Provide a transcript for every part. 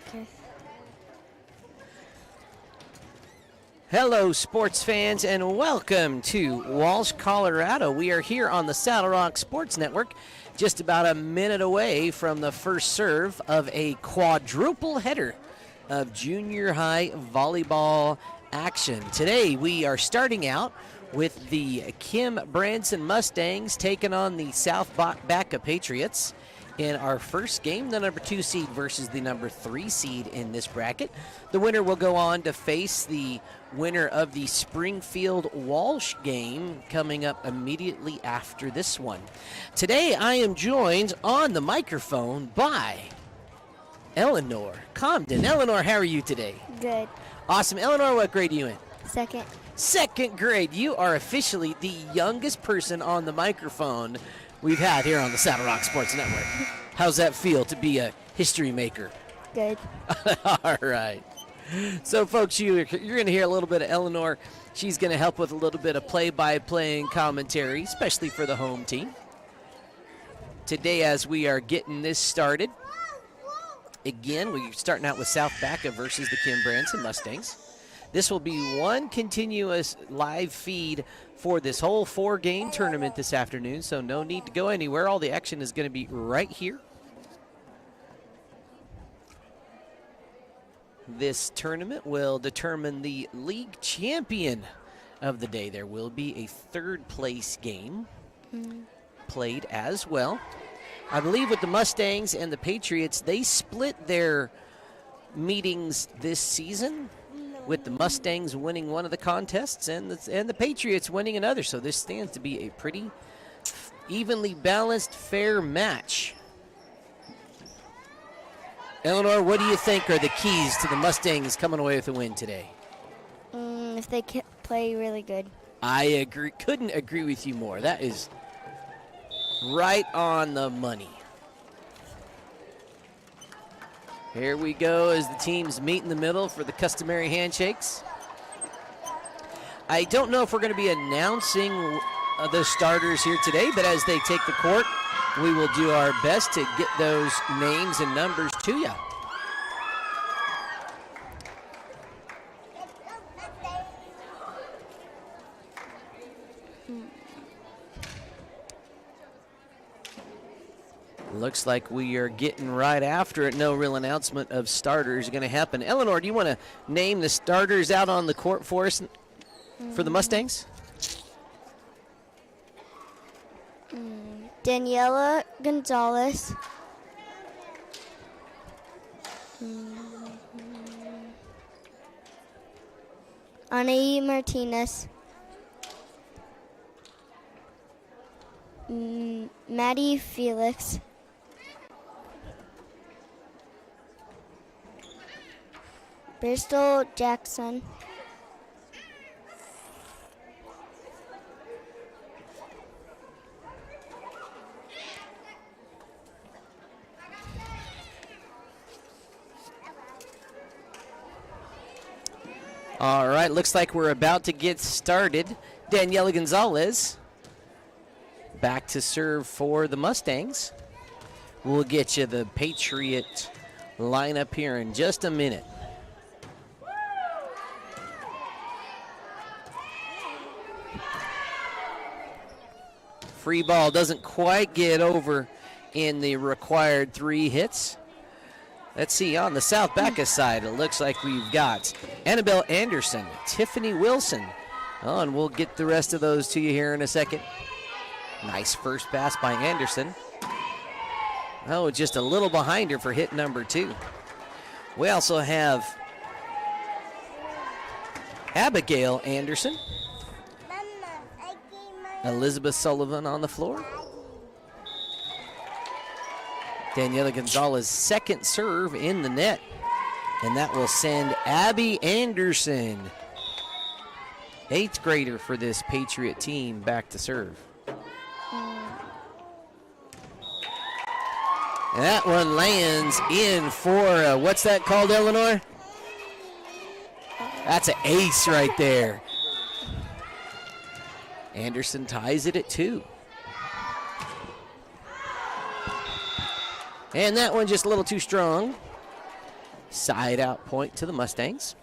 Okay. Hello, sports fans, and welcome to Walsh, Colorado. We are here on the Saddle Rock Sports Network, just about a minute away from the first serve of a quadruple header of junior high volleyball action. Today, we are starting out with the Kim Branson Mustangs taking on the South Baca Patriots in our first game, the number 2 seed versus the number 3 seed in this bracket. The winner will go on to face the winner of the Springfield Walsh game coming up immediately after this one. Today I am joined on the microphone by Eleanor Comden. Eleanor, how are you today? Good. Awesome. Eleanor, what grade are you in? Second. Second grade. You are officially the youngest person on the microphone we've had here on the Saddle Rock Sports Network. How's that feel to be a history maker? Good. All right. So, folks, you're going to hear a little bit of Eleanor. She's going to help with a little bit of play-by-play and commentary, especially for the home team. Today, as we are getting this started, again, we're starting out with South Baca versus the Kim Branson Mustangs. This will be one continuous live feed for this whole 4-game tournament this afternoon, so no need to go anywhere. All the action is going to be right here. This tournament will determine the league champion of the day. There will be a third-place game played as well. I believe with the Mustangs and the Patriots, they split their meetings this season, with the Mustangs winning one of the contests and the Patriots winning another. So this stands to be a pretty evenly balanced, fair match. Eleanor, what do you think are the keys to the Mustangs coming away with a win today? If they play really good. I agree. Couldn't agree with you more. That is right on the money. Here we go as the teams meet in the middle for the customary handshakes. I don't know if we're going to be announcing the starters here today, but as they take the court, we will do our best to get those names and numbers to you. Looks like we are getting right after it. No real announcement of starters going to happen. Eleanor, do you want to name the starters out on the court for us for the Mustangs? Daniela Gonzalez. Anaí Martinez. Maddie Felix. Bristol Jackson. All right, looks like we're about to get started. Daniela Gonzalez back to serve for the Mustangs. We'll get you the Patriot lineup here in just a minute. Free ball doesn't quite get over in the required 3 hits. Let's see, on the South Baca side, it looks like we've got Annabelle Anderson, Tiffany Wilson. Oh, and we'll get the rest of those to you here in a second. Nice first pass by Anderson. Oh, just a little behind her for hit number 2. We also have Abigail Anderson. Elizabeth Sullivan on the floor. Daniela Gonzalez, second serve in the net. And that will send Abby Anderson, 8th grader for this Patriot team, back to serve. And that one lands in for, what's that called, Eleanor? That's an ace right there. Anderson ties it at 2. And that one just a little too strong. Side out point to the Mustangs.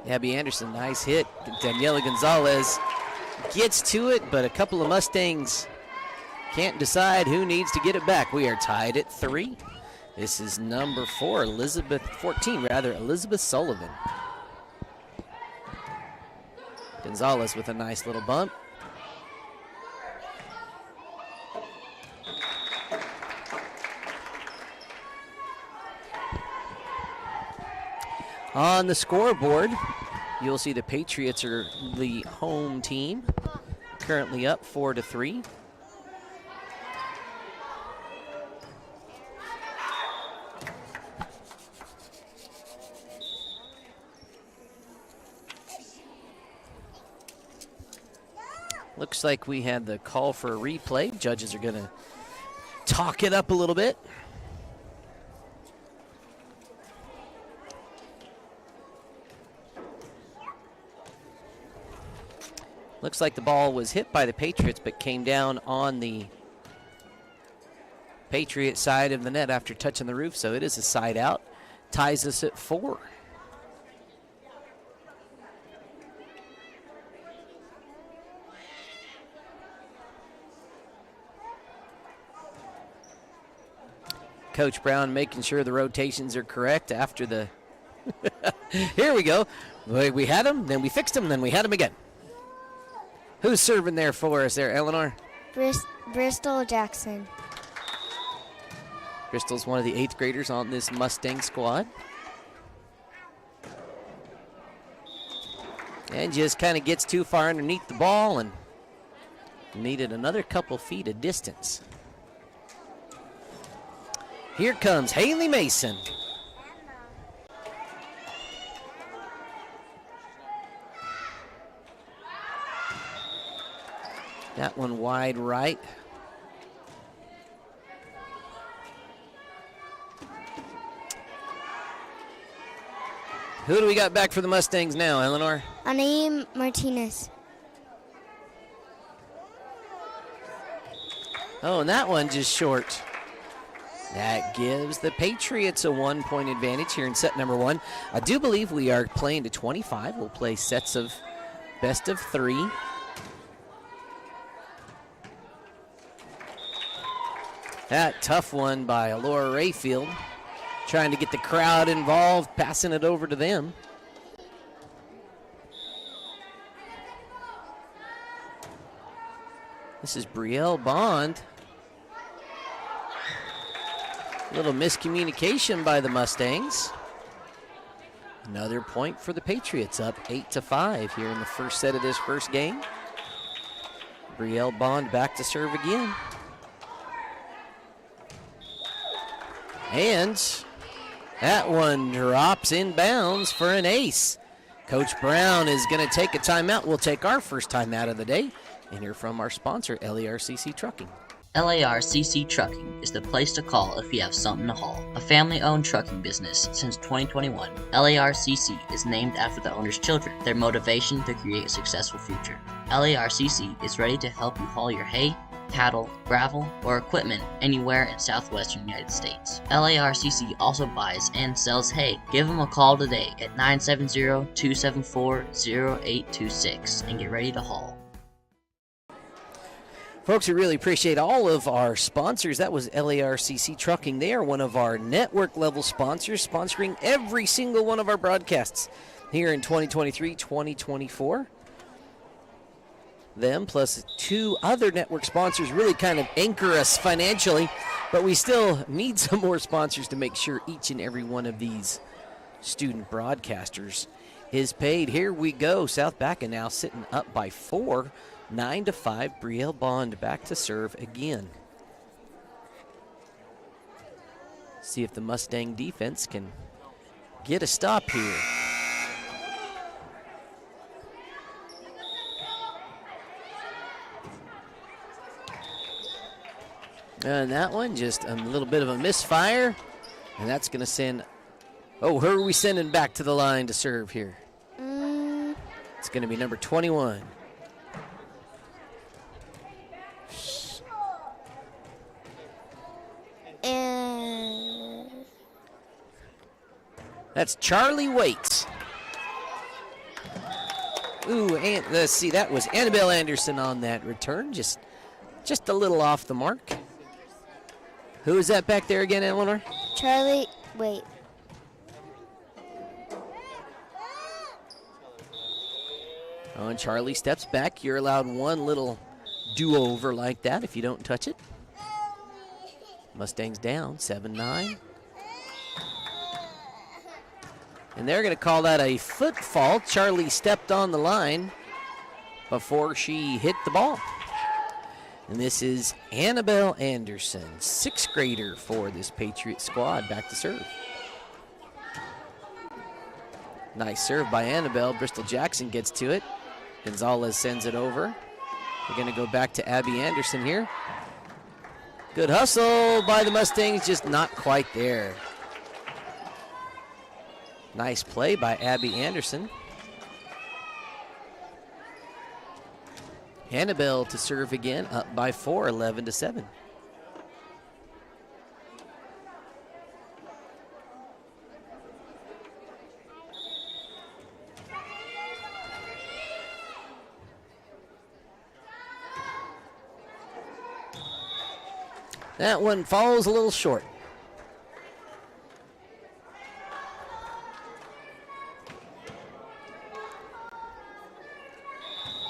Abby Anderson, nice hit. Daniela Gonzalez gets to it, but a couple of Mustangs can't decide who needs to get it back. We are tied at 3. This is number 14 Elizabeth Sullivan. Gonzalez with a nice little bump. On the scoreboard, you'll see the Patriots are the home team, currently up 4-3. Looks like we had the call for a replay. Judges are going to talk it up a little bit. Looks like the ball was hit by the Patriots but came down on the Patriot side of the net after touching the roof, so it is a side out. Ties us at 4. Coach Brown making sure the rotations are correct after the here we go. We had him, then we fixed him, then we had him again. Who's serving there for us there, Eleanor? Bristol Jackson. Bristol's one of the 8th graders on this Mustang squad. And just kind of gets too far underneath the ball and needed another couple feet of distance. Here comes Haley Mason. That one wide right. Who do we got back for the Mustangs now, Eleanor? Anaim Martinez. Oh, and that one just short. That gives the Patriots a 1-point advantage here in set number 1. I do believe we are playing to 25. We'll play sets of best of 3. That tough one by Alora Rayfield. Trying to get the crowd involved, passing it over to them. This is Brielle Bond. A little miscommunication by the Mustangs. Another point for the Patriots, up 8-5 here in the first set of this first game. Brielle Bond back to serve again. And that one drops in bounds for an ace. Coach Brown is going to take a timeout. We'll take our first timeout of the day and hear from our sponsor, LARCC Trucking. LARCC Trucking is the place to call if you have something to haul. A family-owned trucking business since 2021, LARCC is named after the owner's children, their motivation to create a successful future. LARCC is ready to help you haul your hay, cattle, gravel, or equipment anywhere in southwestern United States. LARCC also buys and sells hay. Give them a call today at 970-274-0826 and get ready to haul. Folks, we really appreciate all of our sponsors. That was LARCC Trucking. They are one of our network-level sponsors, sponsoring every single one of our broadcasts here in 2023-2024. Them plus 2 other network sponsors really kind of anchor us financially, but we still need some more sponsors to make sure each and every one of these student broadcasters is paid. Here we go. South Baca now sitting up by 4, 9-5. Brielle Bond back to serve again. See if the Mustang defense can get a stop here. And that one, just a little bit of a misfire. And that's going to send... Oh, who are we sending back to the line to serve here? It's going to be number 21. And That's Charlie Waits. Ooh, and let's see, that was Annabelle Anderson on that return. Just a little off the mark. Who is that back there again, Eleanor? Charlie, wait. Oh, and Charlie steps back. You're allowed one little do-over like that if you don't touch it. Mustangs down, 7-9. And they're going to call that a foot fault. Charlie stepped on the line before she hit the ball. And this is Annabelle Anderson, 6th grader for this Patriot squad, back to serve. Nice serve by Annabelle. Bristol Jackson gets to it. Gonzalez sends it over. We're going to go back to Abby Anderson here. Good hustle by the Mustangs, just not quite there. Nice play by Abby Anderson. Annabelle to serve again, up by 4, 11-7. That one falls a little short.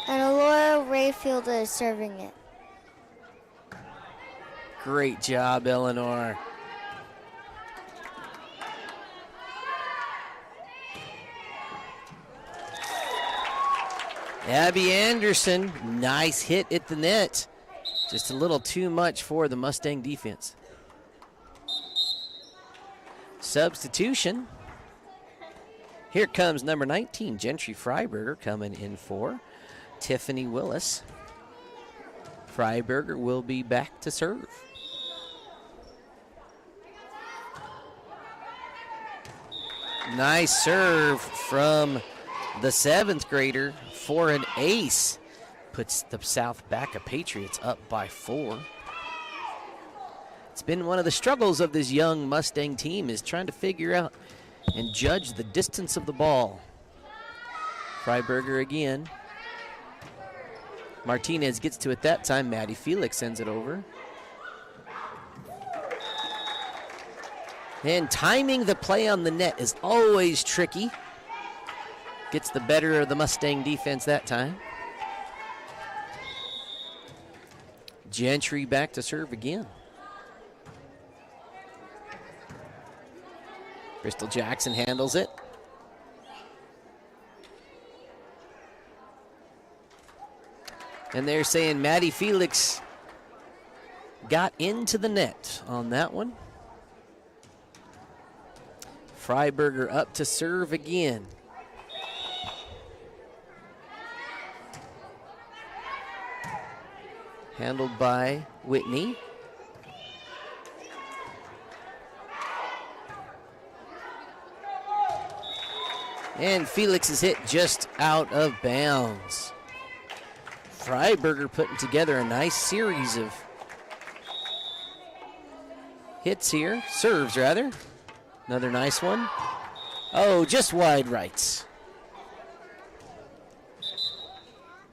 And Alora Rayfield is serving it. Great job, Eleanor. Abby Anderson, nice hit at the net. Just a little too much for the Mustang defense. Substitution. Here comes number 19, Gentry Freiberger, coming in for Tiffany Willis. Freiberger will be back to serve. Nice serve from the 7th grader for an ace. Puts the South Baca Patriots up by 4. It's been one of the struggles of this young Mustang team, is trying to figure out and judge the distance of the ball. Freiberger again. Martinez gets to it that time. Maddie Felix sends it over. And timing the play on the net is always tricky. Gets the better of the Mustang defense that time. Gentry back to serve again. Bristol Jackson handles it. And they're saying Maddie Felix got into the net on that one. Freiberger up to serve again. Handled by Whitney. And Felix is hit just out of bounds. Freiberger putting together a nice series of hits here. Serves, rather. Another nice one. Oh, just wide rights.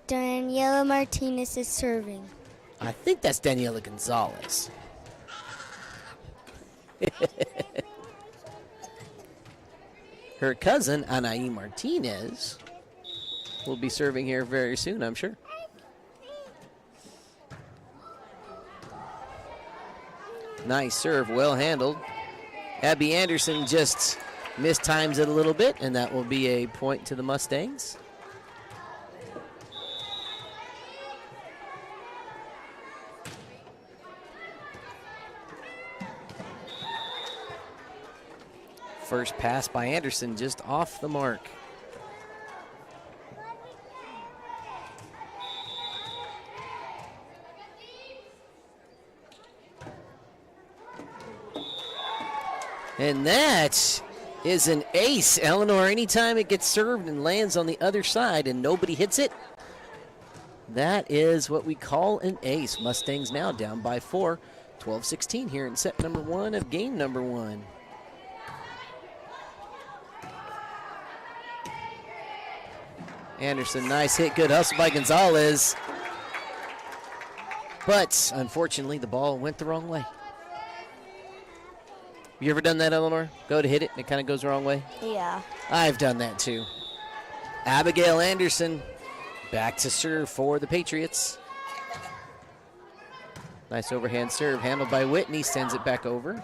Daniela Martinez is serving. I think that's Daniela Gonzalez. Her cousin, Anaí Martinez, will be serving here very soon, I'm sure. Nice serve, well handled. Abby Anderson just mistimes it a little bit, and that will be a point to the Mustangs. First pass by Anderson just off the mark. And that is an ace. Eleanor, anytime it gets served and lands on the other side and nobody hits it, that is what we call an ace. Mustangs now down by 4, 12-16 here in set number 1 of game number 1. Anderson, nice hit, good hustle by Gonzalez. But unfortunately, the ball went the wrong way. You ever done that, Eleanor? Go to hit it and it kind of goes the wrong way? Yeah. I've done that too. Abigail Anderson back to serve for the Patriots. Nice overhand serve handled by Whitney, sends it back over.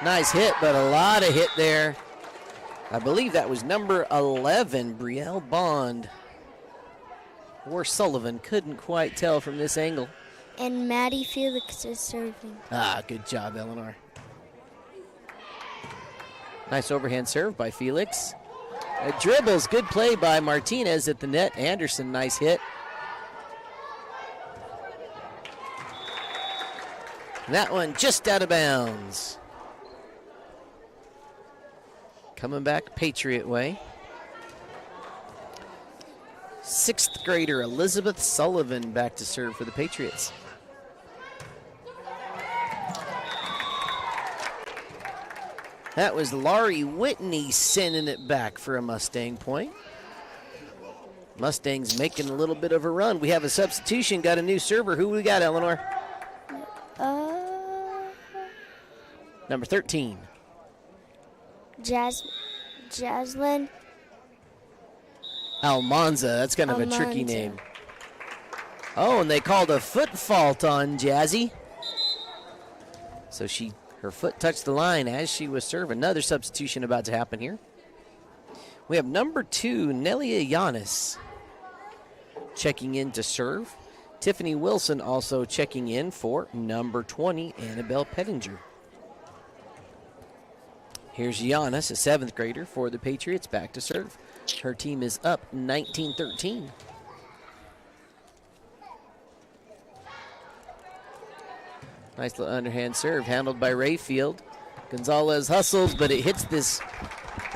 Nice hit, but a lot of hit there. I believe that was number 11, Brielle Bond. Or Sullivan, couldn't quite tell from this angle. And Maddie Felix is serving. Good job, Eleanor. Nice overhand serve by Felix. Dribbles, good play by Martinez at the net. Anderson, nice hit. That one just out of bounds. Coming back Patriot way. 6th grader Elizabeth Sullivan back to serve for the Patriots. That was Laurie Whitney sending it back for a Mustang point. Mustangs making a little bit of a run. We have a substitution, got a new server. Who we got, Eleanor? Number 13. Jaslyn Almanza, that's kind of a tricky name. Oh, and they called a foot fault on Jazzy. So her foot touched the line as she was serving. Another substitution about to happen here. We have number 2, Nelia Yanis, checking in to serve. Tiffany Wilson also checking in for number 20, Annabelle Pettinger. Here's Giannis, a 7th grader for the Patriots, back to serve. Her team is up 19-13. Nice little underhand serve handled by Rayfield. Gonzalez hustles, but it hits this.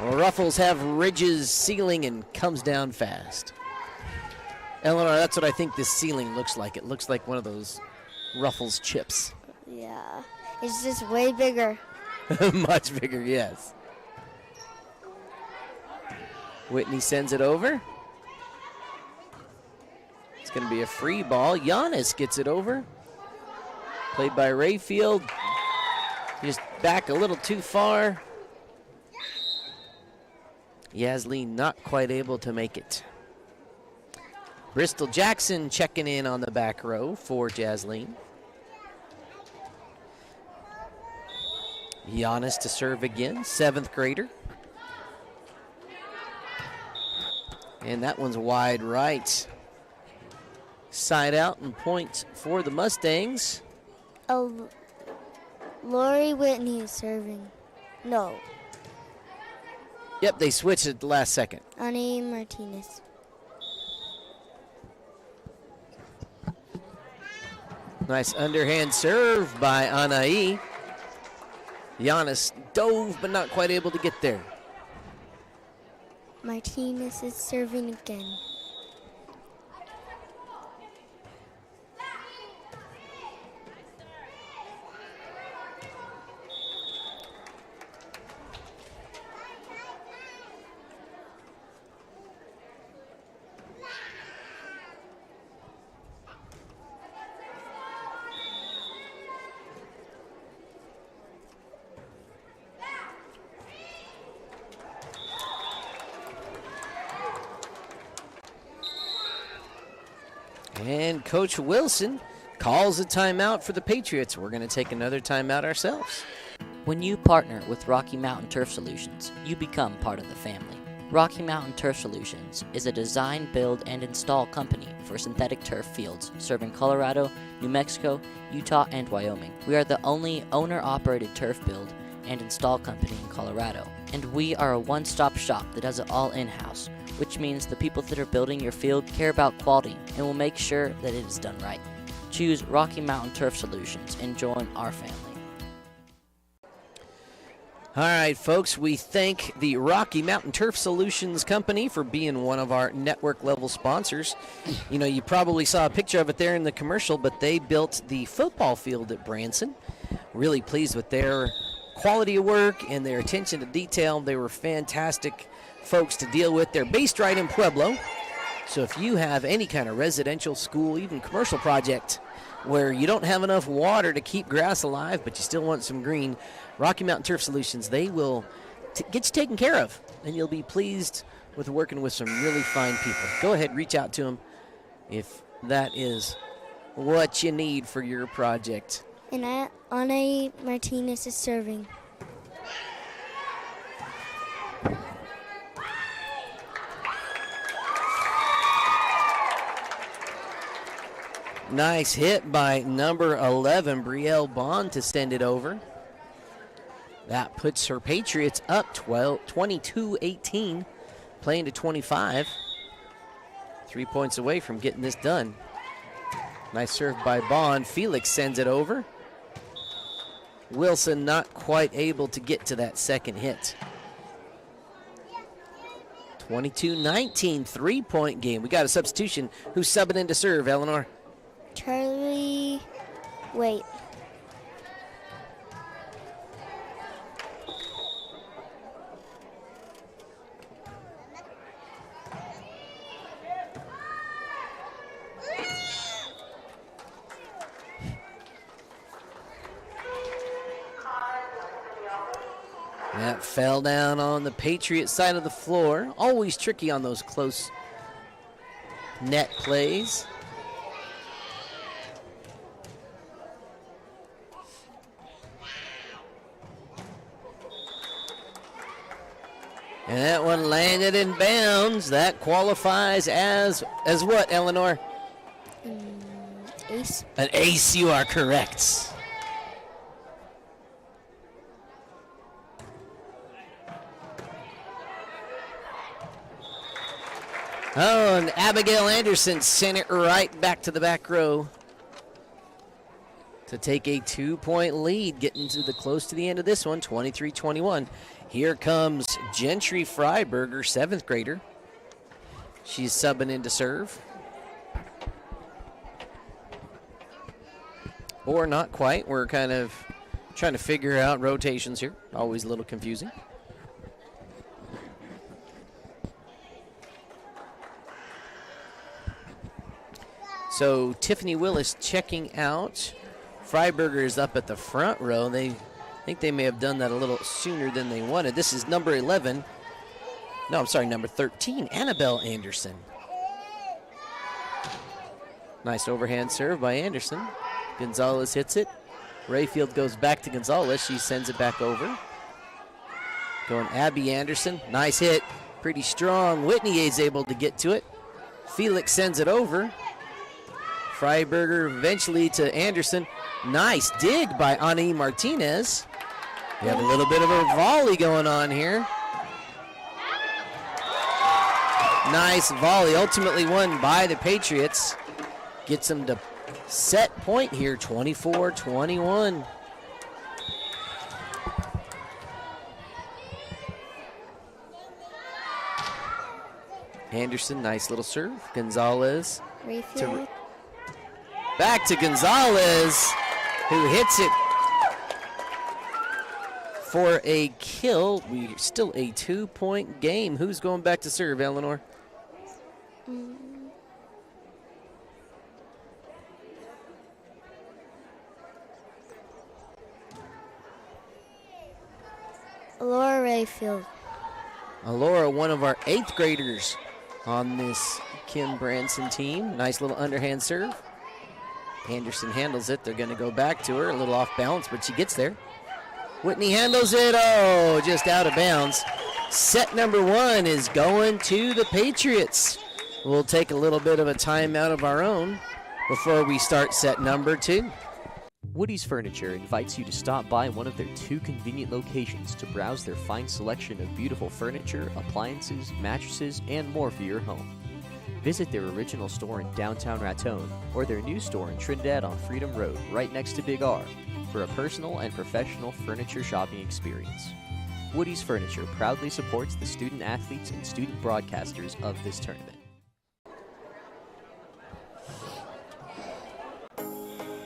Ruffles have ridges ceiling and comes down fast. Eleanor, that's what I think this ceiling looks like. It looks like one of those Ruffles chips. Yeah. It's just way bigger. Much bigger, yes. Whitney sends it over. It's going to be a free ball. Giannis gets it over. Played by Rayfield. Just back a little too far. Yasleen not quite able to make it. Bristol Jackson checking in on the back row for Jasleen. Giannis to serve again, 7th grader. And that one's wide right. Side out and point for the Mustangs. Oh, Lori Whitney is serving. No, Yep, they switched at the last second. Ani Martinez. Nice underhand serve by Anai. Giannis dove, but not quite able to get there. Martinez is serving again. And Coach Wilson calls a timeout for the Patriots. We're going to take another timeout ourselves. When you partner with Rocky Mountain Turf Solutions, you become part of the family. Rocky Mountain Turf Solutions is a design, build, and install company for synthetic turf fields serving Colorado, New Mexico, Utah, and Wyoming. We are the only owner-operated turf build and install company in Colorado, and we are a one-stop shop that does it all in-house, which means the people that are building your field care about quality and will make sure that it is done right. Choose Rocky Mountain Turf Solutions and join our family. All right, folks, we thank the Rocky Mountain Turf Solutions Company for being one of our network-level sponsors. You know, you probably saw a picture of it there in the commercial, but they built the football field at Branson. Really pleased with their quality of work and their attention to detail. They were fantastic folks to deal with. They're based right in Pueblo. So if you have any kind of residential, school, even commercial project where you don't have enough water to keep grass alive, but you still want some green, Rocky Mountain Turf Solutions, they will get you taken care of, and you'll be pleased with working with some really fine people. Go ahead, reach out to them if that is what you need for your project. And Ana Martinez is serving. Nice hit by number 11, Brielle Bond, to send it over. That puts her Patriots up 22-18, playing to 25. 3 points away from getting this done. Nice serve by Bond. Felix sends it over. Wilson not quite able to get to that second hit. 22-19, 3-point game. We got a substitution. Who's subbing in to serve, Eleanor? Charlie, wait. That fell down on the Patriot side of the floor. Always tricky on those close net plays. And that one landed in bounds. That qualifies as what, Eleanor? Ace. An ace, you are correct. Oh, and Abigail Anderson sent it right back to the back row to take a 2-point lead, getting to close to the end of this one, 23-21. Here comes Gentry Freiberger, 7th grader. She's subbing in to serve. Or not quite. We're kind of trying to figure out rotations here. Always a little confusing. So Tiffany Willis checking out. Freiberger is up at the front row. I think they may have done that a little sooner than they wanted. This is number 11. No, I'm sorry, number 13, Annabelle Anderson. Nice overhand serve by Anderson. Gonzalez hits it. Rayfield goes back to Gonzalez. She sends it back over. Going Abby Anderson. Nice hit. Pretty strong. Whitney is able to get to it. Felix sends it over. Freiberger eventually to Anderson. Nice dig by Ani Martinez. We have a little bit of a volley going on here. Nice volley, ultimately won by the Patriots. Gets them to set point here, 24-21. Anderson, nice little serve. Gonzalez. Rayfield. Back to Gonzalez, who hits it for a kill. We're still a 2-point game. Who's going back to serve, Eleanor? Laura Rayfield. Alora, one of our 8th graders on this Kim Branson team. Nice little underhand serve. Anderson handles it. They're going to go back to her. A little off balance, but she gets there. Whitney handles it. Oh, just out of bounds. Set number 1 is going to the Patriots. We'll take a little bit of a timeout of our own before we start set number 2. Woody's Furniture invites you to stop by one of their 2 convenient locations to browse their fine selection of beautiful furniture, appliances, mattresses, and more for your home. Visit their original store in downtown Raton or their new store in Trinidad on Freedom Road, right next to Big R, for a personal and professional furniture shopping experience. Woody's Furniture proudly supports the student athletes and student broadcasters of this tournament.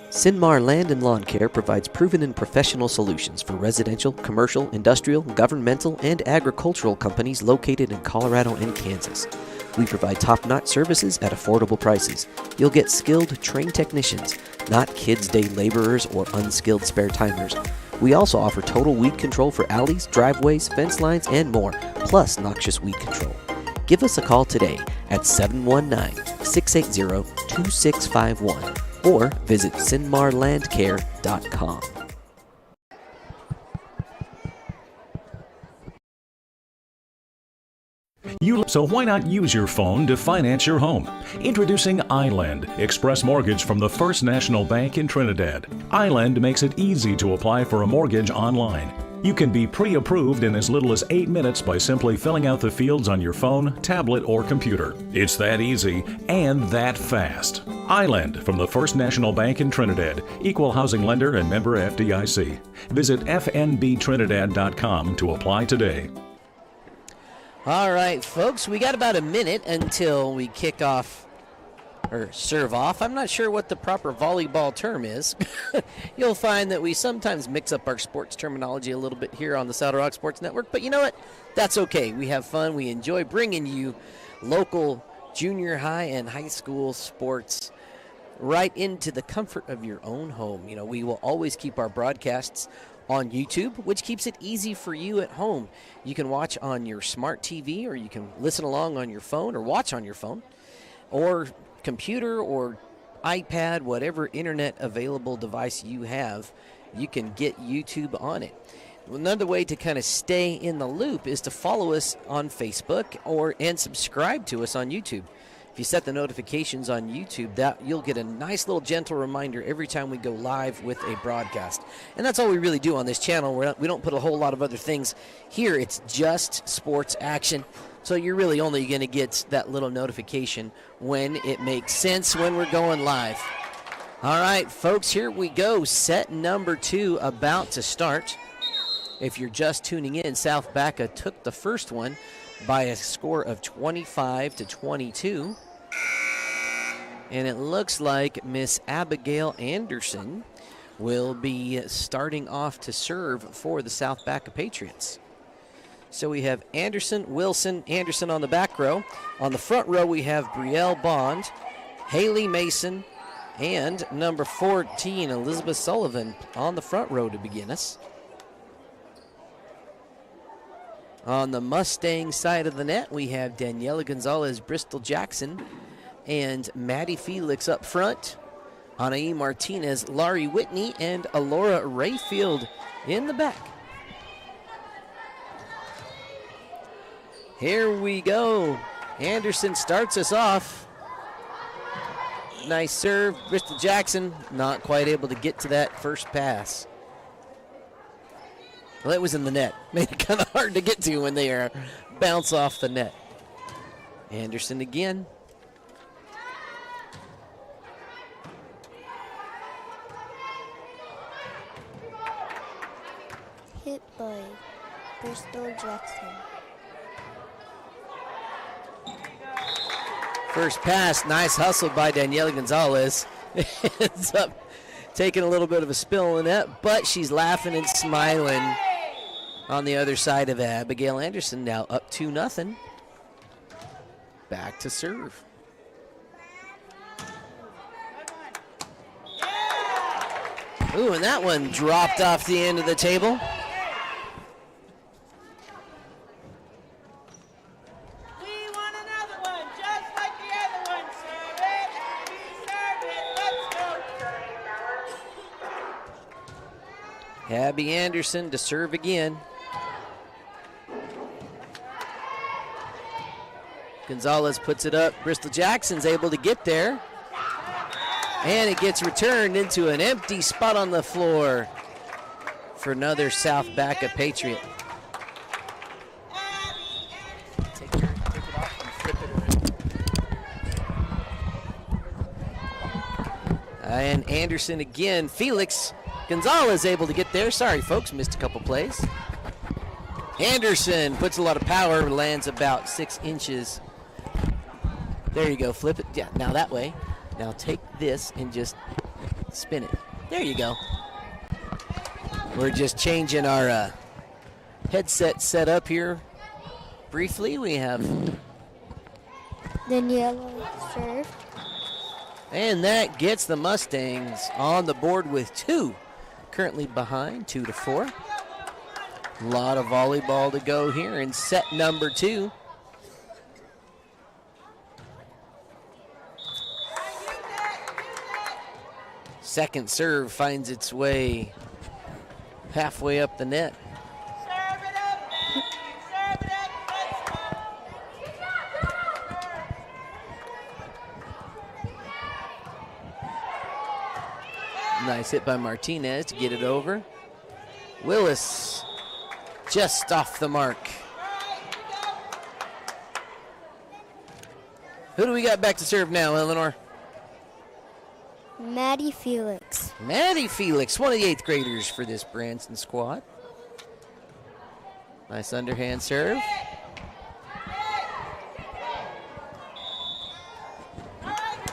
CynMar Land and Lawn Care provides proven and professional solutions for residential, commercial, industrial, governmental, and agricultural companies located in Colorado and Kansas. We provide top-notch services at affordable prices. You'll get skilled, trained technicians, not kids' day laborers or unskilled spare-timers. We also offer total weed control for alleys, driveways, fence lines, and more, plus noxious weed control. Give us a call today at 719-680-2651 or visit CynMarLandCare.com. So why not use your phone to finance your home? Introducing iLend, Express Mortgage from the First National Bank in Trinidad. iLend makes it easy to apply for a mortgage online. You can be pre-approved in as little as 8 minutes by simply filling out the fields on your phone, tablet, or computer. It's that easy and that fast. iLend from the First National Bank in Trinidad, equal housing lender and member FDIC. Visit fnbtrinidad.com to apply today. All right, folks, we got about a minute until we kick off or serve off. I'm not sure what the proper volleyball term is. You'll find that we sometimes mix up our sports terminology a little bit here on the Saddle Rock Sports Network, but you know what? That's okay. We have fun. We enjoy bringing you local junior high and high school sports right into the comfort of your own home. You know, we will always keep our broadcasts on YouTube, which keeps it easy for you at home. You can watch on your smart TV, or you can listen along on your phone, or watch on your phone, or computer, or iPad, whatever internet available device you have, you can get YouTube on it. Another way to kind of stay in the loop is to follow us on Facebook and subscribe to us on YouTube. If you set the notifications on YouTube, that you'll get a nice little gentle reminder every time we go live with a broadcast. And that's all we really do on this channel. We don't put a whole lot of other things here. It's just sports action. So you're really only going to get that little notification when it makes sense when we're going live. All right, folks, here we go. Set number 2 about to start. If you're just tuning in, South Baca took the first one by a score of 25-22. And it looks like Miss Abigail Anderson will be starting off to serve for the South Baca Patriots. So we have Anderson, Wilson, Anderson on the back row. On the front row, we have Brielle Bond, Haley Mason, and number 14, Elizabeth Sullivan, on the front row to begin us. On the Mustang side of the net, we have Daniela Gonzalez, Bristol Jackson, and Maddie Felix up front. Anaí Martinez, Laurie Whitney, and Alora Rayfield in the back. Here we go. Anderson starts us off. Nice serve. Bristol Jackson not quite able to get to that first pass. Well, it was in the net. Made it kind of hard to get to when they bounce off the net. Anderson again. Hit by Bristol Jackson. First pass, nice hustle by Daniela Gonzalez. Ends up taking a little bit of a spill in the net, but she's laughing and smiling on the other side of Abigail Anderson, now up 2-0. Back to serve. Ooh, and that one dropped off the end of the table. Abby Anderson to serve again. Gonzalez puts it up. Bristol Jackson's able to get there. And it gets returned into an empty spot on the floor for another South Baca Patriot. Take it off and flip it around. And Anderson again. Felix Gonzalez able to get there. Sorry, folks, missed a couple plays. Anderson puts a lot of power, lands about 6 inches. There you go, flip it. Yeah, now that way. Now take this and just spin it. There you go. We're just changing our headset set up here. Briefly, we have Daniela served. And that gets the Mustangs on the board with 2. Currently behind 2-4. A lot of volleyball to go here in set number 2. Second serve finds its way halfway up the net. Nice hit by Martinez to get it over. Willis just off the mark. Who do we got back to serve now, Eleanor? Maddie Felix. Maddie Felix, one of the 8th graders for this Branson squad. Nice underhand serve.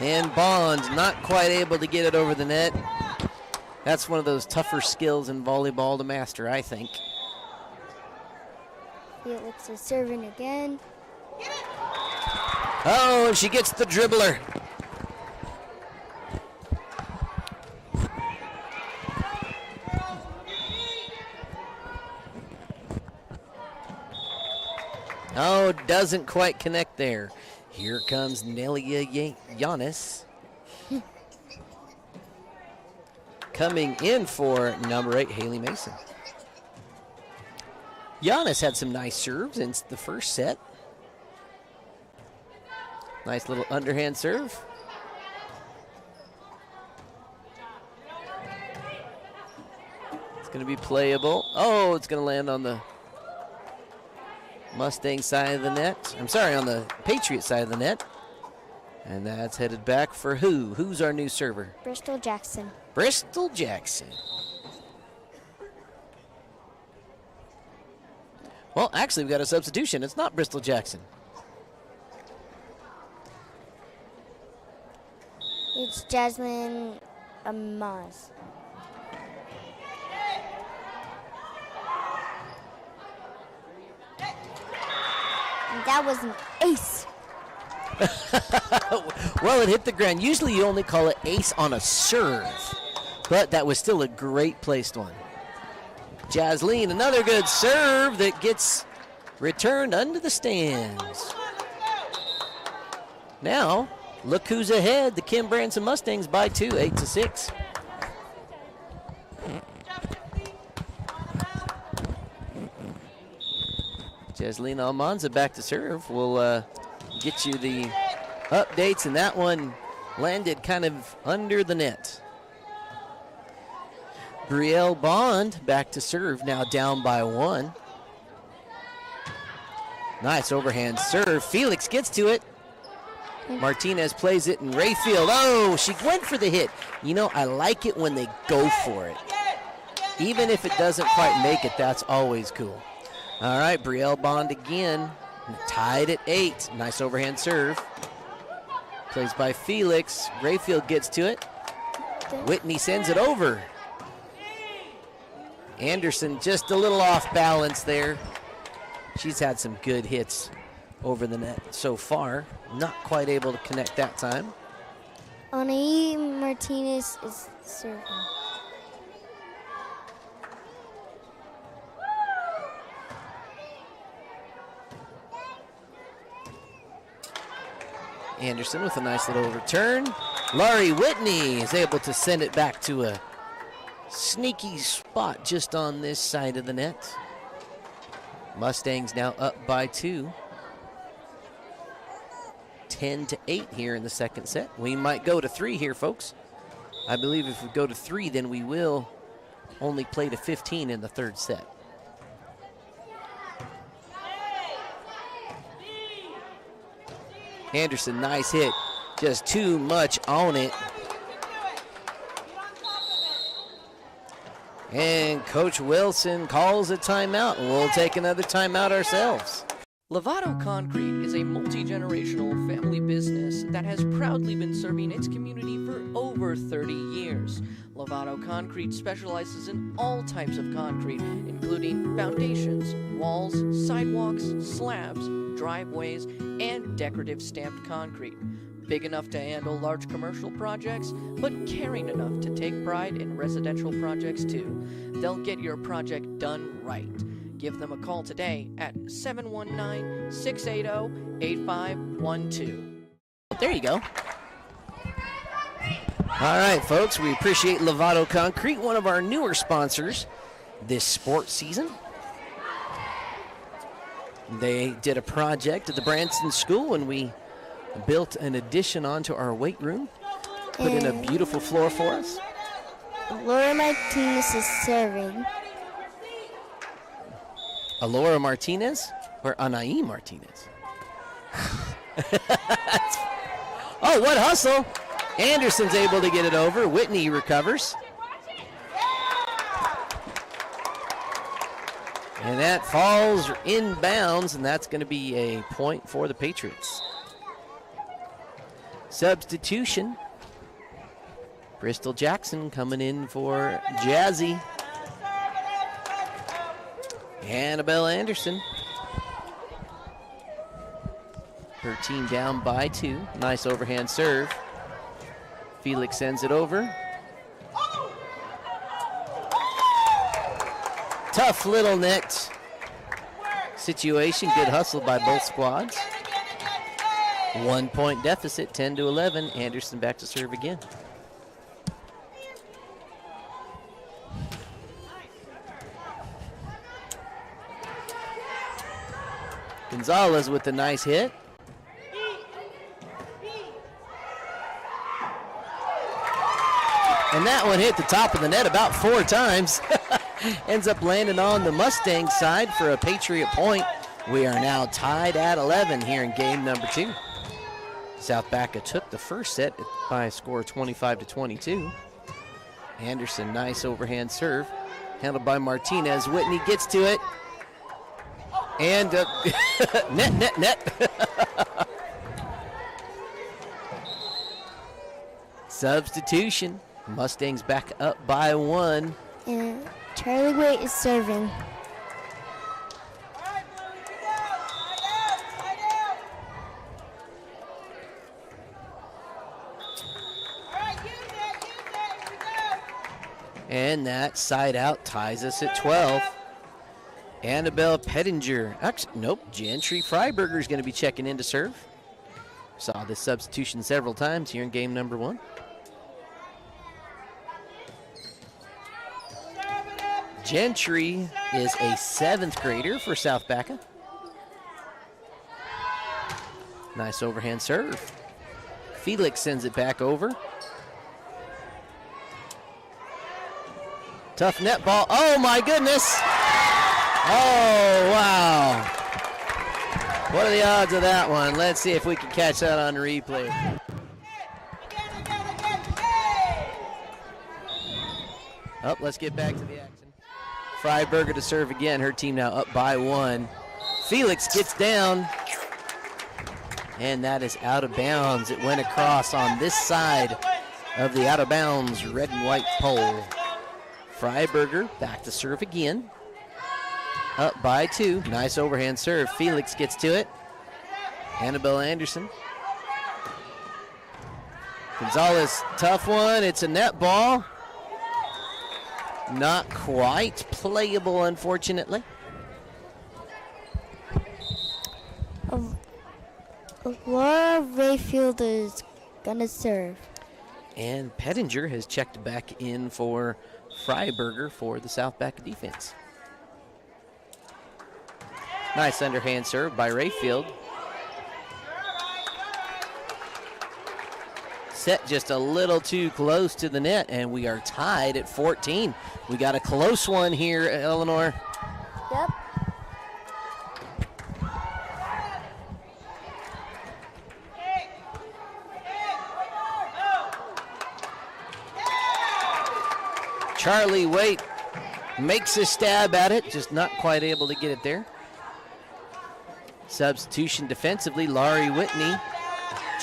And Bond not quite able to get it over the net. That's one of those tougher skills in volleyball to master, I think. Felix is serving again. Oh, and she gets the dribbler. Oh, doesn't quite connect there. Here comes Nelia Giannis. Coming in for number 8, Haley Mason. Giannis had some nice serves in the first set. Nice little underhand serve. It's going to be playable. Oh, it's going to land on the Mustang side of the net. I'm sorry, on the Patriot side of the net. And that's headed back for who? Who's our new server? Bristol Jackson. Bristol Jackson. Well, actually, we got a substitution. It's not Bristol Jackson. It's Jasmine Amaz. And that was an ace. Well, it hit the ground. Usually you only call it ace on a serve, but that was still a great placed one. Jasleen, another good serve that gets returned under the stands. Now, look who's ahead. The Kim Branson Mustangs by 2, 8-6. Jasleen Almanza back to serve. We'll get you the updates, and that one landed kind of under the net. Brielle Bond back to serve, now down by 1. Nice overhand serve. Felix gets to it. Martinez plays it, and Rayfield, oh, she went for the hit. You know, I like it when they go for it. Even if it doesn't quite make it, that's always cool. All right, Brielle Bond again, tied at 8. Nice overhand serve. Plays by Felix. Rayfield gets to it. Whitney sends it over. Anderson just a little off balance there. She's had some good hits over the net so far. Not quite able to connect that time. Anaí Martinez is serving. Anderson with a nice little return. Laurie Whitney is able to send it back to a sneaky spot just on this side of the net. Mustangs now up by 2. 10-8 here in the second set. We might go to 3 here, folks. I believe if we go to 3, then we will only play to 15 in the third set. Anderson, nice hit. Just too much on it. And Coach Wilson calls a timeout, and we'll take another timeout ourselves. Lovato Concrete is a multi-generational family business that has proudly been serving its community for over 30 years. Lovato Concrete specializes in all types of concrete, including foundations, walls, sidewalks, slabs, driveways, and decorative stamped concrete. Big enough to handle large commercial projects, but caring enough to take pride in residential projects too. They'll get your project done right. Give them a call today at 719-680-8512. There you go. All right, folks, we appreciate Lovato Concrete, one of our newer sponsors this sports season. They did a project at the Branson school, and we built an addition onto our weight room, put in a beautiful floor for us. Laura Martinez is serving. Alora Martinez or Anaí Martinez? Oh, what hustle! Anderson's able to get it over. Whitney recovers. And that falls inbounds, and that's going to be a point for the Patriots. Substitution. Bristol Jackson coming in for Jazzy. Annabelle Anderson. Her team down by 2. Nice overhand serve. Felix sends it over. Tough little net situation. Good hustle by both squads. 1 point deficit, 10-11. Anderson back to serve again. Gonzalez with a nice hit. And that one hit the top of the net about 4 times. Ends up landing on the Mustang side for a Patriot point. We are now tied at 11 here in game number 2. South Baca took the first set by a score of 25-22. Anderson, nice overhand serve. Handled by Martinez. Whitney gets to it. And net. Substitution. Mustangs back up by 1. And Charlie Waite is serving. And that side out ties us at 12. Annabelle Pettinger. Actually, nope. Gentry Freiberger is going to be checking in to serve. Saw this substitution several times here in game number 1. Gentry is a 7th grader for South Baca. Nice overhand serve. Felix sends it back over. Tough net ball. Oh my goodness. Oh, wow. What are the odds of that one? Let's see if we can catch that on replay. Oh, let's get back to the action. Freiberger to serve again. Her team now up by 1. Felix gets down. And that is out of bounds. It went across on this side of the out of bounds red and white pole. Freiberger back to serve again. Up by 2. Nice overhand serve. Felix gets to it. Annabelle Anderson. Gonzalez, tough one. It's a net ball. Not quite playable, unfortunately. Laura Rayfield is going to serve. And Pettinger has checked back in for Freiberger for the South Baca defense. Nice underhand serve by Rayfield. Set just a little too close to the net, and we are tied at 14. We got a close one here, Eleanor. Yep. Charlie Waite Makes a stab at it, just not quite able to get it there. Substitution defensively, Laurie Whitney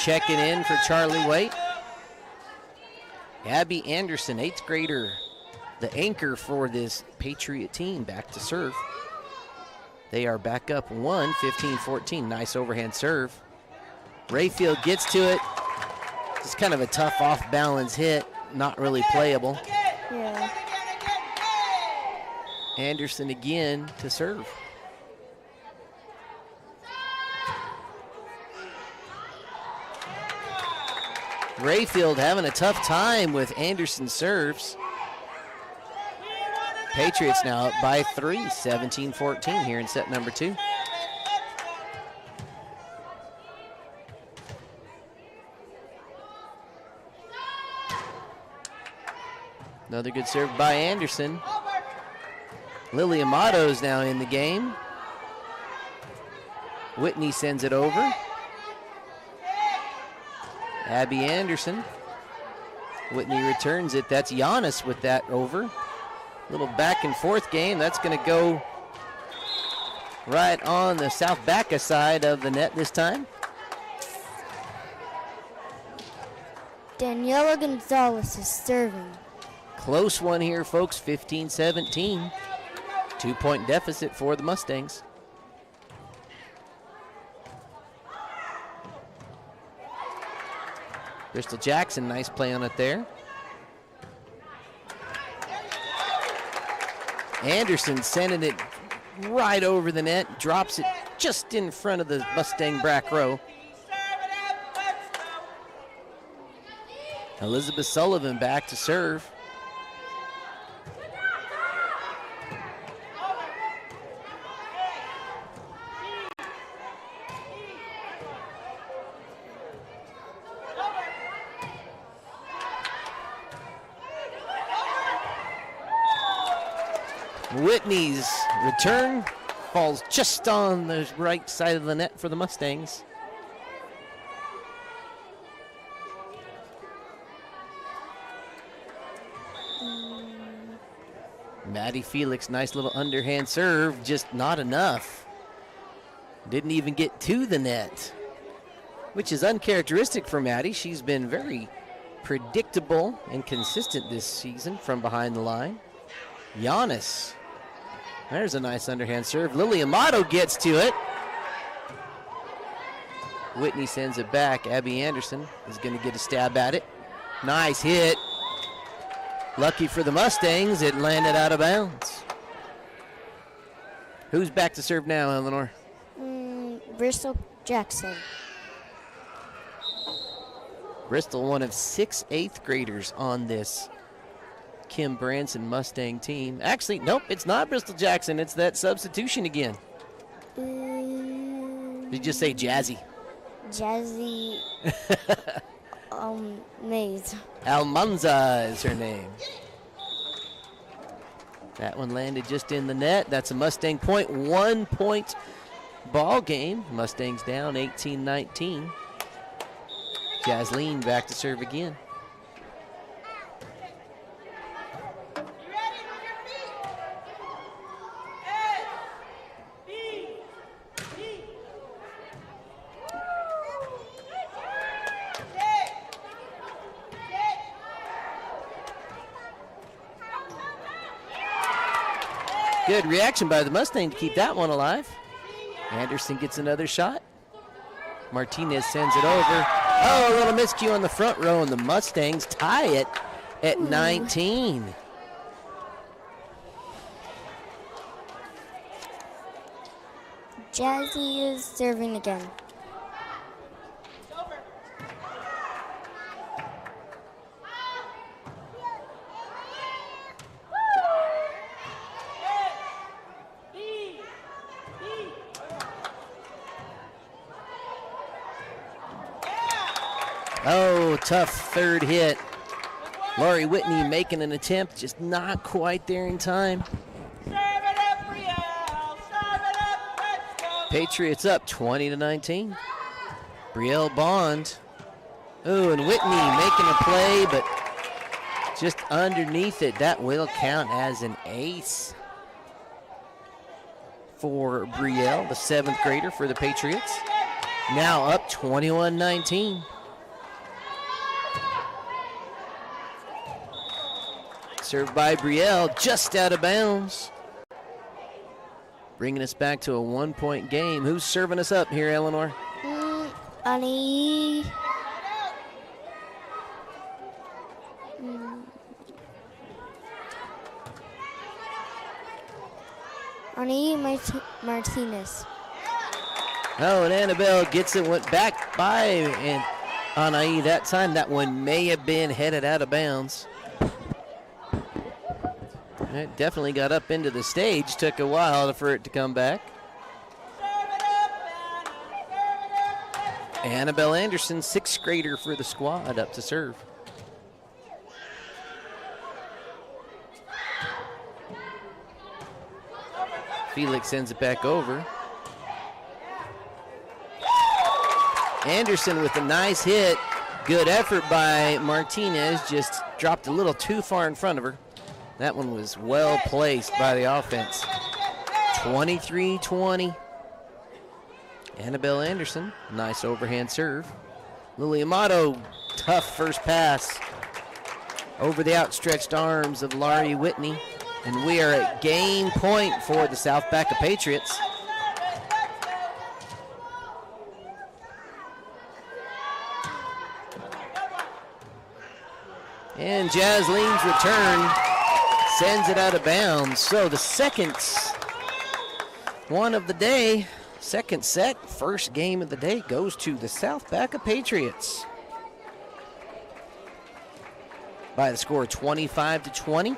checking in for Charlie White. Abby Anderson, 8th grader, the anchor for this Patriot team, back to serve. They are back up 15-14. Nice overhand serve. Rayfield gets to it. Just kind of a tough off-balance hit, not really playable. Yeah. Anderson again to serve. Rayfield having a tough time with Anderson serves. Patriots now up by 3, 17-14 here in set number 2. Another good serve by Anderson. Lily Amato's now in the game. Whitney sends it over. Abby Anderson. Whitney returns it. That's Giannis with that over. Little back and forth game. That's going to go right on the South Baca side of the net this time. Daniela Gonzalez is serving. Close one here, folks, 15-17. 2-point deficit for the Mustangs. Crystal Jackson, nice play on it there. Anderson sending it right over the net, drops it just in front of the Mustang back row. Elizabeth Sullivan back to serve. Whitney's return falls just on the right side of the net for the Mustangs. Maddie Felix, nice little underhand serve, just not enough. Didn't even get to the net, which is uncharacteristic for Maddie. She's been very predictable and consistent this season from behind the line. Giannis. There's a nice underhand serve. Lily Amato gets to it. Whitney sends it back. Abby Anderson is going to get a stab at it. Nice hit. Lucky for the Mustangs, it landed out of bounds. Who's back to serve now, Eleanor? Bristol Jackson. Bristol, one of 6 8th graders on this Kim Branson Mustang team. Actually, nope, it's not Bristol Jackson. It's that substitution again. Did you just say Jazzy? Jazzy Mays. Almanza is her name. That one landed just in the net. That's a Mustang point. 1 point ball game. Mustangs down 18-19. Jasleen back to serve again. Good reaction by the Mustang to keep that one alive. Anderson gets another shot. Martinez sends it over. Oh, a little miscue on the front row, and the Mustangs tie it at 19. Jazzy is serving again. Oh, tough third hit. Laurie Whitney making an attempt, just not quite there in time. Patriots up 20-19. Brielle Bond. Oh, and Whitney making a play, but just underneath it. That will count as an ace for Brielle, the 7th grader for the Patriots. Now up 21-19. Served by Brielle, just out of bounds. Bringing us back to a 1-point game. Who's serving us up here, Eleanor? Ani. Ani Martinez. Oh, and Annabelle gets it, went back by and Anai that time. That one may have been headed out of bounds. It definitely got up into the stage. Took a while for it to come back. Annabelle Anderson, 6th grader for the squad, up to serve. Felix sends it back over. Anderson with a nice hit. Good effort by Martinez. Just dropped a little too far in front of her. That one was well placed by the offense. 23-20. Annabelle Anderson, nice overhand serve. Lily Amato, tough first pass over the outstretched arms of Laurie Whitney. And we are at game point for the South Baca Patriots. And Jaslene's return sends it out of bounds. So the second one of the day, second set, first game of the day goes to the South Baca Patriots by the score of 25-20.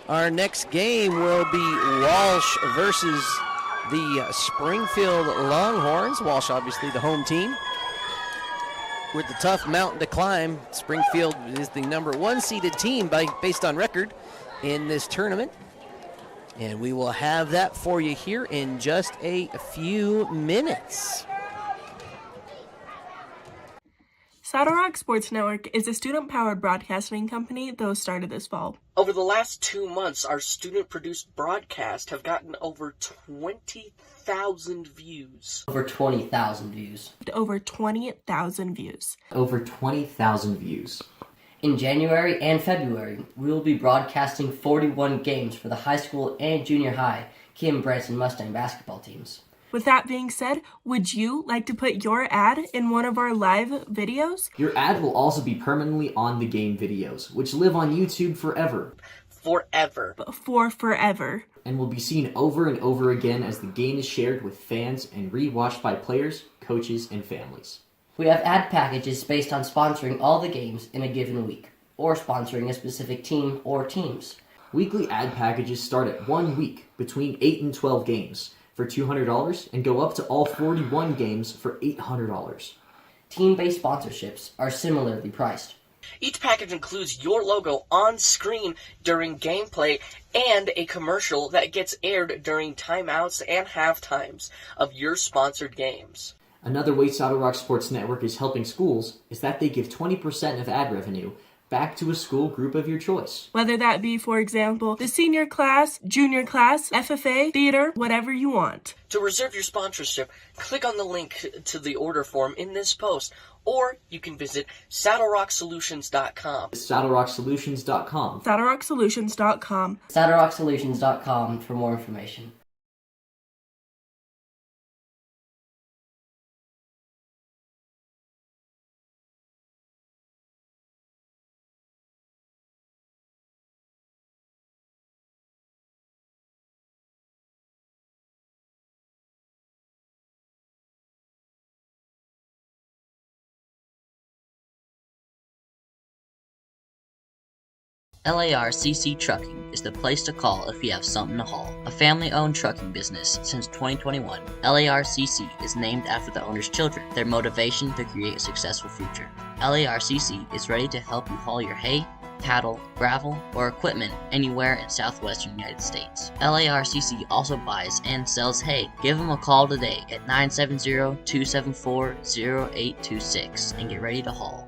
Our next game will be Walsh versus the Springfield Longhorns. Walsh, obviously, the home team. With the tough mountain to climb, Springfield is the number 1 seeded team based on record in this tournament. And we will have that for you here in just a few minutes. LARCC Sports Network is a student-powered broadcasting company that was started this fall. Over the last 2 months, our student-produced broadcasts have gotten over 20,000 views. Over 20,000 views. Over 20,000 views. Over 20,000 views. In January and February, we will be broadcasting 41 games for the high school and junior high Kim Branson Mustang basketball teams. With that being said, would you like to put your ad in one of our live videos? Your ad will also be permanently on the game videos, which live on YouTube forever. Forever. For forever. And will be seen over and over again as the game is shared with fans and re-watched by players, coaches, and families. We have ad packages based on sponsoring all the games in a given week, or sponsoring a specific team or teams. Weekly ad packages start at 1 week, between 8 and 12 games, for $200 and go up to all 41 games for $800. Team-based sponsorships are similarly priced. Each package includes your logo on screen during gameplay and a commercial that gets aired during timeouts and half times of your sponsored games. Another way LARCC Sports Network is helping schools is that they give 20% of ad revenue back to a school group of your choice. Whether that be, for example, the senior class, junior class, FFA, theater, whatever you want. To reserve your sponsorship, click on the link to the order form in this post, or you can visit SaddleRockSolutions.com. SaddleRockSolutions.com. SaddleRockSolutions.com. SaddleRockSolutions.com for more information. LARCC Trucking is the place to call if you have something to haul. A family-owned trucking business since 2021, LARCC is named after the owner's children, their motivation to create a successful future. LARCC is ready to help you haul your hay, cattle, gravel, or equipment anywhere in southwestern United States. LARCC also buys and sells hay. Give them a call today at 970-274-0826 and get ready to haul.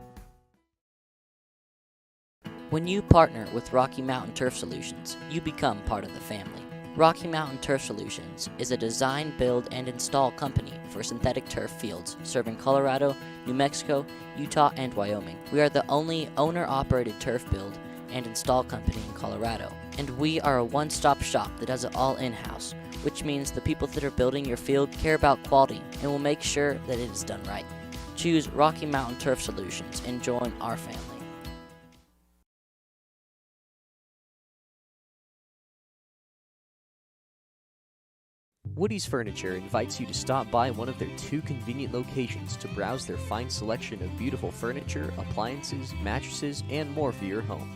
When you partner with Rocky Mountain Turf Solutions, you become part of the family. Rocky Mountain Turf Solutions is a design, build, and install company for synthetic turf fields serving Colorado, New Mexico, Utah, and Wyoming. We are the only owner-operated turf build and install company in Colorado, and we are a one-stop shop that does it all in-house, which means the people that are building your field care about quality and will make sure that it is done right. Choose Rocky Mountain Turf Solutions and join our family. Woody's Furniture invites you to stop by one of their 2 convenient locations to browse their fine selection of beautiful furniture, appliances, mattresses, and more for your home.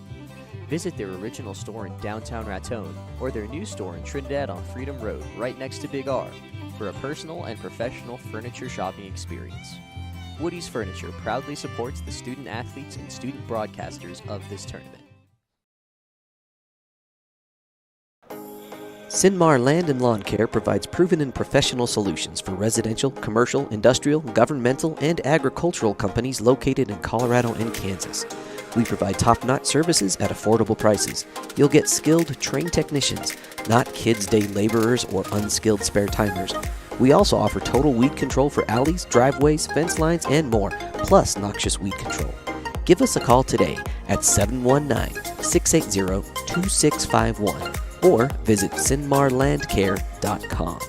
Visit their original store in downtown Raton or their new store in Trinidad on Freedom Road, right next to Big R, for a personal and professional furniture shopping experience. Woody's Furniture proudly supports the student athletes and student broadcasters of this tournament. CynMar Land and Lawn Care provides proven and professional solutions for residential, commercial, industrial, governmental, and agricultural companies located in Colorado and Kansas. We provide top-notch services at affordable prices. You'll get skilled, trained technicians, not kids' day laborers or unskilled spare-timers. We also offer total weed control for alleys, driveways, fence lines, and more, plus noxious weed control. Give us a call today at 719-680-2651 or visit CynMarLandCare.com.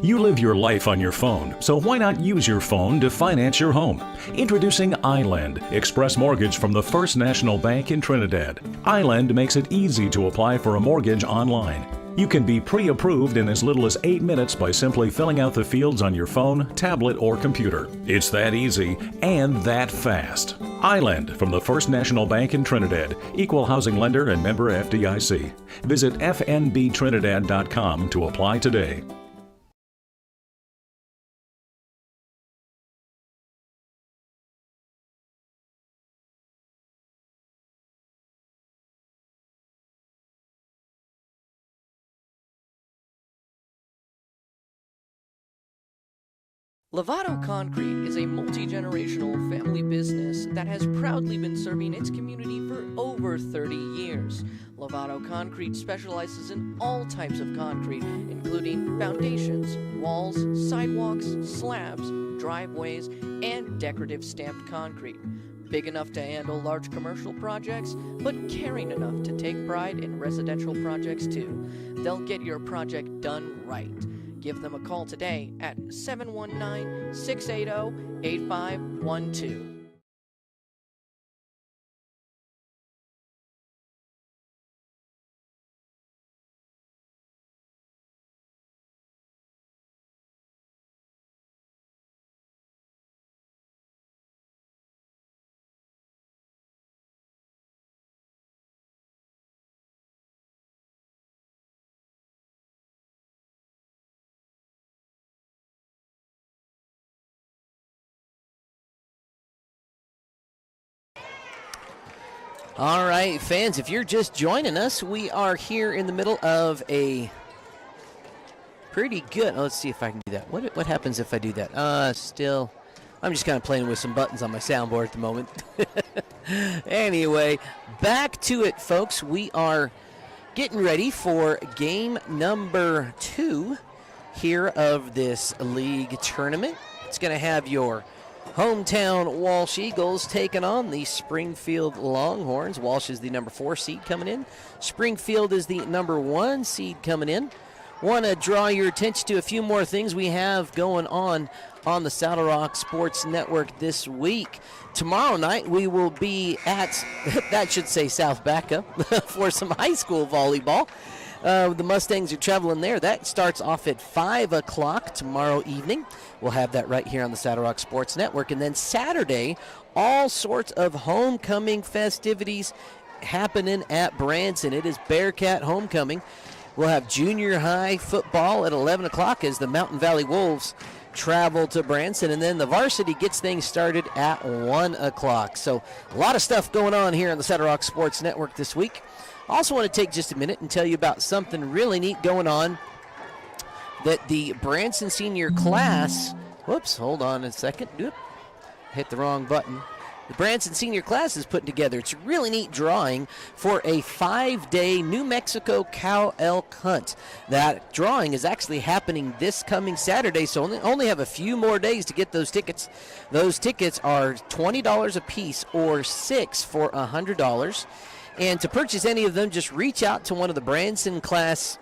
You live your life on your phone, so why not use your phone to finance your home? Introducing iLend, Express Mortgage from the First National Bank in Trinidad. iLend makes it easy to apply for a mortgage online. You can be pre-approved in as little as 8 minutes by simply filling out the fields on your phone, tablet, or computer. It's that easy and that fast. iLend from the First National Bank in Trinidad, equal housing lender and member FDIC. Visit fnbtrinidad.com to apply today. Lovato Concrete is a multi-generational family business that has proudly been serving its community for over 30 years. Lovato Concrete specializes in all types of concrete, including foundations, walls, sidewalks, slabs, driveways, and decorative stamped concrete. Big enough to handle large commercial projects, but caring enough to take pride in residential projects too. They'll get your project done right. Give them a call today at 719-680-8512. All right, fans, if you're just joining us, we are here in the middle of a pretty good, let's see if I can do that. What happens if I do that? I'm just kind of playing with some buttons on my soundboard at the moment. Anyway, back to it, folks. We are getting ready for game number 2 here of this league tournament. It's going to have your hometown Walsh Eagles taking on the Springfield Longhorns. Walsh is the number 4 seed coming in. Springfield is the number 1 seed coming in. Want to draw your attention to a few more things we have going on the Saddle Rock Sports Network this week. Tomorrow night we will be at, that should say South Baca, for some high school volleyball. The Mustangs are traveling there. That starts off at 5 o'clock tomorrow evening. We'll have that right here on the Saddle Rock Sports Network. And then Saturday, all sorts of homecoming festivities happening at Branson. It is Bearcat homecoming. We'll have junior high football at 11 o'clock as the Mountain Valley Wolves travel to Branson. And then the varsity gets things started at 1 o'clock. So a lot of stuff going on here on the Saddle Rock Sports Network this week. Also want to take just a minute and tell you about something really neat going on that the Branson senior class, whoops, hold on a second, hit the wrong button. the Branson senior class is putting together. It's a really neat drawing for a 5-day New Mexico cow elk hunt. That drawing is actually happening this coming Saturday, so only have a few more days to get those tickets. Those tickets are $20 a piece or $6 for $100. And to purchase any of them, just reach out to one of the Branson class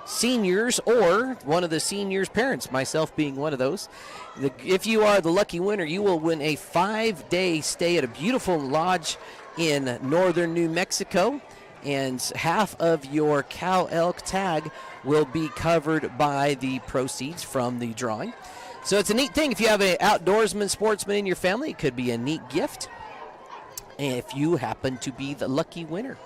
seniors or one of the seniors' parents, myself being one of those. If you are the lucky winner, you will win a 5-day stay at a beautiful lodge in northern New Mexico, and half of your cow elk tag will be covered by the proceeds from the drawing. So it's a neat thing. If you have an outdoorsman, sportsman in your family, it could be a neat gift if you happen to be the lucky winner.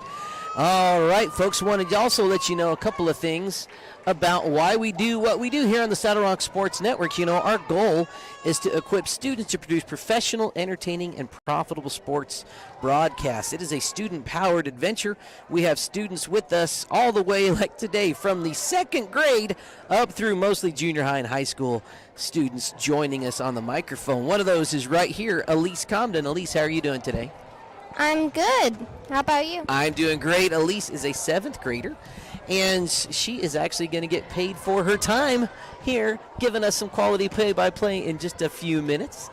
All right, folks, wanted to also let you know a couple of things about why we do what we do here on the Saddle Rock Sports Network. You know, our goal is to equip students to produce professional, entertaining, and profitable sports broadcasts. It is a student-powered adventure. We have students with us all the way, like today, from the 2nd grade up through mostly junior high and high school students joining us on the microphone. One of those is right here, Elise Comden. Elise, how are you doing today? I'm good. How about you? I'm doing great. Elise is a 7th grader, and she is actually going to get paid for her time here, giving us some quality play-by-play in just a few minutes.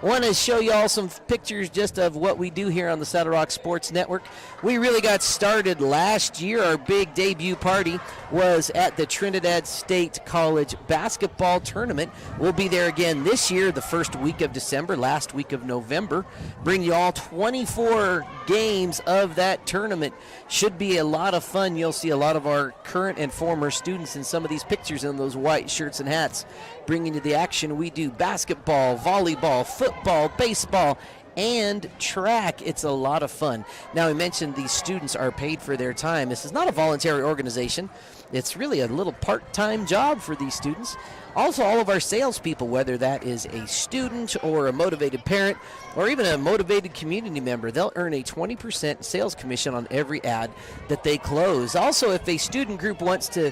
Want to show you all some pictures just of what we do here on the Saddle Rock Sports Network. We really got started last year. Our big debut party was at the Trinidad State College Basketball Tournament. We'll be there again this year, the first week of December, last week of November. Bring you all 24 games of that tournament. Should be a lot of fun. You'll see a lot of our current and former students in some of these pictures in those white shirts and hats, bringing you the action. We do basketball, volleyball, football, baseball, and track. It's a lot of fun. Now, I mentioned these students are paid for their time. This is not a voluntary organization. It's really a little part-time job for these students. Also, all of our salespeople, whether that is a student or a motivated parent or even a motivated community member, they'll earn a 20% sales commission on every ad that they close. Also, if a student group wants to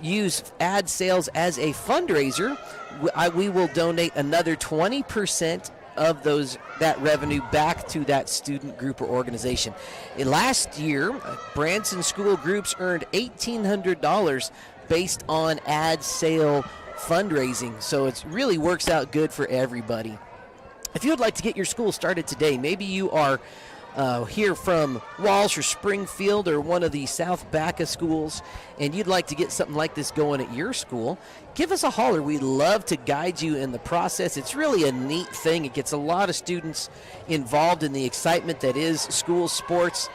use ad sales as a fundraiser, we will donate another 20% of that revenue back to that student group or organization. Last year, Branson school groups earned $1,800 based on ad sale fundraising, so it really works out good for everybody. If you would like to get your school started today, maybe you are here from Walsh or Springfield or one of the South Baca schools, and you'd like to get something like this going at your school, give us a holler. We'd love to guide you in the process. It's really a neat thing. It gets a lot of students involved in the excitement that is school sports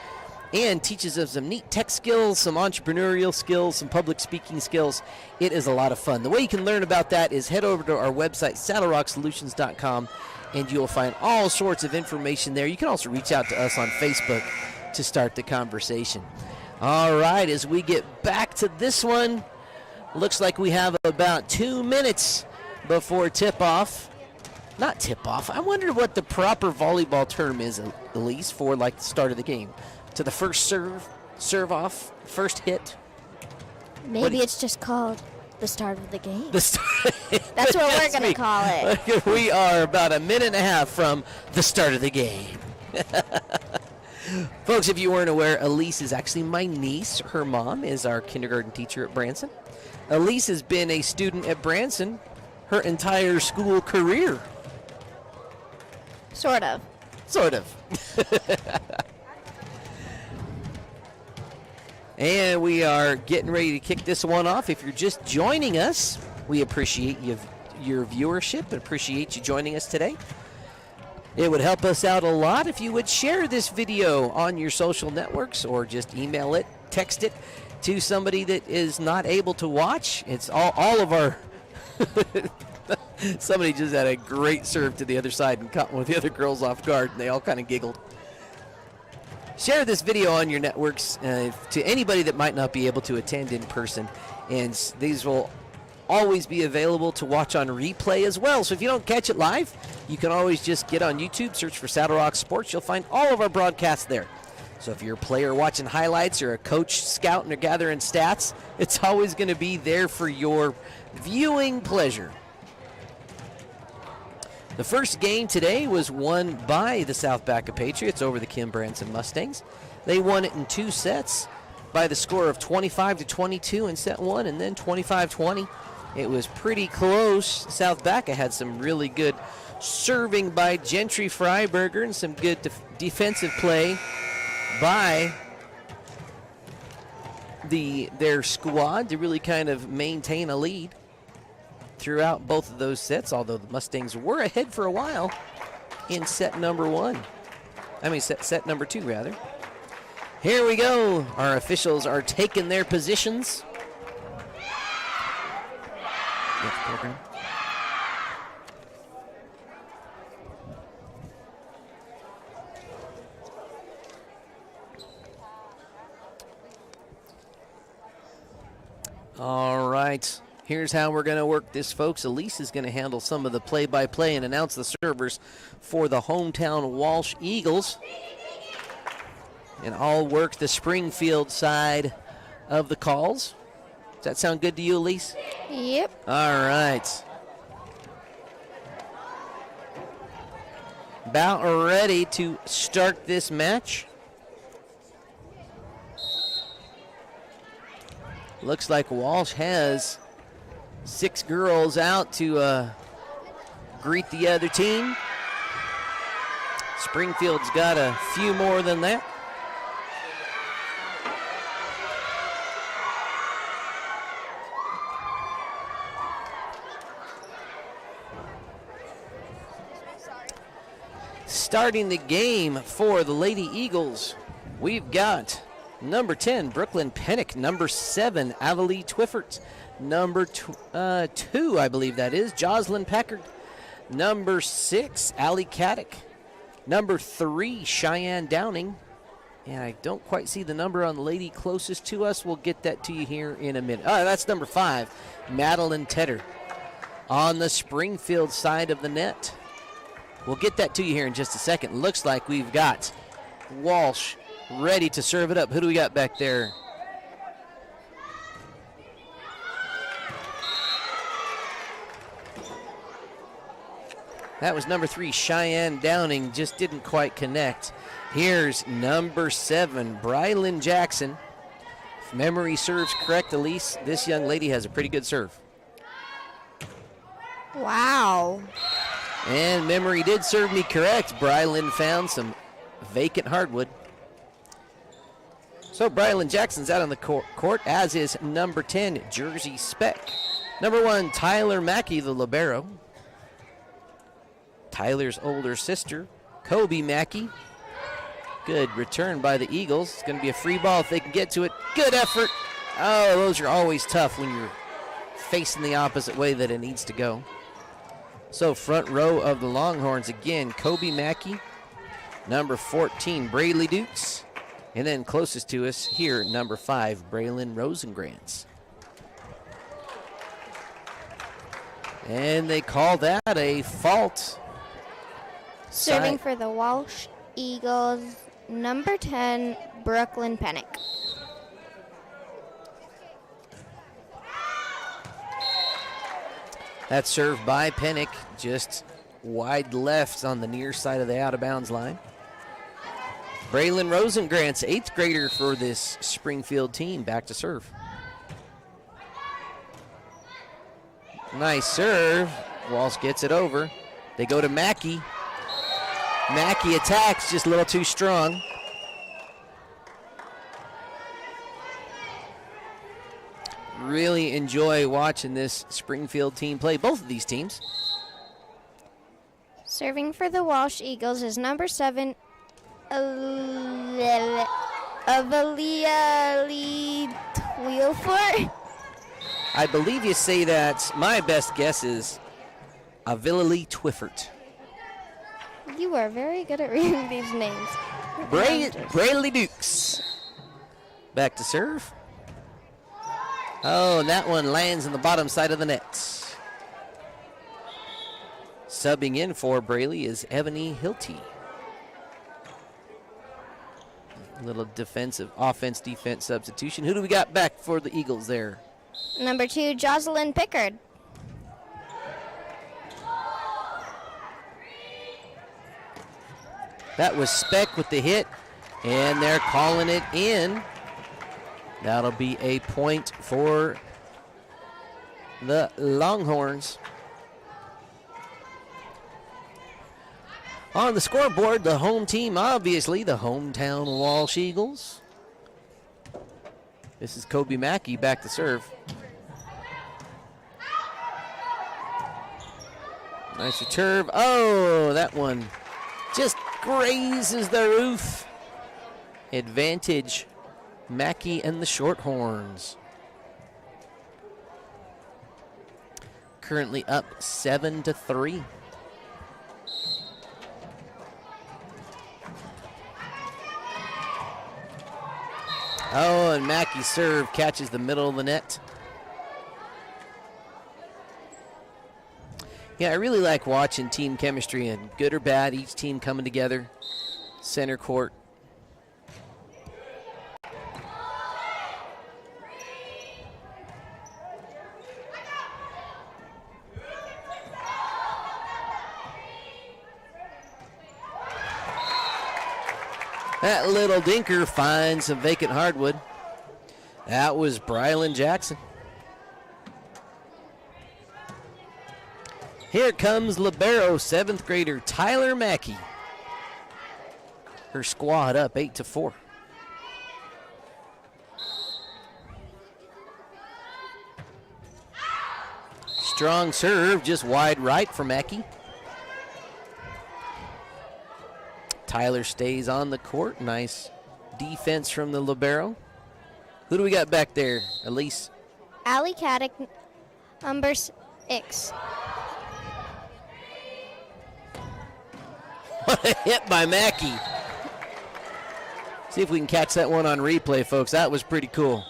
and teaches them some neat tech skills, some entrepreneurial skills, some public speaking skills. It is a lot of fun. The way you can learn about that is head over to our website, saddlerocksolutions.com, and you'll find all sorts of information there. You can also reach out to us on Facebook to start the conversation. All right, as we get back to this one, looks like we have about 2 minutes before tip-off. Not tip-off. I wonder what the proper volleyball term is, Elise, for like the start of the game. To the first serve off, first hit. Maybe it's just called the start of the game. That's what we're going to call it. We are about a minute and a half from the start of the game. Folks, if you weren't aware, Elise is actually my niece. Her mom is our kindergarten teacher at Branson. Elise has been a student at Branson her entire school career. Sort of. Sort of. And we are getting ready to kick this one off. If you're just joining us, we appreciate your viewership and appreciate you joining us today. It would help us out a lot if you would share this video on your social networks or just email it, text it to somebody that is not able to watch. It's all of our... Somebody just had a great serve to the other side and caught one of the other girls off guard, and they all kind of giggled. Share this video on your networks to anybody that might not be able to attend in person, and these will always be available to watch on replay as well. So if you don't catch it live, you can always just get on YouTube, search for Saddle Rock Sports. You'll find all of our broadcasts there. So if you're a player watching highlights or a coach scouting or gathering stats, it's always going to be there for your viewing pleasure. The first game today was won by the South Baca Patriots over the Kim Branson Mustangs. They won it in 2 sets by the score of 25-22 in set 1 and then 25-20. It was pretty close. South Baca had some really good serving by Gentry Freiberger and some good defensive play by their squad to really kind of maintain a lead throughout both of those sets, although the Mustangs were ahead for a while in set number 2 rather. Here we go. Our officials are taking their positions. Program. All right. Here's how we're going to work this, folks. Elise is going to handle some of the play-by-play and announce the servers for the hometown Walsh Eagles. And I'll work the Springfield side of the calls. Does that sound good to you, Elise? Yep. All right. About ready to start this match. Looks like Walsh has 6 girls out to greet the other team. Springfield's got a few more than that. Starting the game for the Lady Eagles, we've got number 10, Brooklyn Pennick, number 7, Avalie Twiffert, number 2, I believe that is, Jocelyn Packard, number 6, Allie Caddick, number 3, Cheyenne Downing, and I don't quite see the number on the lady closest to us. We'll get that to you here in a minute. Oh, that's number 5, Madeline Tedder. On the Springfield side of the net, we'll get that to you here in just a second. Looks like we've got Walsh ready to serve it up. Who do we got back there? That was number 3, Cheyenne Downing. Just didn't quite connect. Here's number 7, Brylan Jackson. If memory serves correct, Elise, this young lady has a pretty good serve. Wow. And memory did serve me correct. Brylan found some vacant hardwood. So Brylan Jackson's out on the court, as is number 10, Jersey Speck. Number 1, Tyler Mackey, the libero. Tyler's older sister, Kobe Mackey. Good return by the Eagles. It's going to be a free ball if they can get to it. Good effort. Oh, those are always tough when you're facing the opposite way that it needs to go. So front row of the Longhorns again, Kobe Mackey, number 14, Braylee Dukes, and then closest to us here, number 5, Braylon Rosengrantz. And they call that a fault. Serving for the Walsh Eagles, number 10, Brooklyn Pennick. That's served by Pennick, just wide left on the near side of the out-of-bounds line. Braylon Rosengrantz, 8th grader for this Springfield team, back to serve. Nice serve. Walsh gets it over. They go to Mackey. Mackey attacks, just a little too strong. Really enjoy watching this Springfield team play, both of these teams. Serving for the Walsh Eagles is number 7, Avalia Lee Twilfort. I believe you say that. My best guess is Avalie Twiffert. You are very good at reading these names. Braylee Dukes. Back to serve. Oh, and that one lands in the bottom side of the net. Subbing in for Braylee is Ebony Hilty. Little offense-defense substitution. Who do we got back for the Eagles there? Number 2, Jocelyn Pickard. That was Speck with the hit, and they're calling it in. That'll be a point for the Longhorns. On the scoreboard, the home team, obviously, the hometown Walsh Eagles. This is Kobe Mackey back to serve. Nice return. Oh, that one just grazes the roof. Advantage, Mackey and the Shorthorns. Currently up 7-3. Oh, and Mackey's serve catches the middle of the net. Yeah, I really like watching team chemistry, and good or bad, each team coming together. Center court. That little dinker finds some vacant hardwood. That was Brylan Jackson. Here comes libero, 7th grader Tyler Mackey. Her squad up 8-4. Strong serve, just wide right for Mackey. Tyler stays on the court. Nice defense from the libero. Who do we got back there, Elise? Allie Caddick, number 6. What a hit by Mackey. See if we can catch that one on replay, folks. That was pretty cool.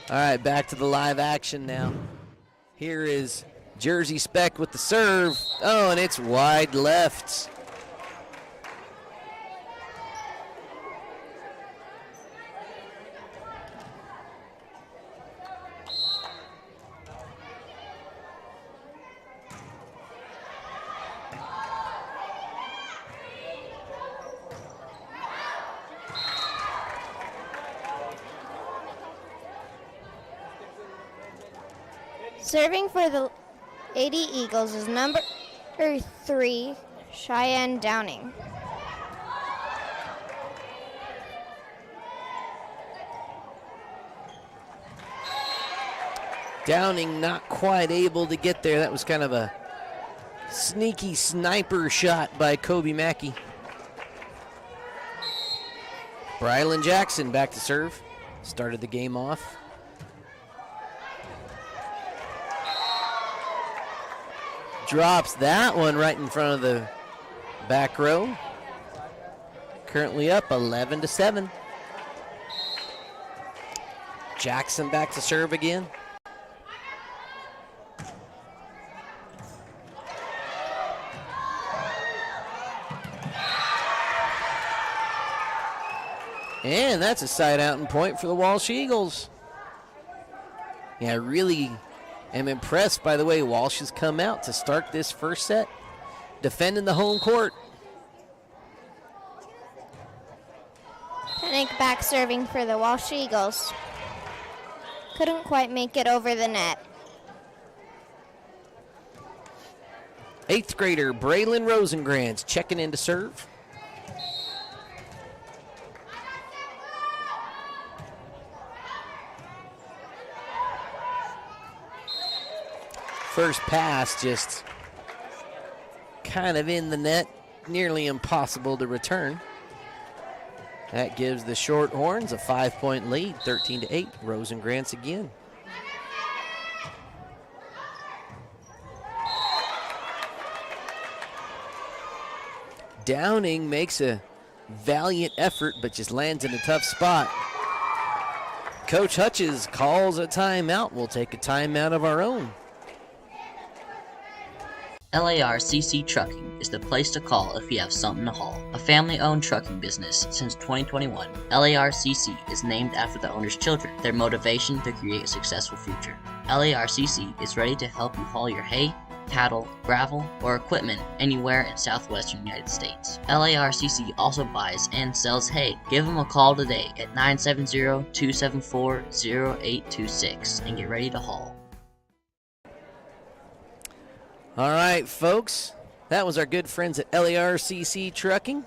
All right, back to the live action now. Here is Jersey Speck with the serve. Oh, and it's wide left. Serving for the Lady Eagles is number 3, Cheyenne Downing. Downing not quite able to get there. That was kind of a sneaky sniper shot by Kobe Mackey. Brylan Jackson back to serve. Started the game off. Drops that one right in front of the back row. Currently up 11-7. Jackson back to serve again. And that's a side out and point for the Walsh Eagles. Yeah, really am impressed by the way Walsh has come out to start this first set, defending the home court. Panic back serving for the Walsh Eagles. Couldn't quite make it over the net. 8th grader Braylon Rosengrantz checking in to serve. First pass just kind of in the net, nearly impossible to return. That gives the Shorthorns a 5-point lead, 13-8. Rosengrantz again. Downing makes a valiant effort, but just lands in a tough spot. Coach Hutches calls a timeout. We'll take a timeout of our own. LARCC Trucking is the place to call if you have something to haul. A family-owned trucking business since 2021, LARCC is named after the owner's children, their motivation to create a successful future. LARCC is ready to help you haul your hay, cattle, gravel, or equipment anywhere in southwestern United States. LARCC also buys and sells hay. Give them a call today at 970-274-0826 and get ready to haul. All right, folks, that was our good friends at LARCC Trucking,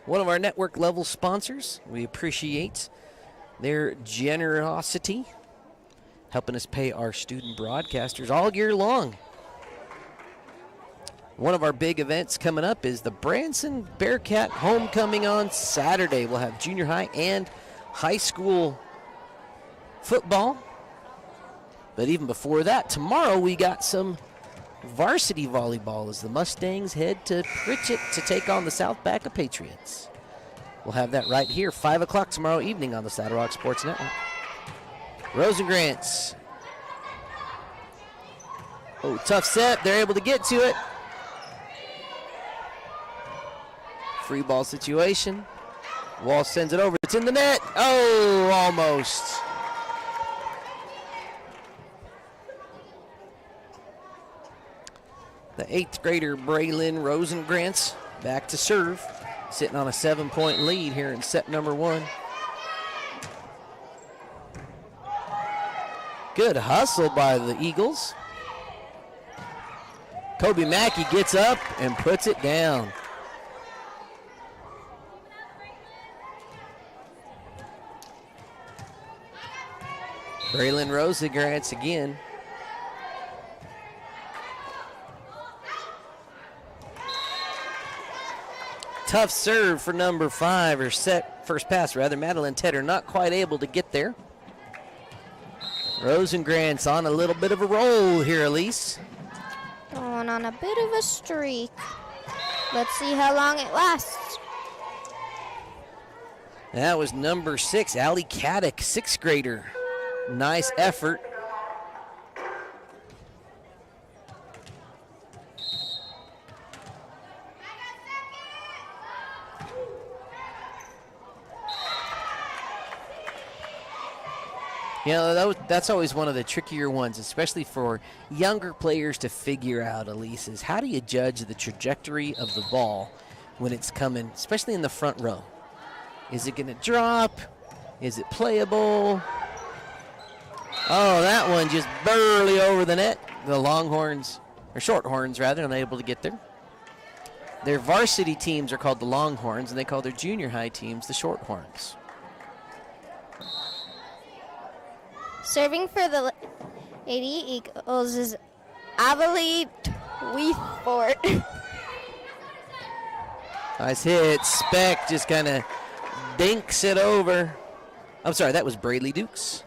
one of our network level sponsors. We appreciate their generosity, helping us pay our student broadcasters all year long. One of our big events coming up is the Branson Bearcat Homecoming on Saturday. We'll have junior high and high school football. But even before that, tomorrow we got some varsity volleyball as the Mustangs head to Pritchett to take on the South Baca Patriots. We'll have that right here, 5 o'clock tomorrow evening on the Saddle Rock Sports Network. Rosengrantz. Oh, tough set. They're able to get to it. Free ball situation. Walsh sends it over. It's in the net. Oh, almost. The 8th grader Braylon Rosengrantz back to serve, sitting on a 7-point lead here in set number 1. Good hustle by the Eagles. Kobe Mackey gets up and puts it down. Braylon Rosengrantz again. Tough serve for number 5, or set first pass rather. Madeline Tedder not quite able to get there. Rosengrantz on a little bit of a roll here, Elise. Going on a bit of a streak. Let's see how long it lasts. That was number 6, Allie Caddick, 6th grader. Nice effort. You know, that's always one of the trickier ones, especially for younger players to figure out, Elise, is how do you judge the trajectory of the ball when it's coming, especially in the front row? Is it going to drop? Is it playable? Oh, that one just barely over the net. The Longhorns, or Shorthorns rather, unable to get there. Their varsity teams are called the Longhorns, and they call their junior high teams the Shorthorns. Serving for the Lady Eagles is Avalie Weithfort. Nice hit. Speck just kind of dinks it over. I'm sorry, that was Braley Dukes.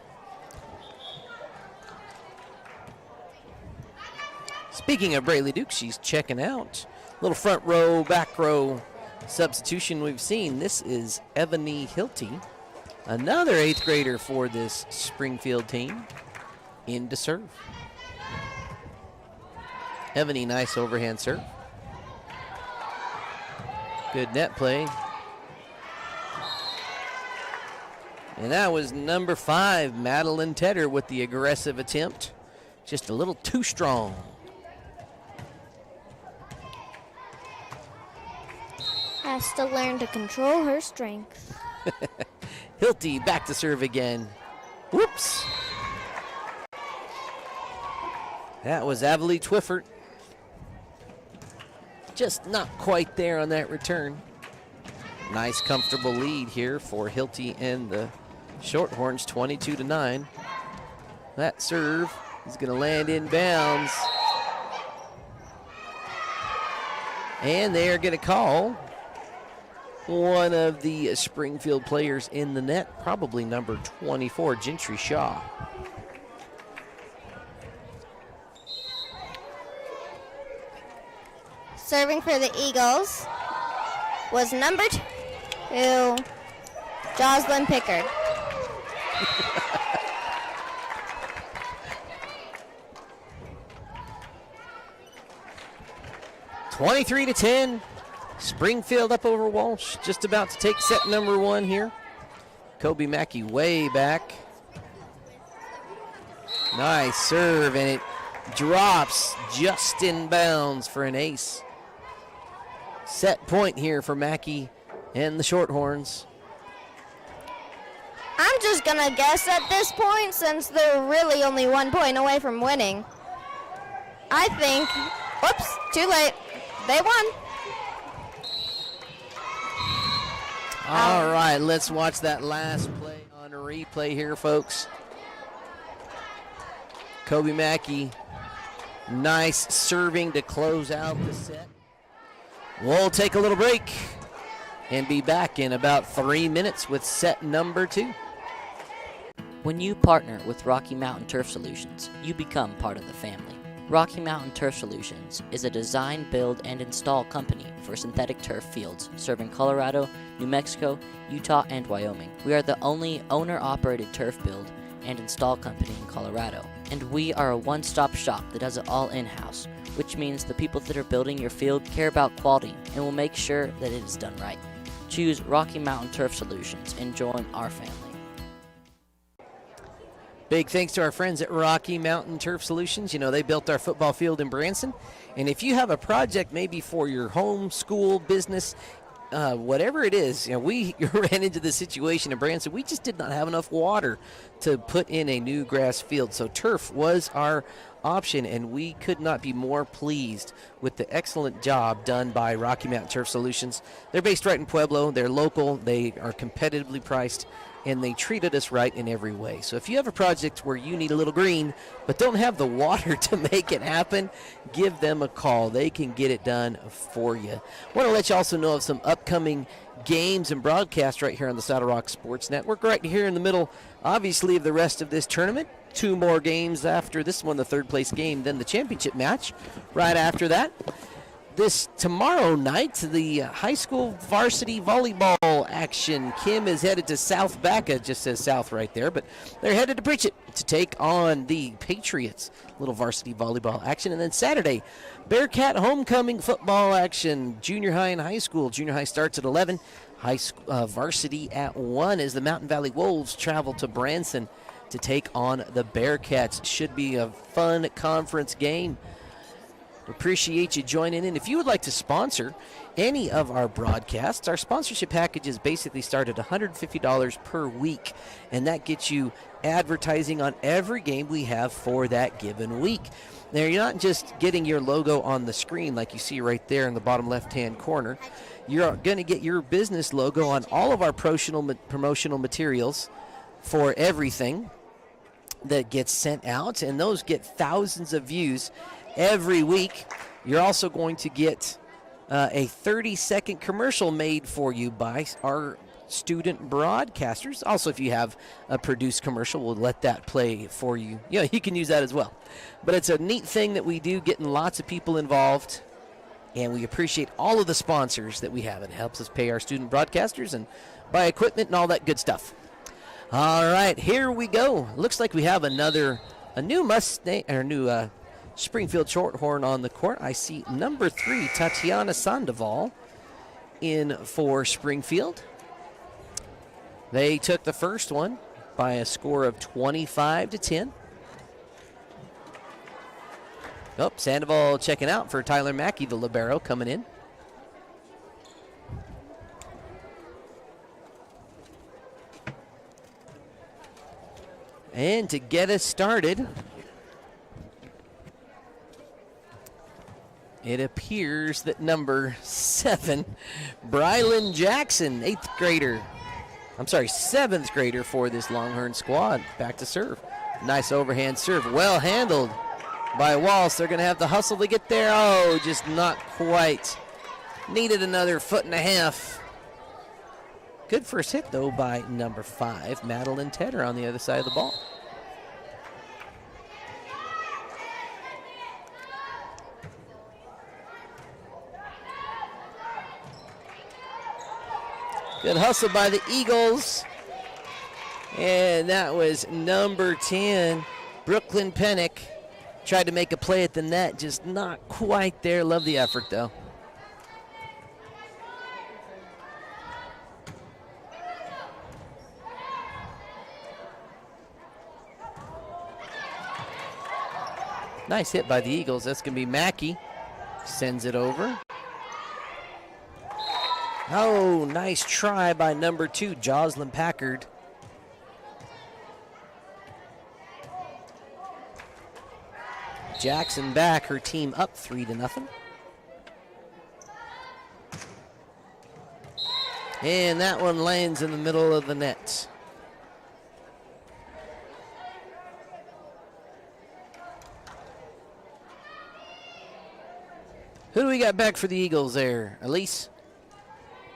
Speaking of Braley Dukes, she's checking out. Little front row, back row substitution we've seen. This is Ebony Hilty, another 8th grader for this Springfield team, in to serve. Ebony, nice overhand serve. Good net play. And that was number 5, Madeline Tedder, with the aggressive attempt. Just a little too strong. Has to learn to control her strength. Hilty back to serve again. Whoops. That was Avalie Twiffert. Just not quite there on that return. Nice comfortable lead here for Hilty and the Shorthorns, 22-9. That serve is going to land in bounds. And they are going to call one of the Springfield players in the net, probably number 24, Gentry Shaw. Serving for the Eagles was number 2, Jocelyn Pickard. 23-10. Springfield up over Walsh. Just about to take set number 1 here. Kobe Mackey way back. Nice serve, and it drops just in bounds for an ace. Set point here for Mackey and the Shorthorns. I'm just going to guess at this point, since they're really only 1 point away from winning. I think, whoops, too late. They won. All right, let's watch that last play on a replay here, folks. Kobe Mackey, nice serving to close out the set. We'll take a little break and be back in about 3 minutes with set number 2. When you partner with Rocky Mountain Turf Solutions, you become part of the family. Rocky Mountain Turf Solutions is a design, build, and install company for synthetic turf fields serving Colorado, New Mexico, Utah, and Wyoming. We are the only owner-operated turf build and install company in Colorado, and we are a one-stop shop that does it all in-house, which means the people that are building your field care about quality and will make sure that it is done right. Choose Rocky Mountain Turf Solutions and join our family. Big thanks to our friends at Rocky Mountain Turf Solutions. You know, they built our football field in Branson. And if you have a project maybe for your home, school, business, whatever it is, you know, we ran into the situation in Branson. We just did not have enough water to put in a new grass field. So turf was our option, and we could not be more pleased with the excellent job done by Rocky Mountain Turf Solutions. They're based right in Pueblo. They're local. They are competitively priced, and they treated us right in every way. So if you have a project where you need a little green but don't have the water to make it happen, give them a call. They can get it done for you. I want to let you also know of some upcoming games and broadcasts right here on the Saddle Rock Sports Network, right here in the middle, obviously, of the rest of this tournament. 2 more games after this one, the third place game, then the championship match right after that. This tomorrow night, the high school varsity volleyball action. Kim is headed to South Baca, just says South right there, but they're headed to Pritchett to take on the Patriots. Little varsity volleyball action. And then Saturday, Bearcat homecoming football action. Junior high and high school. Junior high starts at 11. High school, varsity at 1 as the Mountain Valley Wolves travel to Branson to take on the Bearcats. Should be a fun conference game. Appreciate you joining in. If you would like to sponsor any of our broadcasts, our sponsorship packages basically start at $150 per week, and that gets you advertising on every game we have for that given week. Now, you're not just getting your logo on the screen like you see right there in the bottom left-hand corner. You're going to get your business logo on all of our promotional materials for everything that gets sent out, and those get thousands of views every week. You're also going to get a 30-second commercial made for you by our student broadcasters. Also, if you have a produced commercial, we'll let that play for you. Yeah, you can use that as well. But it's a neat thing that we do, getting lots of people involved, and we appreciate all of the sponsors that we have. It helps us pay our student broadcasters and buy equipment and all that good stuff. All right, here we go. Looks like we have a new Mustang, or new Springfield Shorthorn on the court. I see number 3, Tatiana Sandoval, in for Springfield. They took the first one by a score of 25-10. Oh, Sandoval checking out for Tyler Mackey, the libero, coming in. And to get us started, it appears that number 7, Brylan Jackson, 7th grader for this Longhorn squad. Back to serve. Nice overhand serve. Well handled by Walsh. They're going to have to hustle to get there. Oh, just not quite. Needed another 1.5 feet. Good first hit, though, by number 5, Madeline Tedder, on the other side of the ball. Good hustle by the Eagles. And that was number 10, Brooklyn Pennick. Tried to make a play at the net, just not quite there. Love the effort, though. Nice hit by the Eagles. That's going to be Mackey. Sends it over. Oh, nice try by number 2, Jocelyn Packard. Jackson back, her team up 3-0. And that one lands in the middle of the net. Who do we got back for the Eagles there? Elise?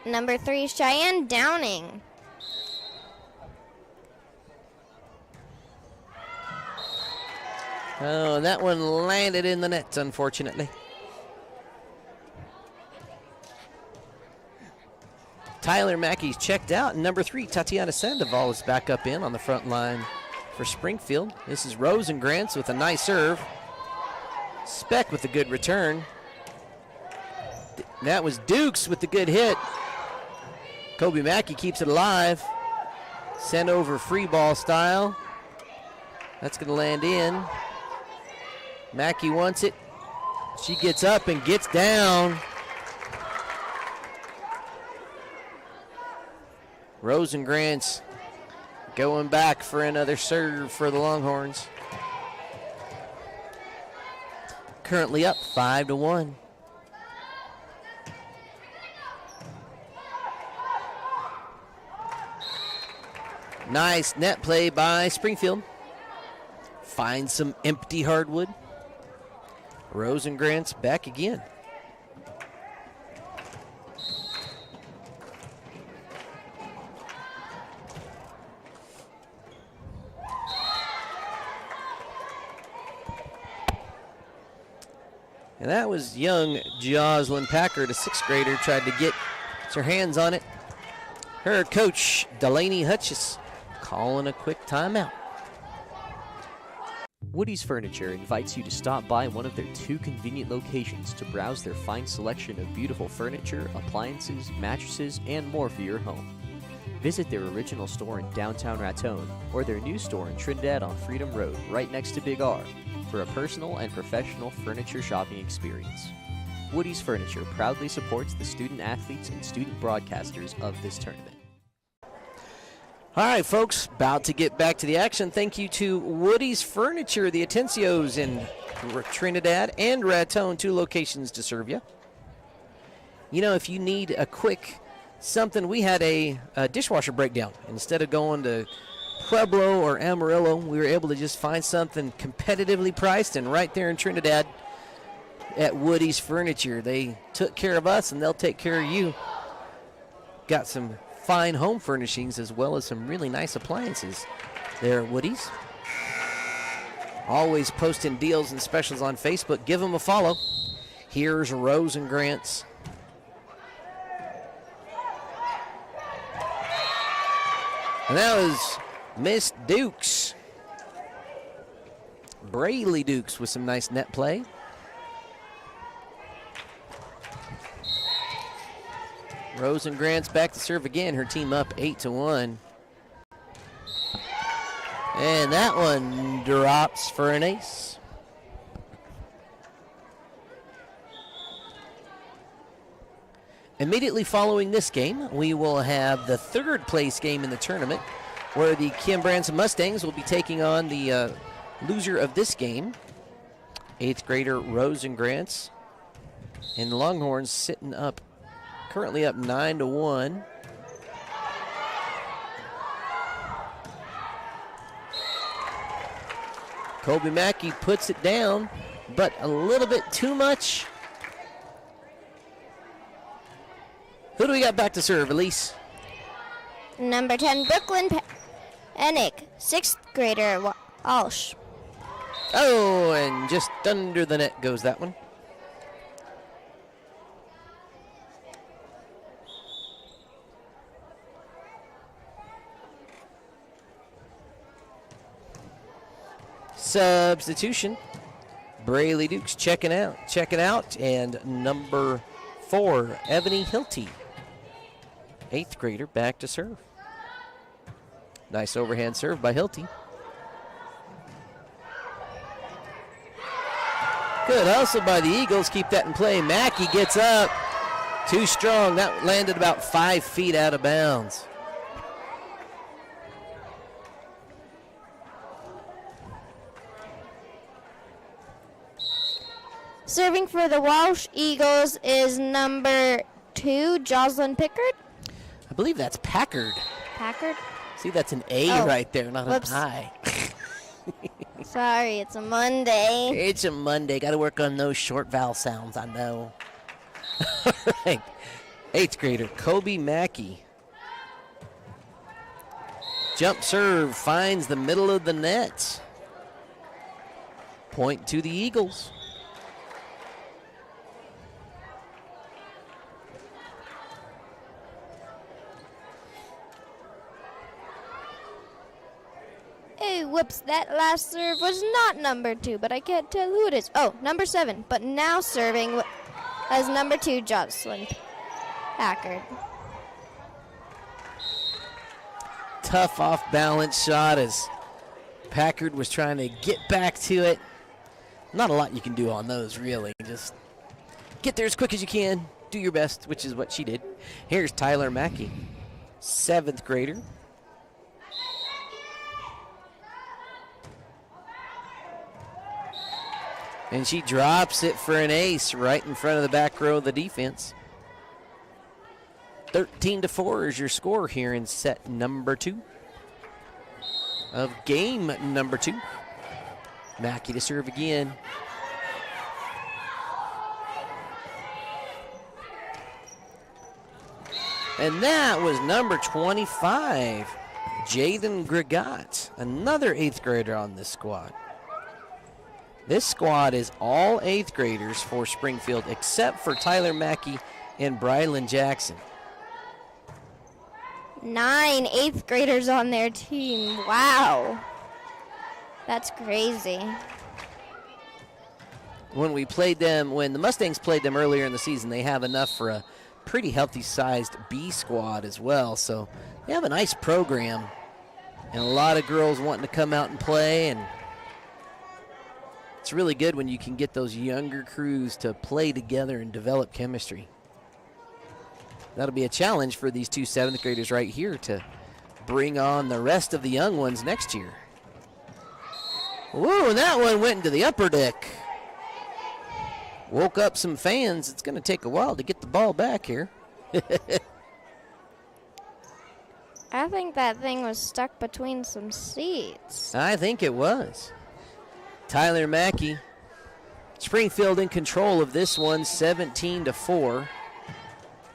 Number 3, Cheyenne Downing. Oh, that one landed in the net, unfortunately. Tyler Mackey's checked out, and number 3, Tatiana Sandoval, is back up in on the front line for Springfield. This is Rosengrantz with a nice serve. Speck with a good return. That was Dukes with the good hit. Kobe Mackey keeps it alive. Sent over free ball style. That's going to land in. Mackey wants it. She gets up and gets down. Rosengrantz going back for another serve for the Longhorns. Currently up 5-1. Nice net play by Springfield. Finds some empty hardwood. Rosengrantz back again. And that was young Jocelyn Packard, a 6th grader, tried to get her hands on it. Her coach, Delaney Hutchis, calling a quick timeout. Woody's Furniture invites you to stop by one of their 2 convenient locations to browse their fine selection of beautiful furniture, appliances, mattresses, and more for your home. Visit their original store in downtown Raton or their new store in Trinidad on Freedom Road, right next to Big R, for a personal and professional furniture shopping experience. Woody's Furniture proudly supports the student athletes and student broadcasters of this tournament. All right, folks, about to get back to the action. Thank you to Woody's Furniture, the Atencios in Trinidad and Raton, 2 locations to serve you. You know, if you need a quick something, we had a dishwasher breakdown. Instead of going to Pueblo or Amarillo, we were able to just find something competitively priced and right there in Trinidad at Woody's Furniture. They took care of us, and they'll take care of you. Got some fine home furnishings as well as some really nice appliances there at Woody's. Always posting deals and specials on Facebook. Give them a follow. Here's Rosengrantz. And that was Miss Dukes. Brayley Dukes with some nice net play. Rosengrantz back to serve again. Her team up 8-1. And that one drops for an ace. Immediately following this game, we will have the 3rd place game in the tournament, where the Kim Branson Mustangs will be taking on the loser of this game, 8th grader Rosengrantz. And the Longhorns sitting up, currently up 9-1. Kobe Mackey puts it down, but a little bit too much. Who do we got back to serve, Elise? Number 10, Brooklyn Enick, 6th grader Walsh. Oh, and just under the net goes that one. Substitution. Brayley Dukes checking out, and number 4, Ebony Hilty, 8th grader, back to serve. Nice overhand serve by Hilty. Good hustle by the Eagles. Keep that in play. Mackey gets up. Too strong. That landed about 5 feet out of bounds. Serving for the Walsh Eagles is number 2, Jocelyn Pickard. I believe that's Packard. Packard? See, that's an A right there, not Whoops. an I. Sorry, it's a Monday. It's a Monday. Got to work on those short vowel sounds, I know. All right. 8th grader Kobe Mackey. Jump serve finds the middle of the net. Point to the Eagles. Hey, whoops, that last serve was not number 2, but I can't tell who it is. Oh, number 7, but now serving as number 2, Jocelyn Packard. Tough off-balance shot as Packard was trying to get back to it. Not a lot you can do on those, really. Just get there as quick as you can. Do your best, which is what she did. Here's Tyler Mackey, 7th grader. And she drops it for an ace right in front of the back row of the defense. 13-4 is your score here in set number 2 of game number 2. Mackey to serve again. And that was number 25, Jaden Gregot, another 8th grader on this squad. This squad is all 8th graders for Springfield except for Tyler Mackey and Brylan Jackson. 9 8th graders on their team. Wow. That's crazy. When the Mustangs played them earlier in the season, they have enough for a pretty healthy-sized B squad as well. So they have a nice program and a lot of girls wanting to come out and play, and it's really good when you can get those younger crews to play together and develop chemistry. That'll be a challenge for these 2 7th graders right here to bring on the rest of the young ones next year. Whoa, and that one went into the upper deck. Woke up some fans. It's going to take a while to get the ball back here. I think that thing was stuck between some seats. I think it was. Tyler Mackey, Springfield in control of this one, 17-4.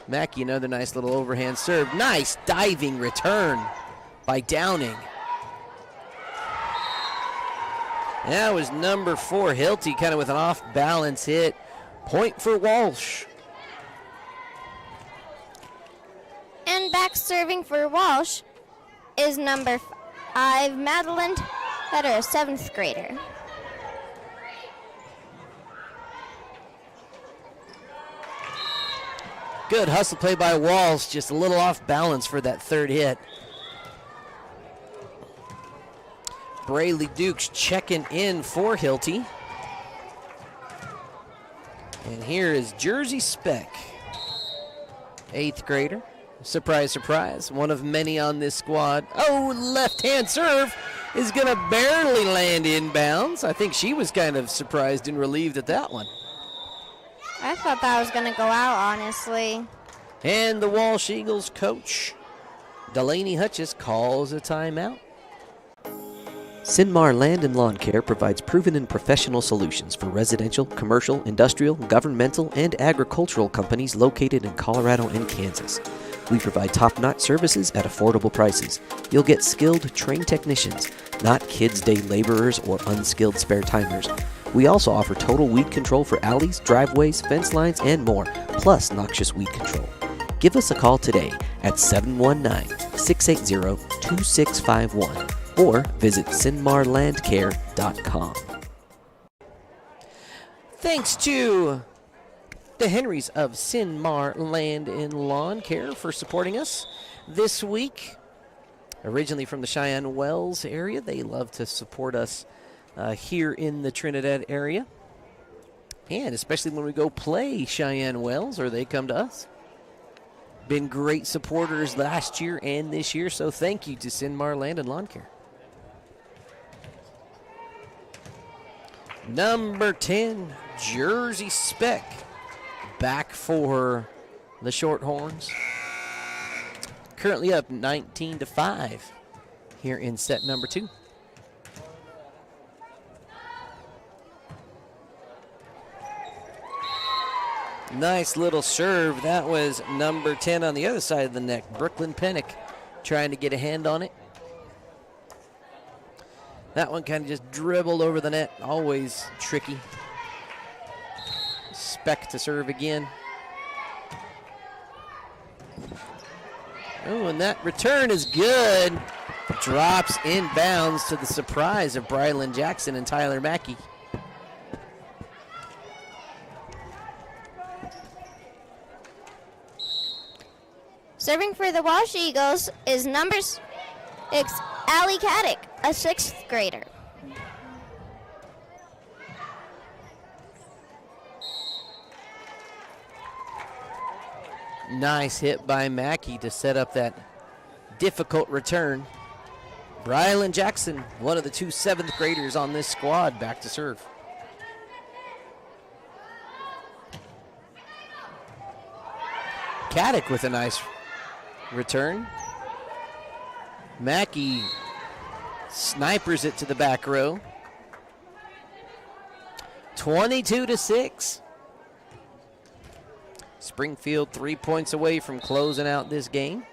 Mackey, another nice little overhand serve. Nice diving return by Downing. That was number 4, Hilty, kind of with an off-balance hit. Point for Walsh. And back serving for Walsh is number 5, Madeline Fetter, a 7th grader. Good hustle play by Walsh, just a little off balance for that 3rd hit. Braylee Dukes checking in for Hilty. And here is Jersey Speck, 8th grader. Surprise, surprise, one of many on this squad. Oh, left-hand serve is going to barely land inbounds. I think she was kind of surprised and relieved at that one. I thought that was going to go out, honestly. And the Walsh Eagles coach, Delaney Hutchis, calls a timeout. CynMar Land and Lawn Care provides proven and professional solutions for residential, commercial, industrial, governmental, and agricultural companies located in Colorado and Kansas. We provide top-notch services at affordable prices. You'll get skilled, trained technicians, not kids' day laborers or unskilled spare-timers. We also offer total weed control for alleys, driveways, fence lines, and more, plus noxious weed control. Give us a call today at 719-680-2651 or visit CynMarLandCare.com. Thanks to the Henrys of CynMar Land and Lawn Care for supporting us this week. Originally from the Cheyenne Wells area, they love to support us here in the Trinidad area. And especially when we go play Cheyenne Wells or they come to us. Been great supporters last year and this year, so thank you to CynMar Land and Lawn Care. Number 10, Jersey Speck, back for the Shorthorns. Currently up 19-5 here in set number 2. Nice little serve. That was number 10 on the other side of the neck. Brooklyn Pennick trying to get a hand on it. That one kind of just dribbled over the net. Always tricky. Speck to serve again. Oh, and that return is good. Drops inbounds to the surprise of Brylan Jackson and Tyler Mackey. Serving for the Walsh Eagles is number 6, Allie Caddick, a 6th grader. Nice hit by Mackey to set up that difficult return. Brylan Jackson, one of the 2 7th graders on this squad, back to serve. Caddick with a nice return. Mackey snipers it to the back row. 22-6. Springfield 3 points away from closing out this game.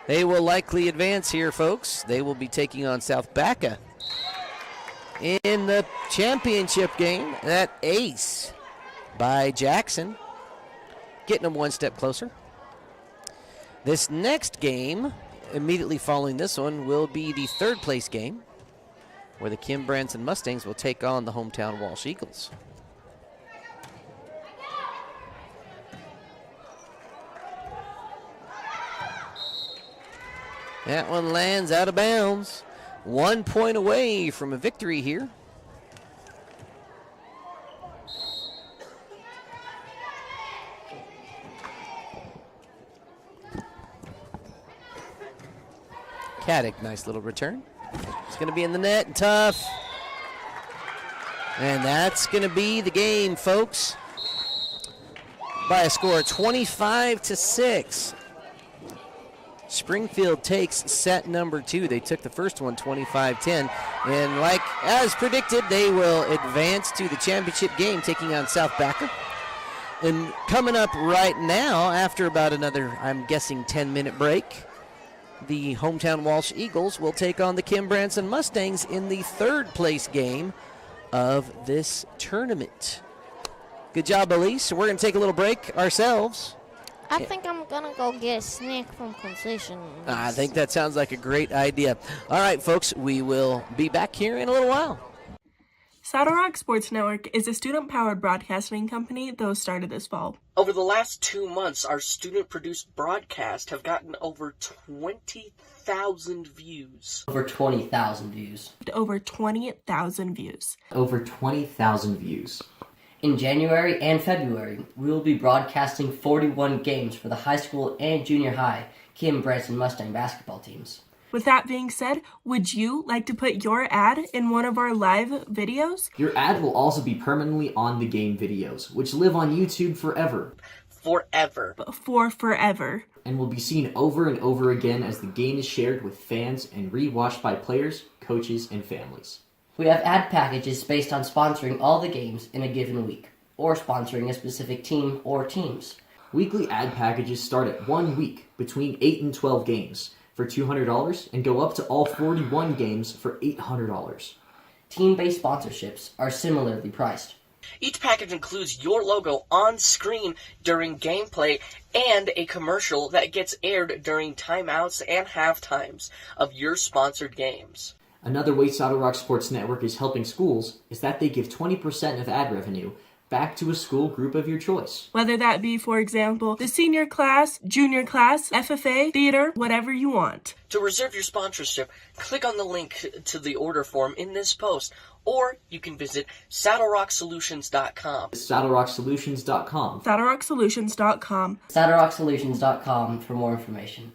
They will likely advance here, folks. They will be taking on South Baca in the championship game. That ace by Jackson, getting them one step closer. This next game, immediately following this one, will be the 3rd place game, where the Kim Branson Mustangs will take on the hometown Walsh Eagles. That one lands out of bounds. 1 point away from a victory here. Caddick, nice little return. It's going to be in the net and tough. And that's going to be the game, folks, by a score of 25-6. Springfield takes set number 2. They took the first one 25-10. And like as predicted, they will advance to the championship game, taking on South Baca. And coming up right now, after about another, I'm guessing, 10-minute break, the hometown Walsh Eagles will take on the Kim Branson Mustangs in the 3rd place game of this tournament. Good job, Elise. We're going to take a little break ourselves. I think I'm going to go get a snack from concession. I think that sounds like a great idea. All right, folks, we will be back here in a little while. Saddle Rock Sports Network is a student-powered broadcasting company that was started this fall. Over the last 2 months, our student-produced broadcasts have gotten over 20,000 views. Over 20,000 views. Over 20,000 views. Over 20,000 views. In January and February, we will be broadcasting 41 games for the high school and junior high Kim Branson Mustang basketball teams. With that being said, would you like to put your ad in one of our live videos? Your ad will also be permanently on the game videos, which live on YouTube forever. Forever. For forever. And will be seen over and over again as the game is shared with fans and rewatched by players, coaches, and families. We have ad packages based on sponsoring all the games in a given week, or sponsoring a specific team or teams. Weekly ad packages start at 1 week between 8 and 12 games for $200 and go up to all 41 games for $800. Team-based sponsorships are similarly priced. Each package includes your logo on screen during gameplay and a commercial that gets aired during timeouts and halftimes of your sponsored games. Another way Saddle Rock Sports Network is helping schools is that they give 20% of ad revenue back to a school group of your choice. Whether that be, for example, the senior class, junior class, FFA, theater, whatever you want. To reserve your sponsorship, click on the link to the order form in this post or you can visit saddlerocksolutions.com. SaddleRockSolutions.com. SaddleRockSolutions.com. SaddleRockSolutions.com for more information.